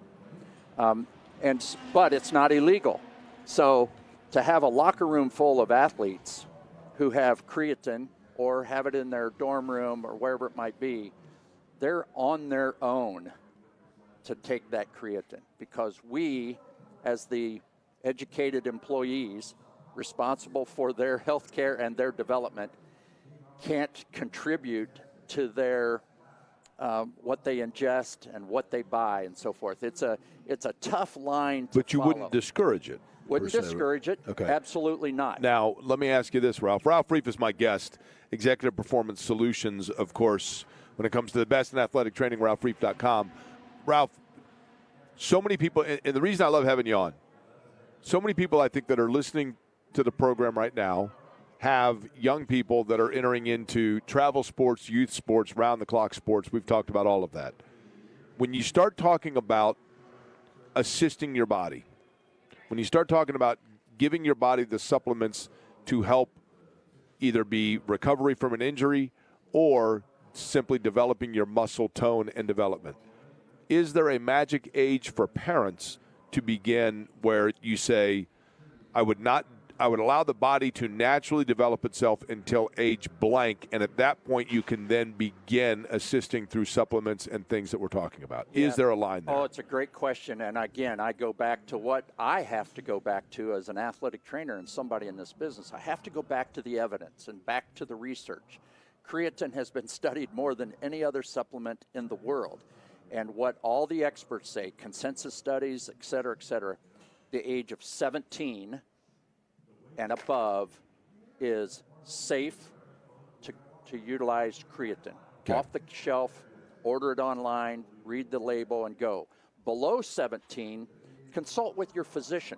But it's not illegal. So to have a locker room full of athletes who have creatine or have it in their dorm room or wherever it might be, they're on their own to take that creatine, because we, as the educated employees responsible for their health care and their development, can't contribute to their what they ingest and what they buy and so forth. It's a tough line to But you follow. wouldn't discourage it. Wouldn't discourage it. Okay. Absolutely not. Now, let me ask you this, Ralph. Ralph Reif is my guest, Executive Performance Solutions, of course, when it comes to the best in athletic training, ralphreif.com. Ralph, so many people, and the reason I love having you on, so many people I think that are listening to the program right now have young people that are entering into travel sports, youth sports, round-the-clock sports. We've talked about all of that. When you start talking about assisting your body, when you start talking about giving your body the supplements to help either be recovery from an injury or simply developing your muscle tone and development, is there a magic age for parents to begin where you say, I would allow the body to naturally develop itself until age blank, and at that point you can then begin assisting through supplements and things that we're talking about? Yeah. Is there a line there? Oh, it's a great question. And again, I go back to what I have to go back to as an athletic trainer and somebody in this business. I have to go back to the evidence and back to the research. Creatine has been studied more than any other supplement in the world. And what all the experts say, consensus studies, et cetera, the age of 17 and above is safe to utilize creatine. Okay. Off the shelf, order it online, read the label, and go. Below 17, consult with your physician.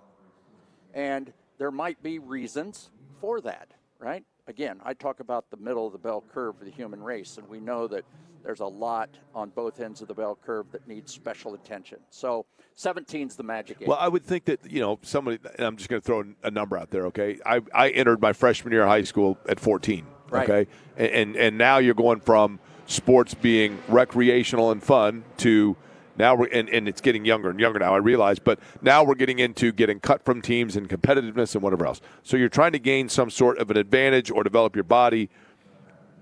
And there might be reasons for that, right? Again, I talk about the middle of the bell curve of the human race, and we know that there's a lot on both ends of the bell curve that needs special attention. So 17's the magic age. Well, I would think that, somebody, and I'm just going to throw a number out there, okay? I entered my freshman year of high school at 14, right. Okay? And now you're going from sports being recreational and fun to now and it's getting younger and younger now, I realize, but now we're getting into getting cut from teams and competitiveness and whatever else. So you're trying to gain some sort of an advantage or develop your body.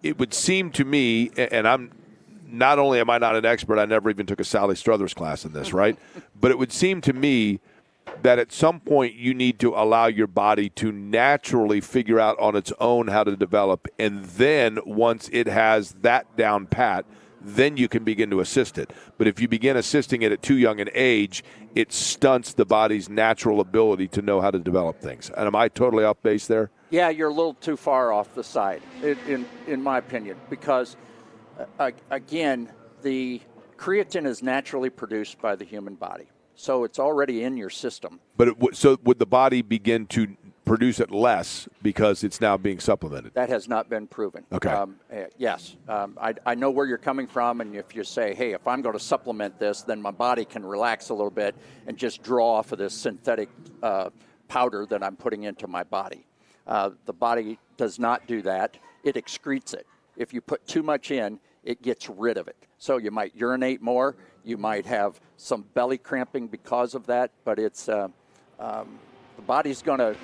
It would seem to me, and not only am I not an expert, I never even took a Sally Struthers class in this, right? But it would seem to me that at some point you need to allow your body to naturally figure out on its own how to develop. And then once it has that down pat, then you can begin to assist it. But if you begin assisting it at too young an age, it stunts the body's natural ability to know how to develop things. And am I totally off base there? Yeah, you're a little too far off the side, in my opinion, because again, the creatine is naturally produced by the human body, so it's already in your system. But so would the body begin to produce it less because it's now being supplemented? That has not been proven. Okay. Yes, I know where you're coming from, and if you say, hey, if I'm going to supplement this, then my body can relax a little bit and just draw off of this synthetic powder that I'm putting into my body. The body does not do that. It excretes it. If you put too much in, it gets rid of it. So you might urinate more. You might have some belly cramping because of that. But it's the body's going to,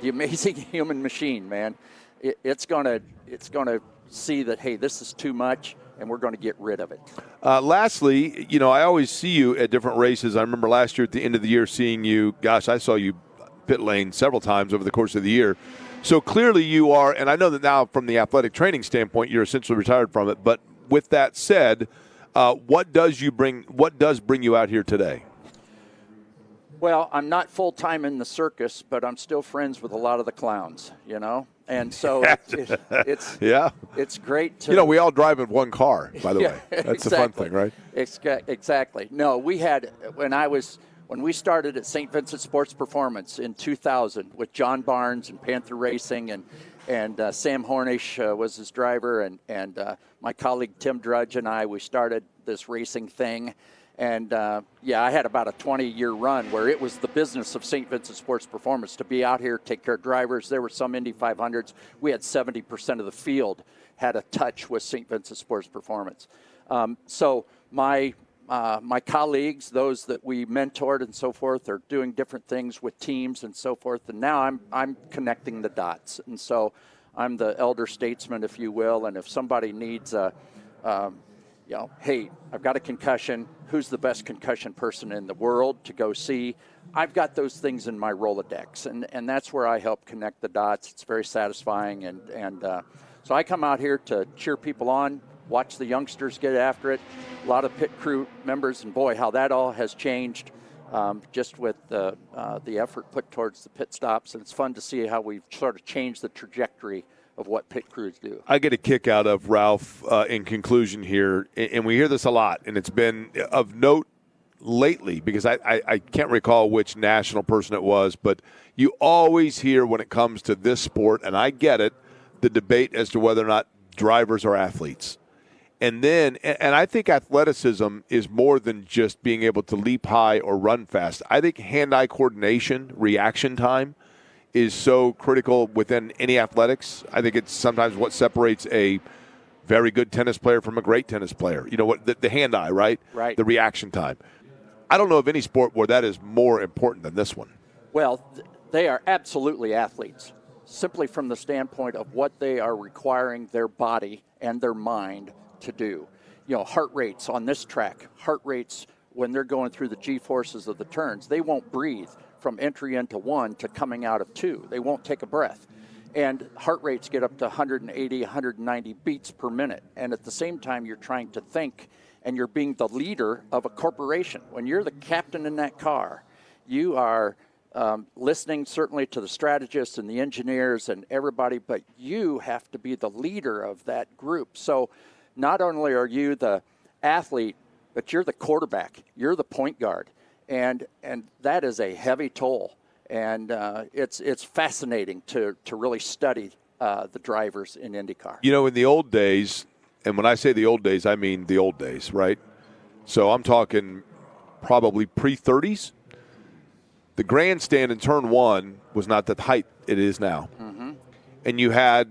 the amazing human machine, man. It's going to see that, hey, this is too much, and we're going to get rid of it. Lastly, I always see you at different races. I remember last year at the end of the year seeing you. Gosh, I saw you pit lane several times over the course of the year. So clearly you are, and I know that now from the athletic training standpoint, you're essentially retired from it. But with that said, what does bring you out here today? Well, I'm not full-time in the circus, but I'm still friends with a lot of the clowns, And so it's yeah, it's great to we all drive in one car, by the way. That's exactly. the fun thing, right? Exactly. No, we had when we started at St. Vincent Sports Performance in 2000 with John Barnes and Panther Racing and Sam Hornish was his driver and my colleague Tim Drudge and we started this racing thing. And, I had about a 20-year run where it was the business of St. Vincent Sports Performance to be out here, take care of drivers. There were some Indy 500s. We had 70% of the field had a touch with St. Vincent Sports Performance. So my colleagues, those that we mentored and so forth, are doing different things with teams and so forth. And now I'm connecting the dots. And so I'm the elder statesman, if you will. And if somebody needs hey, I've got a concussion. Who's the best concussion person in the world to go see? I've got those things in my Rolodex, and that's where I help connect the dots. It's very satisfying, and so I come out here to cheer people on, watch the youngsters get after it. A lot of pit crew members, and boy, how that all has changed just with the effort put towards the pit stops, and it's fun to see how we've sort of changed the trajectory of what pit crews do. I get a kick out of, Ralph, in conclusion here, and we hear this a lot, and it's been of note lately because I can't recall which national person it was, but you always hear when it comes to this sport, and I get it, the debate as to whether or not drivers are athletes. And I think athleticism is more than just being able to leap high or run fast. I think hand-eye coordination, reaction time, is so critical within any athletics. I think it's sometimes what separates a very good tennis player from a great tennis player. The hand-eye, right? Right. The reaction time. I don't know of any sport where that is more important than this one. Well, they are absolutely athletes, simply from the standpoint of what they are requiring their body and their mind to do. Heart rates on this track, heart rates when they're going through the G-forces of the turns, they won't breathe from entry into 1 to coming out of 2. They won't take a breath. And heart rates get up to 180, 190 beats per minute. And at the same time, you're trying to think and you're being the leader of a corporation. When you're the captain in that car, you are listening certainly to the strategists and the engineers and everybody, but you have to be the leader of that group. So not only are you the athlete, but you're the quarterback. You're the point guard. And that is a heavy toll, and it's fascinating to really study the drivers in IndyCar. In the old days, and when I say the old days, I mean the old days, right? So I'm talking probably pre-30s. The grandstand in turn 1 was not the height it is now. Mm-hmm. And you had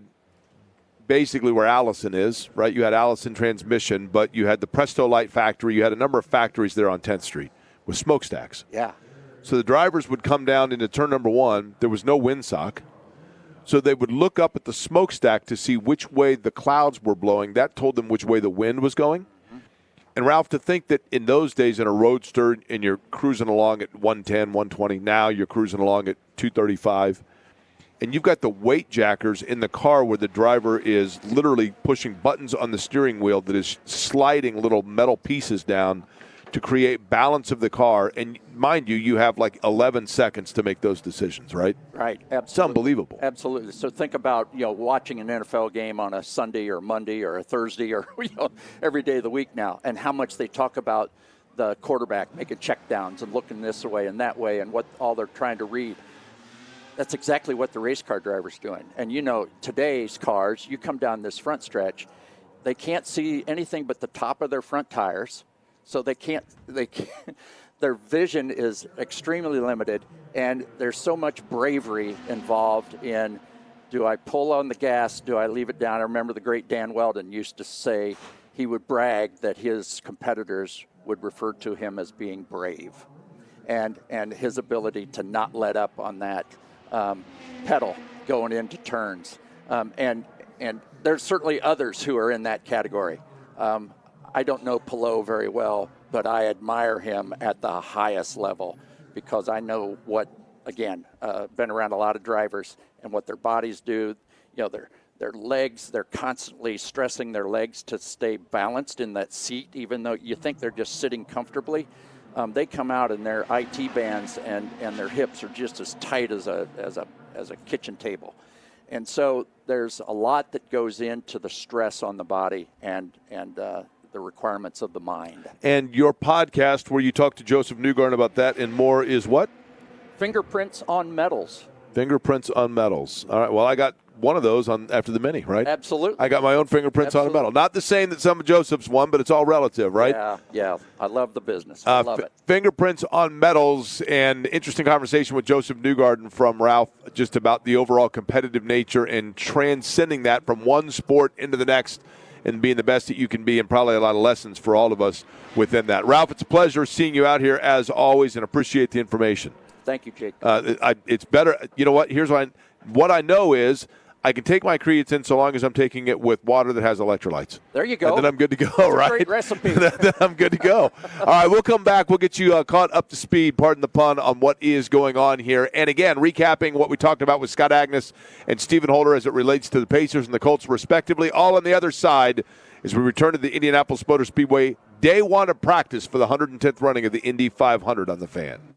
basically where Allison is, right? You had Allison transmission, but you had the Presto Light factory. You had a number of factories there on 10th Street. With smokestacks. Yeah. So the drivers would come down into turn number 1. There was no windsock. So they would look up at the smokestack to see which way the clouds were blowing. That told them which way the wind was going. Mm-hmm. And, Ralph, to think that in those days in a roadster and you're cruising along at 110, 120, now you're cruising along at 235, and you've got the weight jackers in the car where the driver is literally pushing buttons on the steering wheel that is sliding little metal pieces down to create balance of the car. And mind you, you have like 11 seconds to make those decisions, right? Right, absolutely. It's unbelievable. Absolutely. So think about, watching an NFL game on a Sunday or Monday or a Thursday or every day of the week now, and how much they talk about the quarterback making checkdowns and looking this way and that way and what all they're trying to read. That's exactly what the race car driver's doing. And today's cars, you come down this front stretch, they can't see anything but the top of their front tires. So they can't, their vision is extremely limited, and there's so much bravery involved in, do I pull on the gas, do I leave it down? I remember the great Dan Weldon used to say he would brag that his competitors would refer to him as being brave, and his ability to not let up on that pedal going into turns. And there's certainly others who are in that category. I don't know Pillow very well, but I admire him at the highest level because I know what, again, been around a lot of drivers and what their bodies do. Their legs, they're constantly stressing their legs to stay balanced in that seat, even though you think they're just sitting comfortably. they come out in their IT bands and their hips are just as tight as a kitchen table. And so there's a lot that goes into the stress on the body and the requirements of the mind. And your podcast where you talk to Joseph Newgarden about that and more is what? Fingerprints on Metals. Fingerprints on Metals. All right. Well, I got one of those on after the Mini, right? Absolutely. I got my own fingerprints on a medal. Not the same that some of Joseph's won, but it's all relative, right? Yeah. I love the business. I love it. Fingerprints on Metals, and interesting conversation with Joseph Newgarden from Ralph just about the overall competitive nature and transcending that from one sport into the next and being the best that you can be, and probably a lot of lessons for all of us within that. Ralph, it's a pleasure seeing you out here as always and appreciate the information. Thank you, Jake. It's better. You know what? Here's what I know is I can take my creatine so long as I'm taking it with water that has electrolytes. There you go. And then I'm good to go, That's right? a great recipe. Then I'm good to go. All right, we'll come back. We'll get you caught up to speed, pardon the pun, on what is going on here. And again, recapping what we talked about with Scott Agnes and Stephen Holder as it relates to the Pacers and the Colts, respectively, all on the other side as we return to the Indianapolis Motor Speedway, day one of practice for the 110th running of the Indy 500 on the Fan.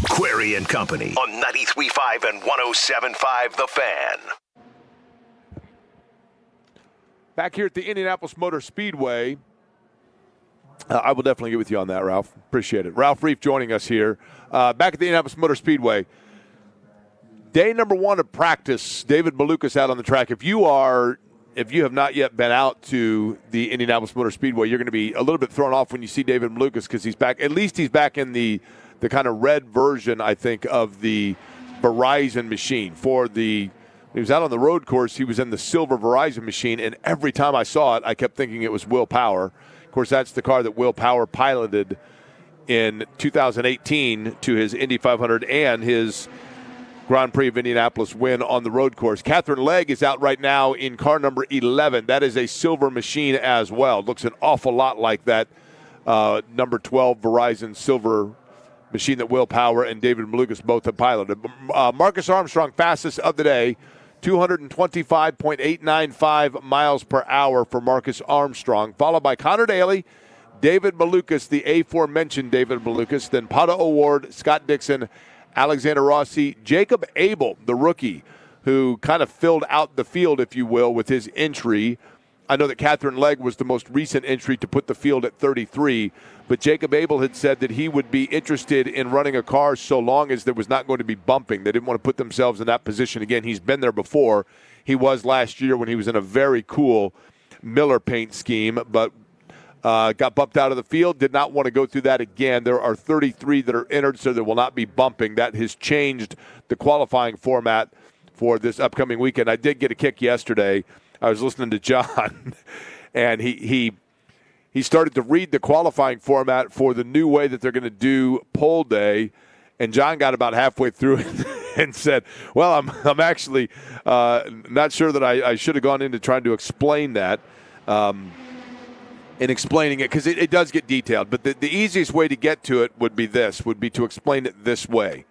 Query and Company on 93.5 and 107.5 The Fan. Back here at the Indianapolis Motor Speedway. I will definitely get with you on that, Ralph. Appreciate it. Ralph Reef joining us here. Back at the Indianapolis Motor Speedway. Day number one of practice, David Malukas out on the track. If you have not yet been out to the Indianapolis Motor Speedway, you're going to be a little bit thrown off when you see David Malukas because he's back. At least he's back in the kind of red version, I think, of the Verizon machine. He was out on the road course, he was in the silver Verizon machine, and every time I saw it, I kept thinking it was Will Power. Of course, that's the car that Will Power piloted in 2018 to his Indy 500 and his Grand Prix of Indianapolis win on the road course. Catherine Legg is out right now in car number 11. That is a silver machine as well. Looks an awful lot like that number 12 Verizon silver machine that Will Power and David Malukas both have piloted. Marcus Armstrong, fastest of the day, 225.895 miles per hour for Marcus Armstrong, followed by Connor Daly, David Malukas, the aforementioned David Malukas, then Pato O'Ward, Scott Dixon, Alexander Rossi, Jacob Abel, the rookie, who kind of filled out the field, if you will, with his entry. I know that Catherine Legg was the most recent entry to put the field at 33, but Jacob Abel had said that he would be interested in running a car so long as there was not going to be bumping. They didn't want to put themselves in that position again. He's been there before. He was last year when he was in a very cool Miller paint scheme, but got bumped out of the field, did not want to go through that again. There are 33 that are entered, so there will not be bumping. That has changed the qualifying format for this upcoming weekend. I did get a kick yesterday. I was listening to John, and he started to read the qualifying format for the new way that they're going to do pole day, and John got about halfway through it and said, well, I'm actually not sure that I should have gone into trying to explain that. In explaining it, because it does get detailed. But the easiest way to get to it would be to explain it this way.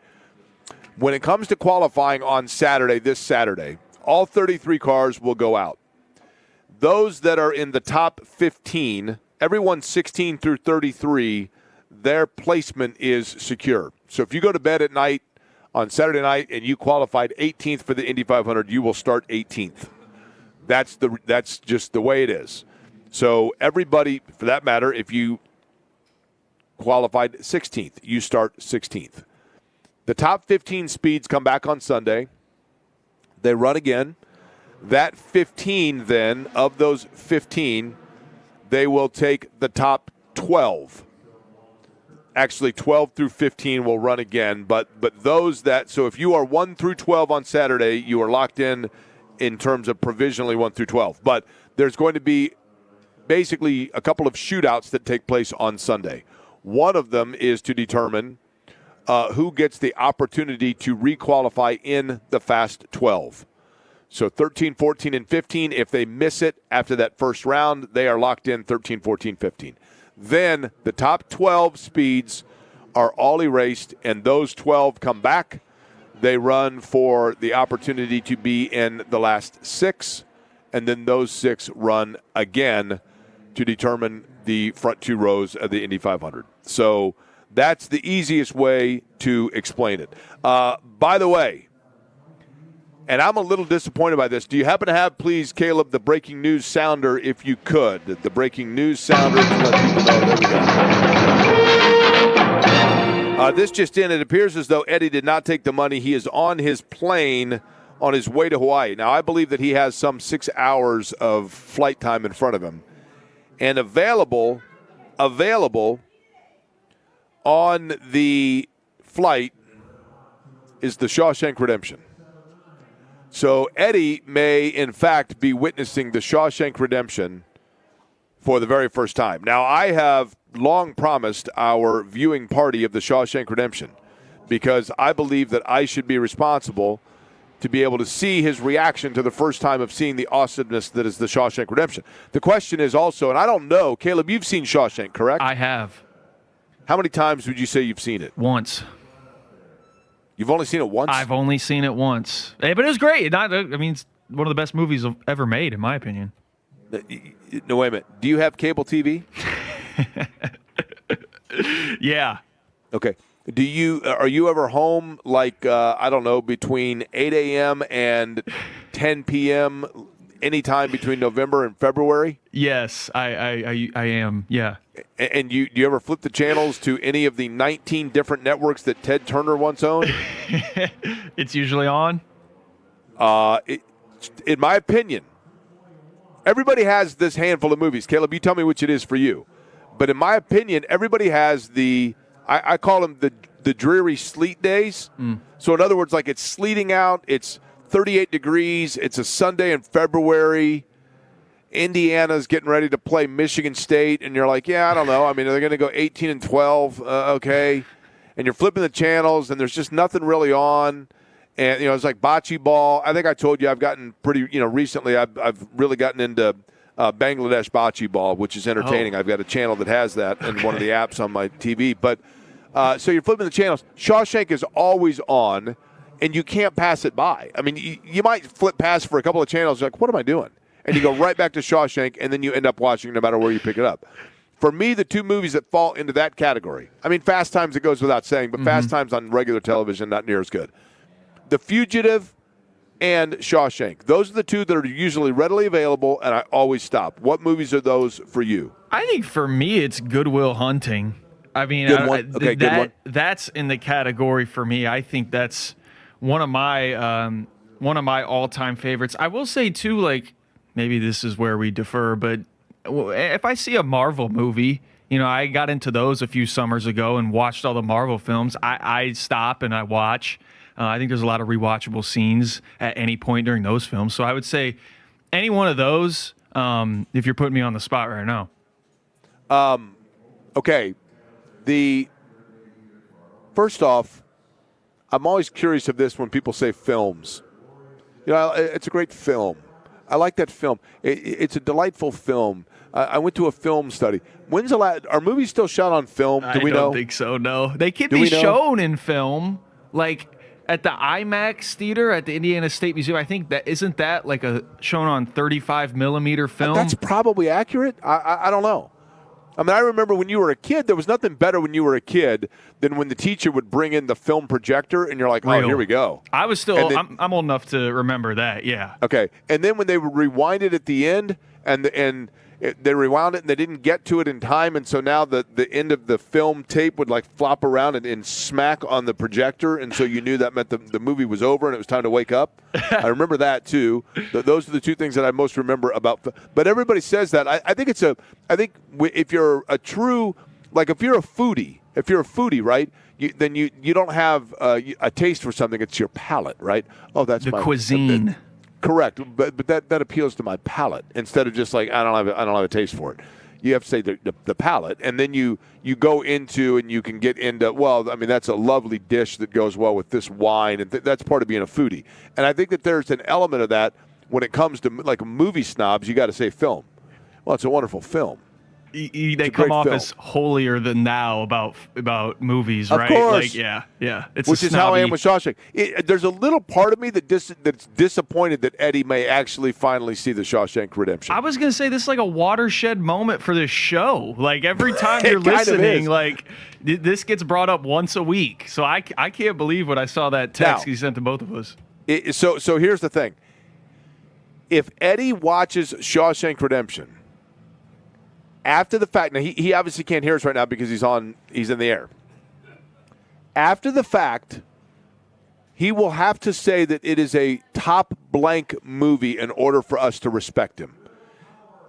When it comes to qualifying on Saturday, this Saturday, all 33 cars will go out. Those that are in the top 15, everyone 16 through 33, their placement is secure. So if you go to bed at night on Saturday night and you qualified 18th for the Indy 500, you will start 18th. That's just the way it is. So everybody, for that matter, if you qualified 16th, you start 16th. The top 15 speeds come back on Sunday. They run again. That 15 then, of those 15, they will take the top 12. Actually, 12 through 15 will run again. But those that, so if you are 1 through 12 on Saturday, you are locked in terms of provisionally 1 through 12. But there's going to be basically a couple of shootouts that take place on Sunday. One of them is to determine who gets the opportunity to requalify in the Fast 12. So 13, 14, and 15, if they miss it after that first round, they are locked in 13, 14, 15. Then the top 12 speeds are all erased, and those 12 come back. They run for the opportunity to be in the last 6, and then those 6 run again to determine the front 2 rows of the Indy 500. So that's the easiest way to explain it. By the way, and I'm a little disappointed by this, do you happen to have, please, Caleb, the breaking news sounder, if you could? The breaking news sounder to let people know. There we go. This just in, it appears as though Eddie did not take the money. He is on his plane on his way to Hawaii. Now, I believe that he has some 6 hours of flight time in front of him. And available on the flight is the Shawshank Redemption. So Eddie may, in fact, be witnessing the Shawshank Redemption for the very first time. Now, I have long promised our viewing party of the Shawshank Redemption because I believe that I should be responsible to be able to see his reaction to the first time of seeing the awesomeness that is the Shawshank Redemption. The question is also, and I don't know, Caleb, you've seen Shawshank, correct? I have. How many times would you say you've seen it? Once. You've only seen it once? I've only seen it once. But it was great. I mean, it's one of the best movies ever made, in my opinion. No, wait a minute. Do you have cable TV? Yeah. Okay. Are you ever home like, I don't know, between 8 a.m. and 10 p.m., anytime between November and February? Yes, I am, yeah. And do you ever flip the channels to any of the 19 different networks that Ted Turner once owned? It's usually on? In my opinion, everybody has this handful of movies. Caleb, you tell me which it is for you. But in my opinion, everybody has I call them the dreary sleet days. So in other words, like it's sleeting out, it's 38 degrees, it's a Sunday in February, Indiana's getting ready to play Michigan State, and you're like, yeah, I don't know. I mean, they're going to go 18 and 12, okay. And you're flipping the channels, and there's just nothing really on. And, it's like bocce ball. I think I told you I've gotten pretty, recently I've really gotten into Bangladesh bocce ball, which is entertaining. I've got a channel that has that in one of the apps on my TV. But so you're flipping the channels. Shawshank is always on, and you can't pass it by. I mean, you might flip past for a couple of channels. You're like, what am I doing? And you go right back to Shawshank, and then you end up watching no matter where you pick it up. For me, the two movies that fall into that category, I mean, Fast Times, it goes without saying, but Fast Times on regular television, not near as good. The Fugitive and Shawshank. Those are the two that are usually readily available, and I always stop. What movies are those for you? I think for me, it's Good Will Hunting. I mean, good one. That's in the category for me. I think that's one of my all-time favorites. I will say, too, like, maybe this is where we differ, but if I see a Marvel movie, I got into those a few summers ago and watched all the Marvel films. I stop and I watch. I think there's a lot of rewatchable scenes at any point during those films. So I would say any one of those, if you're putting me on the spot right now. Okay. First off, I'm always curious of this when people say films. It's a great film. I like that film. It's a delightful film. I went to a film study. When's the last? Are movies still shot on film? Do we know? I don't think so. No, they can be shown in film, like at the IMAX theater at the Indiana State Museum. I think that isn't that like a shown on 35 millimeter film. That's probably accurate. I don't know. I mean, I remember when you were a kid, there was nothing better when you were a kid than when the teacher would bring in the film projector, and you're like, oh, here we go. I was still, I'm old enough to remember that, yeah. Okay, and then when they would rewind it at the end, and they rewound it, and they didn't get to it in time, and so now the end of the film tape would like flop around and smack on the projector, and so you knew that meant the movie was over and it was time to wake up. I remember that too. Those are the two things that I most remember about. But everybody says that. I think if you're a true, like if you're a foodie, right? Then you don't have a taste for something. It's your palate, right? Oh, that's the cuisine. Correct, but that appeals to my palate instead of just like I don't have a taste for it. You have to say the palate, and then you go into and you can get into. Well, I mean that's a lovely dish that goes well with this wine, and that's part of being a foodie. And I think that there's an element of that when it comes to like movie snobs. You got to say film. Well, it's a wonderful film. They come off as holier than thou about movies, right? Of course. Like, yeah. Which is how I am with Shawshank. There's a little part of me that's disappointed that Eddie may actually finally see the Shawshank Redemption. I was going to say this is like a watershed moment for this show. Like every time you're listening, like this gets brought up once a week. So I can't believe when I saw that text he sent to both of us. So here's the thing. If Eddie watches Shawshank Redemption, after the fact, now he obviously can't hear us right now because he's in the air. After the fact, he will have to say that it is a top blank movie in order for us to respect him.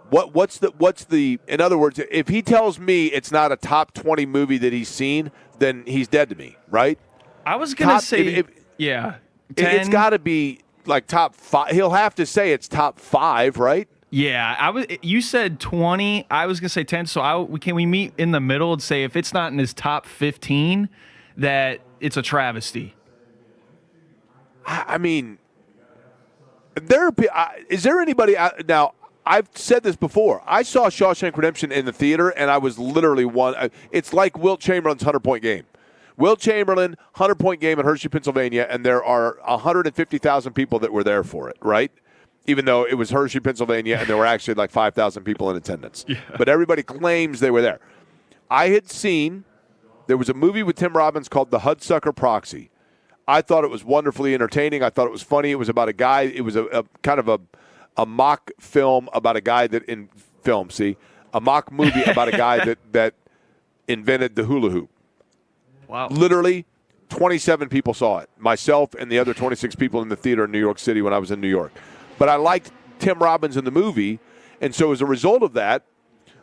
What's the in other words, if he tells me it's not a top 20 movie that he's seen, then he's dead to me, right? I was going to say, yeah. 10? It's got to be like top 5. He'll have to say it's top 5, right? Yeah, you said 20. I was gonna say 10. So can we meet in the middle and say if it's not in his top 15, that it's a travesty? I mean, is there anybody out now? I've said this before. I saw Shawshank Redemption in the theater, and I was literally it's like Wilt Chamberlain's 100-point game. Wilt Chamberlain, 100-point game in Hershey, Pennsylvania, and there are 150,000 people that were there for it, right? Even though it was Hershey, Pennsylvania, and there were actually like 5,000 people in attendance. Yeah. But everybody claims they were there. I had seen, there was a movie with Tim Robbins called The Hudsucker Proxy. I thought it was wonderfully entertaining. I thought it was funny. It was about a guy. It was a kind of a mock film about a guy a mock movie about a guy that invented the hula hoop. Wow. Literally, 27 people saw it. Myself and the other 26 people in the theater in New York City when I was in New York. But I liked Tim Robbins in the movie, and so as a result of that,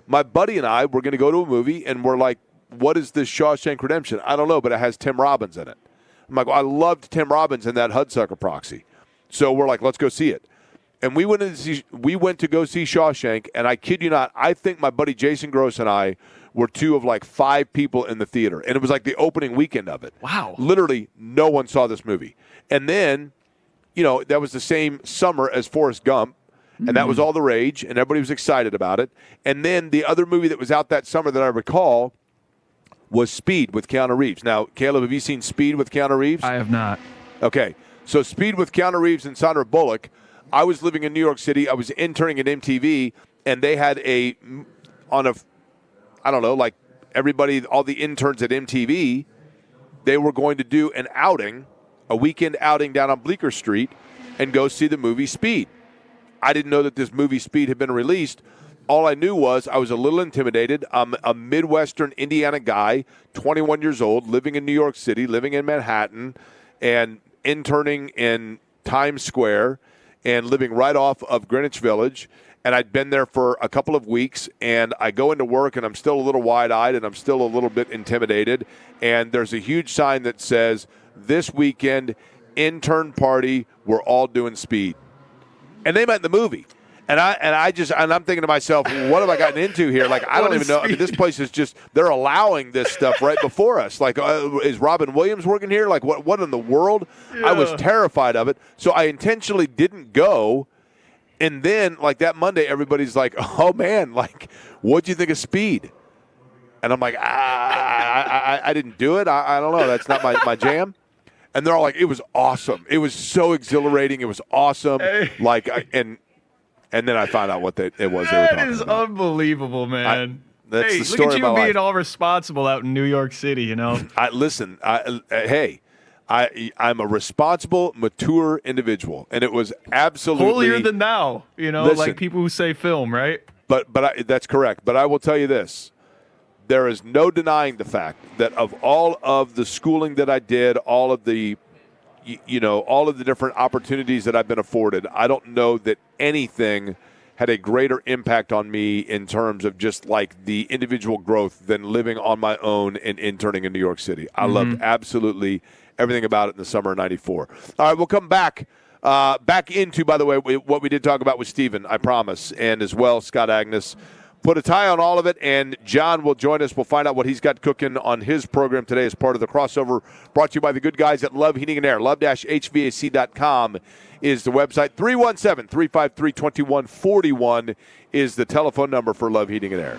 my buddy and I were going to go to a movie, and we're like, what is this Shawshank Redemption? I don't know, but it has Tim Robbins in it. I'm like, well, I loved Tim Robbins in that Hudsucker Proxy. So we're like, let's go see it. And we went to go see Shawshank, and I kid you not, I think my buddy Jason Gross and I were two of like 5 people in the theater. And it was like the opening weekend of it. Wow. Literally no one saw this movie. And then, that was the same summer as Forrest Gump. And that was all the rage, and everybody was excited about it. And then the other movie that was out that summer that I recall was Speed with Keanu Reeves. Now, Caleb, have you seen Speed with Keanu Reeves? I have not. Okay. So Speed with Keanu Reeves and Sandra Bullock. I was living in New York City. I was interning at MTV, and they had like everybody, all the interns at MTV, they were going to do an outing, a weekend outing down on Bleecker Street, and go see the movie Speed. I didn't know that this movie Speed had been released. All I knew was I was a little intimidated. I'm a Midwestern Indiana guy, 21 years old, living in New York City, living in Manhattan, and interning in Times Square and living right off of Greenwich Village. And I'd been there for a couple of weeks, and I go into work, and I'm still a little wide-eyed, and I'm still a little bit intimidated. And there's a huge sign that says, this weekend, intern party, we're all doing Speed. And they meant the movie. And I'm thinking to myself, what have I gotten into here? Like, I don't even know. I mean, this place is just, they're allowing this stuff right before us. Like, is Robin Williams working here? Like, what in the world? Yeah. I was terrified of it. So I intentionally didn't go. And then, like, that Monday, everybody's like, oh, man, like, what'd you think of Speed? And I'm like, I didn't do it. I don't know. That's not my jam. And they're all like, it was awesome. It was so exhilarating. It was awesome. Hey. Like, and then I found out what it was they were talking That is about. unbelievable, man. That's hey, the story look at of you my being life. all responsible out in New York City, Listen, I'm a responsible, mature individual, and it was absolutely holier than thou. Listen, like people who say film, right? But that's correct. But I will tell you this. There is no denying the fact that of all of the schooling that I did, all of the different opportunities that I've been afforded, I don't know that anything had a greater impact on me in terms of just like the individual growth than living on my own and interning in New York City. I loved absolutely everything about it in the summer of '94. All right, we'll come back into, by the way, what we did talk about with Steven, I promise, and as well Scott Agnes. Put a tie on all of it, and John will join us. We'll find out what he's got cooking on his program today as part of the crossover, brought to you by the good guys at Love Heating and Air. Love-HVAC.com is the website. 317-353-2141 is the telephone number for Love Heating and Air.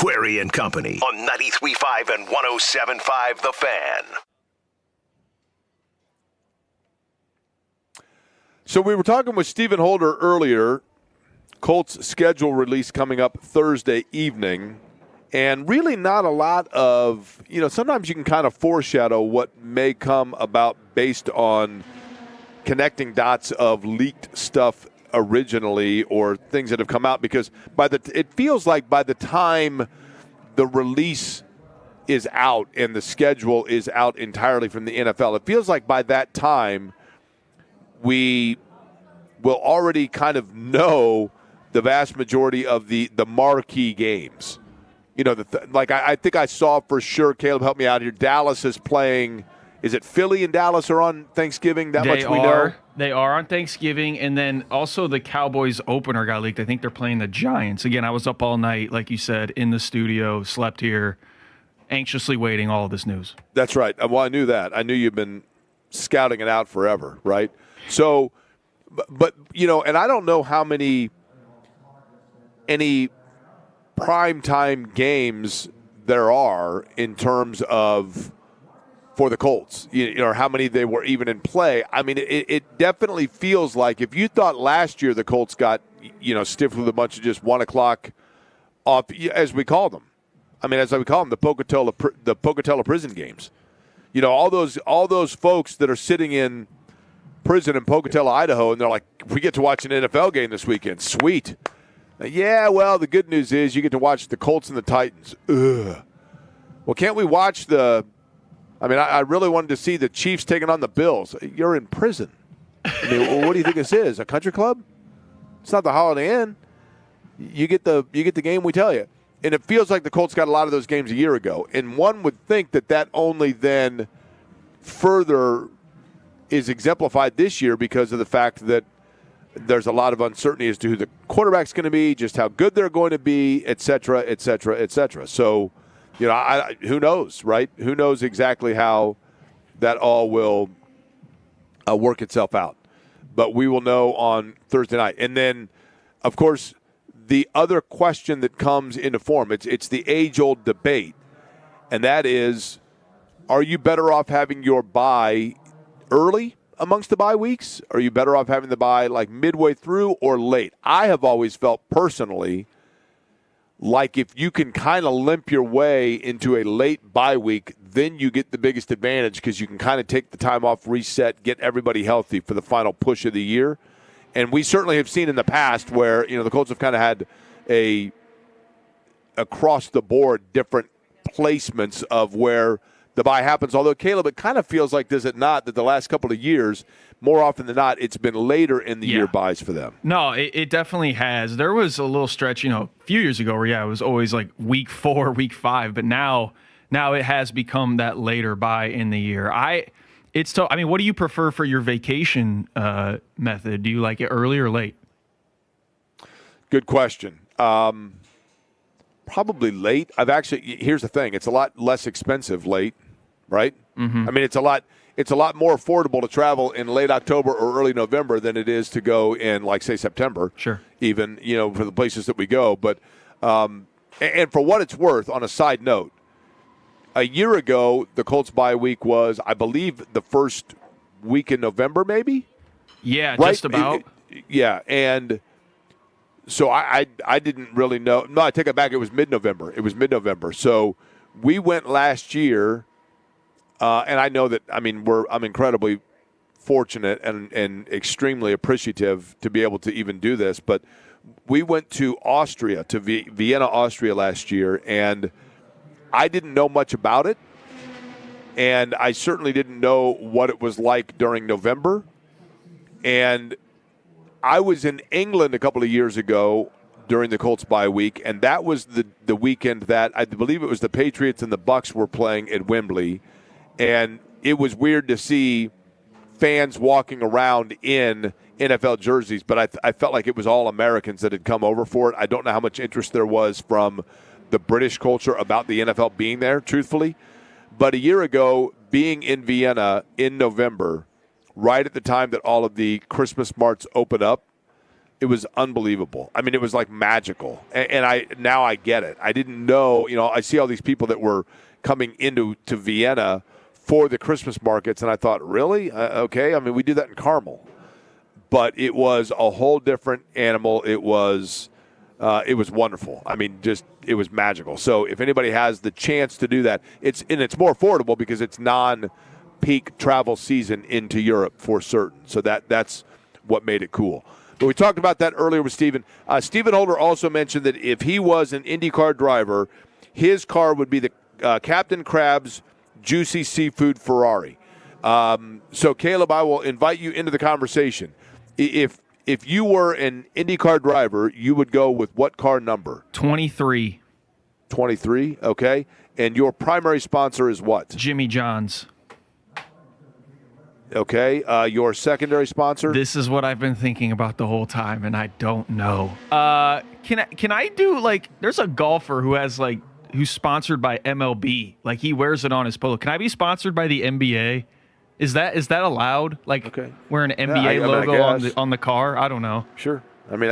Query and Company on 93.5 and 107.5 The Fan. So we were talking with Stephen Holder earlier. Colts schedule release coming up Thursday evening. And really not a lot of, sometimes you can kind of foreshadow what may come about based on connecting dots of leaked stuff originally or things that have come out, because it feels like by the time the release is out and the schedule is out entirely from the NFL, it feels like by that time we will already kind of know the vast majority of the marquee games. I think I saw for sure, Caleb, help me out here, Dallas is playing. Is it Philly and Dallas are on Thanksgiving? That much we know? They are on Thanksgiving, and then also the Cowboys opener got leaked. I think they're playing the Giants. Again, I was up all night, like you said, in the studio, slept here, anxiously waiting all of this news. That's right. Well, I knew that. I knew you've been scouting it out forever, right? So, but and I don't know how any primetime games there are in terms of for the Colts, or how many they were even in play. I mean, it definitely feels like if you thought last year the Colts got, stiffed with a bunch of just 1 o'clock off, as we call them. I mean, as we call them, the Pocatello prison games. All those folks that are sitting in prison in Pocatello, Idaho, and they're like, we get to watch an NFL game this weekend. Sweet. Yeah, well, the good news is you get to watch the Colts and the Titans. Ugh. Well, can't we watch I really wanted to see the Chiefs taking on the Bills. You're in prison. I mean, what do you think this is? A country club? It's not the Holiday Inn. You get the game we tell you. And it feels like the Colts got a lot of those games a year ago. And one would think that only then further is exemplified this year because of the fact that there's a lot of uncertainty as to who the quarterback's going to be, just how good they're going to be, et cetera, et cetera, et cetera. So, who knows, right? Who knows exactly how that all will work itself out. But we will know on Thursday night. And then, of course, the other question that comes into form, it's the age-old debate, and that is, are you better off having your bye early amongst the bye weeks? Are you better off having the bye like midway through or late? I have always felt personally like if you can kind of limp your way into a late bye week, then you get the biggest advantage because you can kind of take the time off, reset, get everybody healthy for the final push of the year. And we certainly have seen in the past where, the Colts have kind of had a across-the-board different placements of where the bye happens. Although, Caleb, it kind of feels like, does it not, that the last couple of years, more often than not, it's been later in the year buys for them. No, it definitely has. There was a little stretch, a few years ago where, it was always like week 4, week 5. But now it has become that later buy in the year. It's tough. I mean, what do you prefer for your vacation method? Do you like it early or late? Good question. Probably late. Here's the thing. It's a lot less expensive late, right? Mm-hmm. I mean, it's a lot more affordable to travel in late October or early November than it is to go in, like, say, September. Sure. Even, for the places that we go. But, and for what it's worth, on a side note, a year ago, the Colts bye week was, I believe, the first week in November, maybe? Yeah, right? Just about. Yeah, and so I didn't really know. No, I take it back. It was mid-November. So we went last year, and I know that, I'm incredibly fortunate and extremely appreciative to be able to even do this, but we went to Austria, to Vienna, Austria last year, and I didn't know much about it, and I certainly didn't know what it was like during November. And I was in England a couple of years ago during the Colts bye week, and that was the weekend that I believe it was the Patriots and the Bucs were playing at Wembley, and it was weird to see fans walking around in NFL jerseys, but I felt like it was all Americans that had come over for it. I don't know how much interest there was from the British culture about the NFL being there, truthfully. But a year ago, being in Vienna in November, right at the time that all of the Christmas marts open up, It was unbelievable. I mean, it was like magical. And now I get it. I didn't know, I see all these people that were coming into Vienna for the Christmas markets, and I thought, really? Okay. I mean, we do that in Carmel. But it was a whole different animal. It was wonderful. I mean, it was magical. So if anybody has the chance to do that, it's more affordable because it's non-peak travel season into Europe for certain. So that's what made it cool. But we talked about that earlier with Steven. Stephen Holder also mentioned that if he was an IndyCar driver, his car would be the Captain Crab's Juicy Seafood Ferrari. So, Caleb, I will invite you into the conversation. If you were an IndyCar driver, you would go with what car number? 23. 23, okay. And your primary sponsor is what? Jimmy John's. Okay, your secondary sponsor? This is what I've been thinking about the whole time, and I don't know. Can I do, there's a golfer who's sponsored by MLB. Like, he wears it on his polo. Can I be sponsored by the NBA? Is that allowed? Okay. Wear an NBA logo on the car? I don't know. Sure. I mean,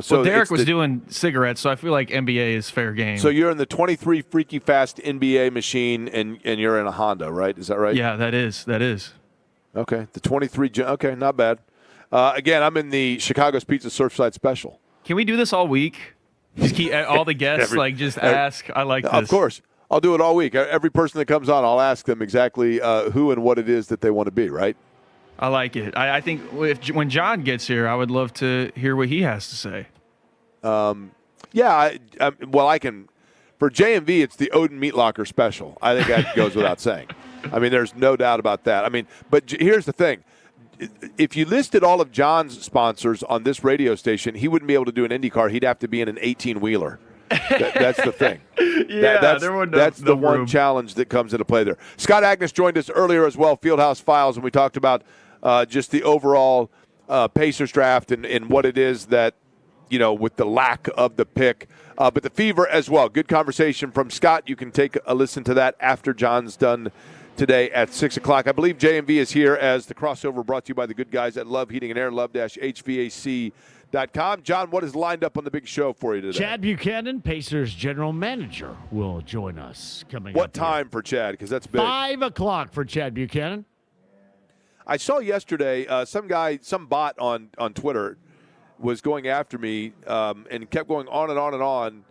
So Derek was doing cigarettes, so I feel like NBA is fair game. So you're in the 23 Freaky Fast NBA machine, and you're in a Honda, right? Is that right? Yeah, that is. Okay, the 23. Okay, not bad. Again, I'm in the Chicago's Pizza Surfside Special. Can we do this all week? Just keep all the guests ask. I like this. Of course. I'll do it all week. Every person that comes on, I'll ask them exactly who and what it is that they want to be, right? I like it. I think when John gets here, I would love to hear what he has to say. I can. For JMV, it's the Odin Meat Locker special. I think that goes without saying. I mean, there's no doubt about that. I mean, but here's the thing. If you listed all of John's sponsors on this radio station, he wouldn't be able to do an IndyCar. He'd have to be in an 18-wheeler. That's the thing. That's the one challenge that comes into play there. Scott Agnes joined us earlier as well, Fieldhouse Files, and we talked about just the overall Pacers draft and what it is that, with the lack of the pick, but the fever as well. Good conversation from Scott. You can take a listen to that after John's done today at 6 o'clock. I believe JMV is here as the crossover brought to you by the good guys at Love Heating and Air, love-hvac.com. John, what is lined up on the big show for you today? Chad Buchanan, Pacers general manager, will join us coming up. What time for Chad? Because that's big. 5 o'clock for Chad Buchanan. I saw yesterday some bot on Twitter was going after me and kept going on and on and on,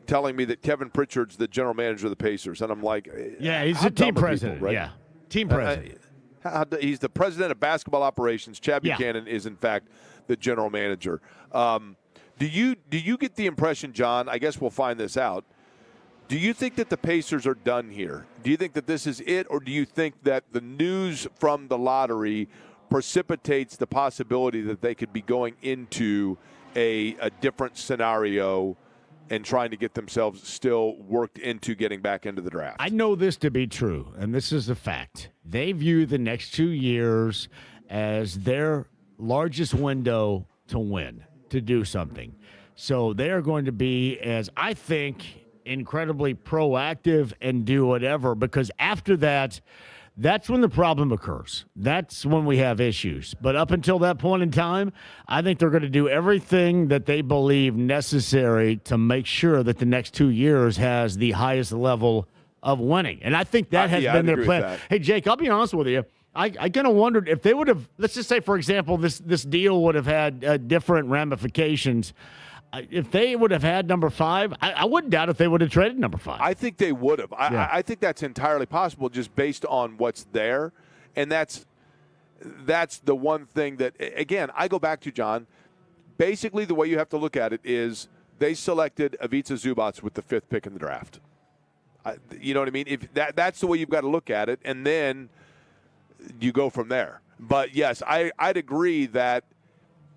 telling me that Kevin Pritchard's the general manager of the Pacers. And I'm like, yeah, he's the team president. People, right? Yeah, team president. He's the president of basketball operations. Chad Buchanan is, in fact, the general manager. Do you get the impression, John, I guess we'll find this out, do you think that the Pacers are done here? Do you think that this is it, or do you think that the news from the lottery precipitates the possibility that they could be going into a different scenario and trying to get themselves still worked into getting back into the draft? I know this to be true, and this is a fact. They view the next 2 years as their largest window to win, to do something. So they are going to be, as I think, incredibly proactive and do whatever, because after that, that's when the problem occurs. That's when we have issues. But up until that point in time, I think they're going to do everything that they believe necessary to make sure that the next 2 years has the highest level of winning. And I think that has been their plan. Hey, Jake, I'll be honest with you. I kind of wondered if they would have, let's just say, for example, this deal would have had different ramifications. If they would have had number 5, I wouldn't doubt if they would have traded number 5. I think they would have. I think that's entirely possible just based on what's there. And that's the one thing that, again, I go back to, John, basically the way you have to look at it is they selected Ivica Zubac with the 5th pick in the draft. You know what I mean? If that's the way you've got to look at it, and then you go from there. But, yes, I'd agree that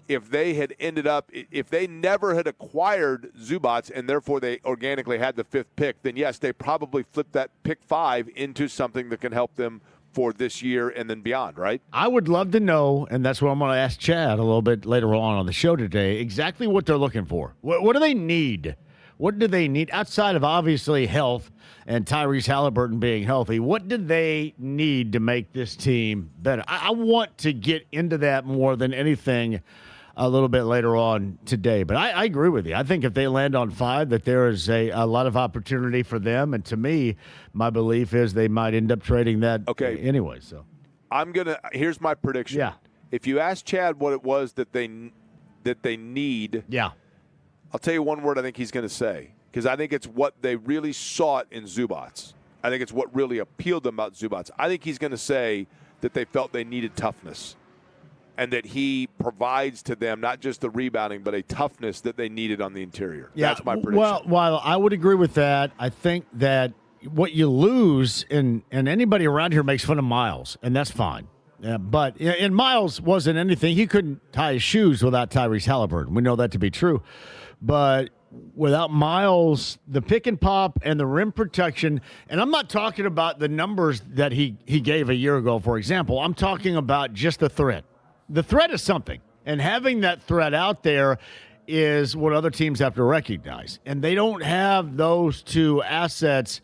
if they had if they never had acquired Zubac and therefore they organically had the 5th pick, then yes, they probably flipped that pick 5 into something that can help them for this year and then beyond, right? I would love to know, and that's what I'm going to ask Chad a little bit later on the show today, exactly what they're looking for. What do they need? What do they need outside of obviously health and Tyrese Halliburton being healthy? What do they need to make this team better? I want to get into that more than anything. a little bit later on today. But I agree with you. I think if they land on 5, that there is a lot of opportunity for them. And to me, my belief is they might end up trading that anyway. So here's my prediction. Yeah. If you ask Chad what it was that they need, I'll tell you one word I think he's going to say, because I think it's what they really sought in Zubats. I think it's what really appealed them about Zubats. I think he's going to say that they felt they needed toughness, and that he provides to them not just the rebounding, but a toughness that they needed on the interior. Yeah, that's my prediction. Well, while I would agree with that, I think that what you lose, and anybody around here makes fun of Miles, and that's fine. Yeah, but Miles wasn't anything. He couldn't tie his shoes without Tyrese Halliburton. We know that to be true. But without Miles, the pick and pop and the rim protection, and I'm not talking about the numbers that he gave a year ago, for example. I'm talking about just the threat. The threat is something, and having that threat out there is what other teams have to recognize. And they don't have those two assets.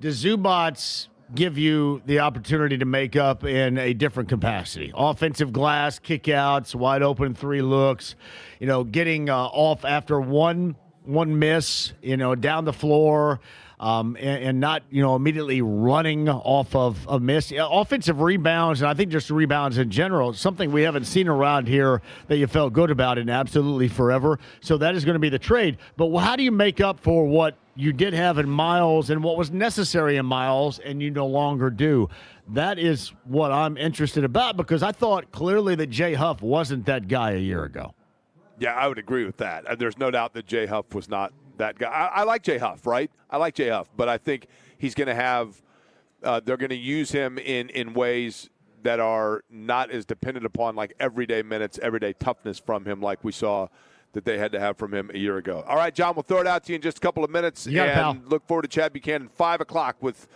The Zubats give you the opportunity to make up in a different capacity. Offensive glass, kickouts, wide open 3 looks, getting off after one miss, down the floor, and not, immediately running off of a miss. Offensive rebounds, and I think just rebounds in general, something we haven't seen around here that you felt good about in absolutely forever. So that is going to be the trade. But how do you make up for what you did have in Miles and what was necessary in Miles and you no longer do? That is what I'm interested about, because I thought clearly that Jay Huff wasn't that guy a year ago. Yeah, I would agree with that. There's no doubt that Jay Huff was not that guy. I like Jay Huff, right? I like Jay Huff, but I think he's going to have they're going to use him in ways that are not as dependent upon like everyday minutes, everyday toughness from him like we saw that they had to have from him a year ago. All right, John, we'll throw it out to you in just a couple of minutes. And look forward to Chad Buchanan, 5 o'clock with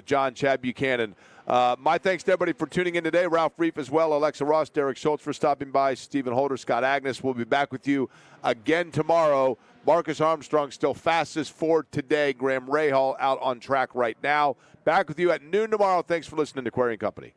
John, Chad Buchanan. My thanks to everybody for tuning in today. Ralph Reef as well, Alexa Ross, Derek Schultz for stopping by, Stephen Holder, Scott Agnes. We'll be back with you again tomorrow. Marcus Armstrong still fastest for today. Graham Rahal out on track right now. Back with you at noon tomorrow. Thanks for listening to Query & Company.